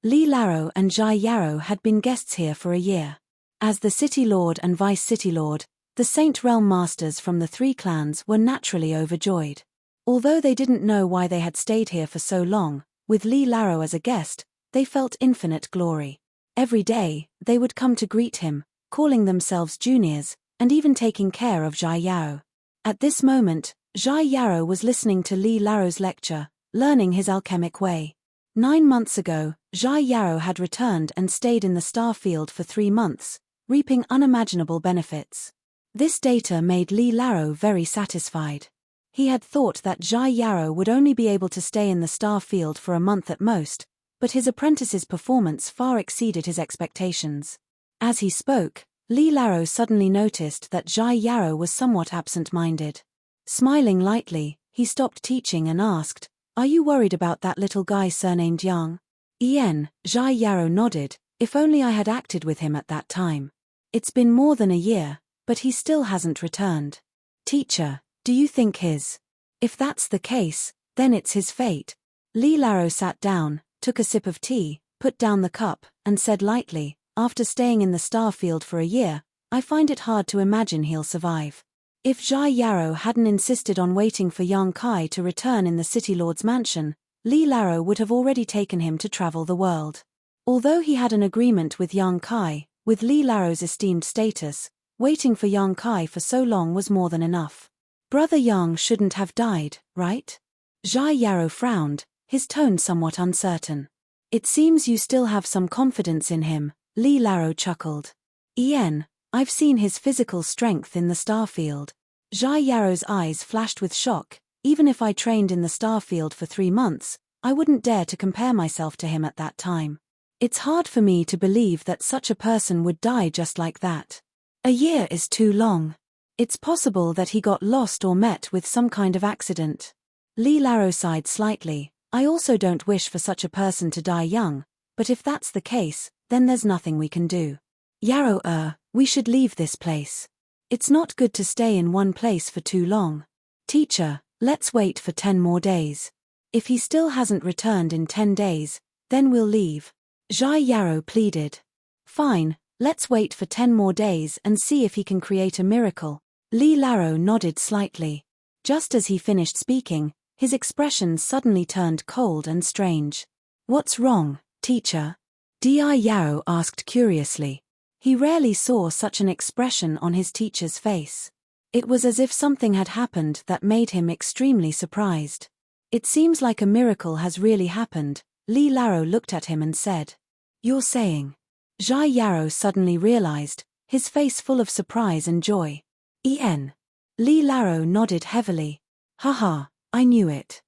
Li Laro and Zhai Yaro had been guests here for a year. As the City Lord and Vice City Lord, the Saint Realm Masters from the 3 clans were naturally overjoyed. Although they didn't know why they had stayed here for so long, with Li Laro as a guest, they felt infinite glory. Every day, they would come to greet him, calling themselves juniors, and even taking care of Zhai Yaro. At this moment, Zhai Yaro was listening to Li Laro's lecture, learning his alchemic way. 9 months ago, Zhai Yaro had returned and stayed in the Starfield for 3 months, reaping unimaginable benefits. This data made Li Laro very satisfied. He had thought that Zhai Yaro would only be able to stay in the Starfield for a month at most, but his apprentice's performance far exceeded his expectations. As he spoke, Li Laro suddenly noticed that Zhai Yaro was somewhat absent-minded. Smiling lightly, he stopped teaching and asked, "Are you worried about that little guy surnamed Yang?" Zhai Yarrow nodded. If only I had acted with him at that time. It's been more than a year, but he still hasn't returned. Teacher, do you think If that's the case, then it's his fate. Li Laro sat down, took a sip of tea, put down the cup, and said lightly, after staying in the star field for a year, I find it hard to imagine he'll survive. If Zhai Yarrow hadn't insisted on waiting for Yang Kai to return in the City Lord's mansion, Li Laro would have already taken him to travel the world. Although he had an agreement with Yang Kai, with Li Laro's esteemed status, waiting for Yang Kai for so long was more than enough. Brother Yang shouldn't have died, right? Zhai Yarrow frowned, his tone somewhat uncertain. It seems you still have some confidence in him, Li Laro chuckled. I've seen his physical strength in the starfield. Zhai Yarrow's eyes flashed with shock. Even if I trained in the starfield for 3 months, I wouldn't dare to compare myself to him at that time. It's hard for me to believe that such a person would die just like that. A year is too long. It's possible that he got lost or met with some kind of accident. Li Laro sighed slightly. I also don't wish for such a person to die young, but if that's the case, then there's nothing we can do. Yarrow, we should leave this place. It's not good to stay in one place for too long. Teacher, let's wait for 10 more days. If he still hasn't returned in 10 days, then we'll leave. Zhai Yarrow pleaded. Fine, let's wait for 10 more days and see if he can create a miracle. Li Laro nodded slightly. Just as he finished speaking, his expression suddenly turned cold and strange. What's wrong, teacher? Di Yarrow asked curiously. He rarely saw such an expression on his teacher's face. It was as if something had happened that made him extremely surprised. It seems like a miracle has really happened. Li Laro looked at him and said. You're saying? Zhai Yarrow suddenly realized, his face full of surprise and joy. Li Laro nodded heavily. Haha, I knew it.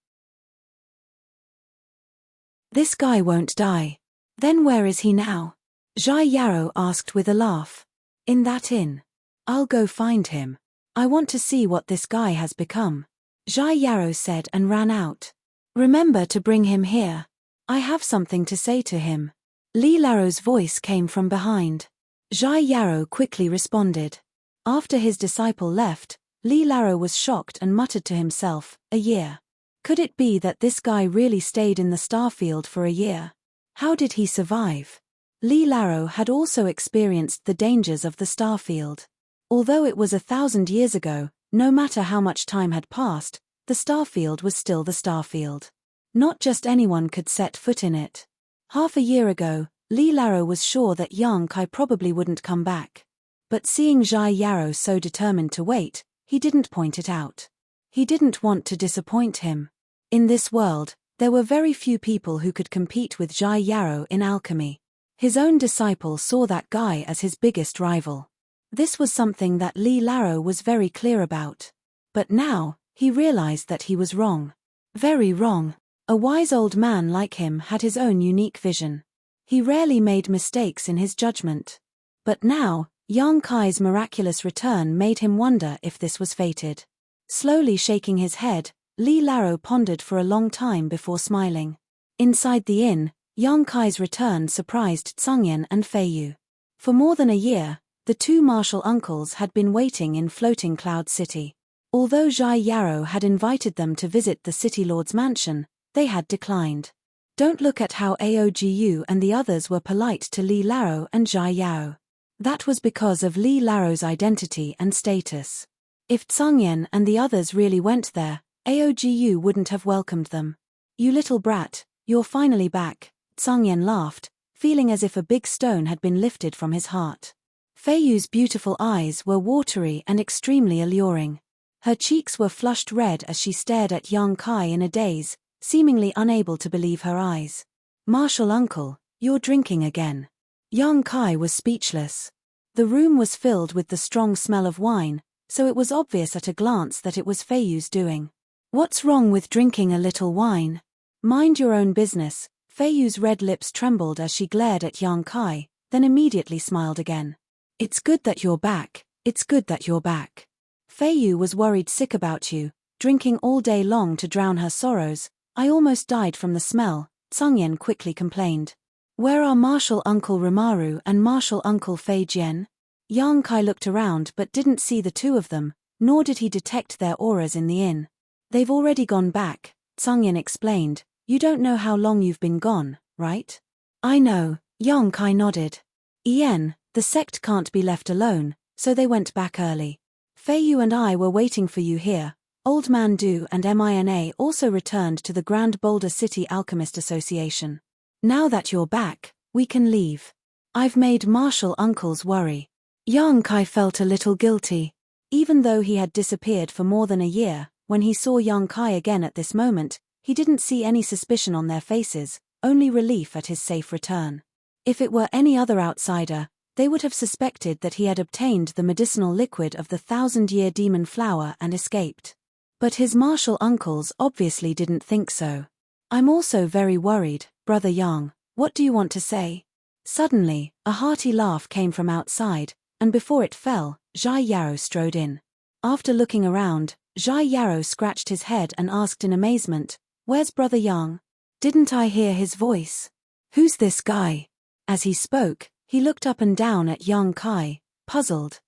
This guy won't die. Then where is he now? Zhai Yarrow asked with a laugh. In that inn. I'll go find him. I want to see what this guy has become. Zhai Yarrow said and ran out. Remember to bring him here. I have something to say to him. Li Laro's voice came from behind. Zhai Yarrow quickly responded. After his disciple left, Li Laro was shocked and muttered to himself, a year. Could it be that this guy really stayed in the starfield for a year? How did he survive? Li Laro had also experienced the dangers of the starfield. Although it was 1,000 years ago, no matter how much time had passed, the starfield was still the starfield. Not just anyone could set foot in it. Half a year ago, Li Laro was sure that Yang Kai probably wouldn't come back. But seeing Zhai Yarrow so determined to wait, he didn't point it out. He didn't want to disappoint him. In this world, there were very few people who could compete with Zhai Yarrow in alchemy. His own disciple saw that guy as his biggest rival. This was something that Li Laro was very clear about. But now, he realized that he was wrong. Very wrong. A wise old man like him had his own unique vision. He rarely made mistakes in his judgment. But now, Yang Kai's miraculous return made him wonder if this was fated. Slowly shaking his head, Li Laro pondered for a long time before smiling. Inside the inn, Yang Kai's return surprised Tsungyan and Feiyu. For more than a year, the two martial uncles had been waiting in Floating Cloud City. Although Zhai Yarrow had invited them to visit the City Lord's mansion, they had declined. Don't look at how Aogu and the others were polite to Li Laro and Zhai Yarrow. That was because of Li Laro's identity and status. If Tsungyan and the others really went there, Aogu wouldn't have welcomed them. You little brat, you're finally back, Tsungyan laughed, feeling as if a big stone had been lifted from his heart. Feiyu's beautiful eyes were watery and extremely alluring. Her cheeks were flushed red as she stared at Yang Kai in a daze, seemingly unable to believe her eyes. Martial uncle, you're drinking again. Yang Kai was speechless. The room was filled with the strong smell of wine, so it was obvious at a glance that it was Feiyu's doing. What's wrong with drinking a little wine? Mind your own business. Feiyu's red lips trembled as she glared at Yang Kai, then immediately smiled again. It's good that you're back, it's good that you're back. Feiyu was worried sick about you, drinking all day long to drown her sorrows. I almost died from the smell, Tsungyen quickly complained. Where are Martial Uncle Rimaru and Martial Uncle Fei Jian? Yang Kai looked around but didn't see the two of them, nor did he detect their auras in the inn. They've already gone back, Tsungyen explained. You don't know how long you've been gone, right? I know, Yang Kai nodded. Ien, the sect can't be left alone, so they went back early. Fei Yu and I were waiting for you here. Old Man Du and Mina also returned to the Grand Boulder City Alchemist Association. Now that you're back, we can leave. I've made Martial Uncles worry. Yang Kai felt a little guilty. Even though he had disappeared for more than a year, when he saw Yang Kai again at this moment, he didn't see any suspicion on their faces, only relief at his safe return. If it were any other outsider, they would have suspected that he had obtained the medicinal liquid of the 1,000-year demon flower and escaped. But his martial uncles obviously didn't think so. I'm also very worried, Brother Yang. What do you want to say? Suddenly, a hearty laugh came from outside, and before it fell, Zhai Yarrow strode in. After looking around, Zhai Yarrow scratched his head and asked in amazement, "Where's Brother Yang? Didn't I hear his voice? Who's this guy?" As he spoke, he looked up and down at Yang Kai, puzzled.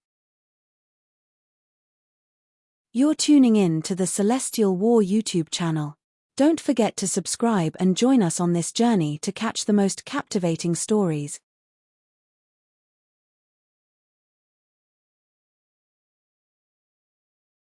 You're tuning in to the Celestial War YouTube channel. Don't forget to subscribe and join us on this journey to catch the most captivating stories.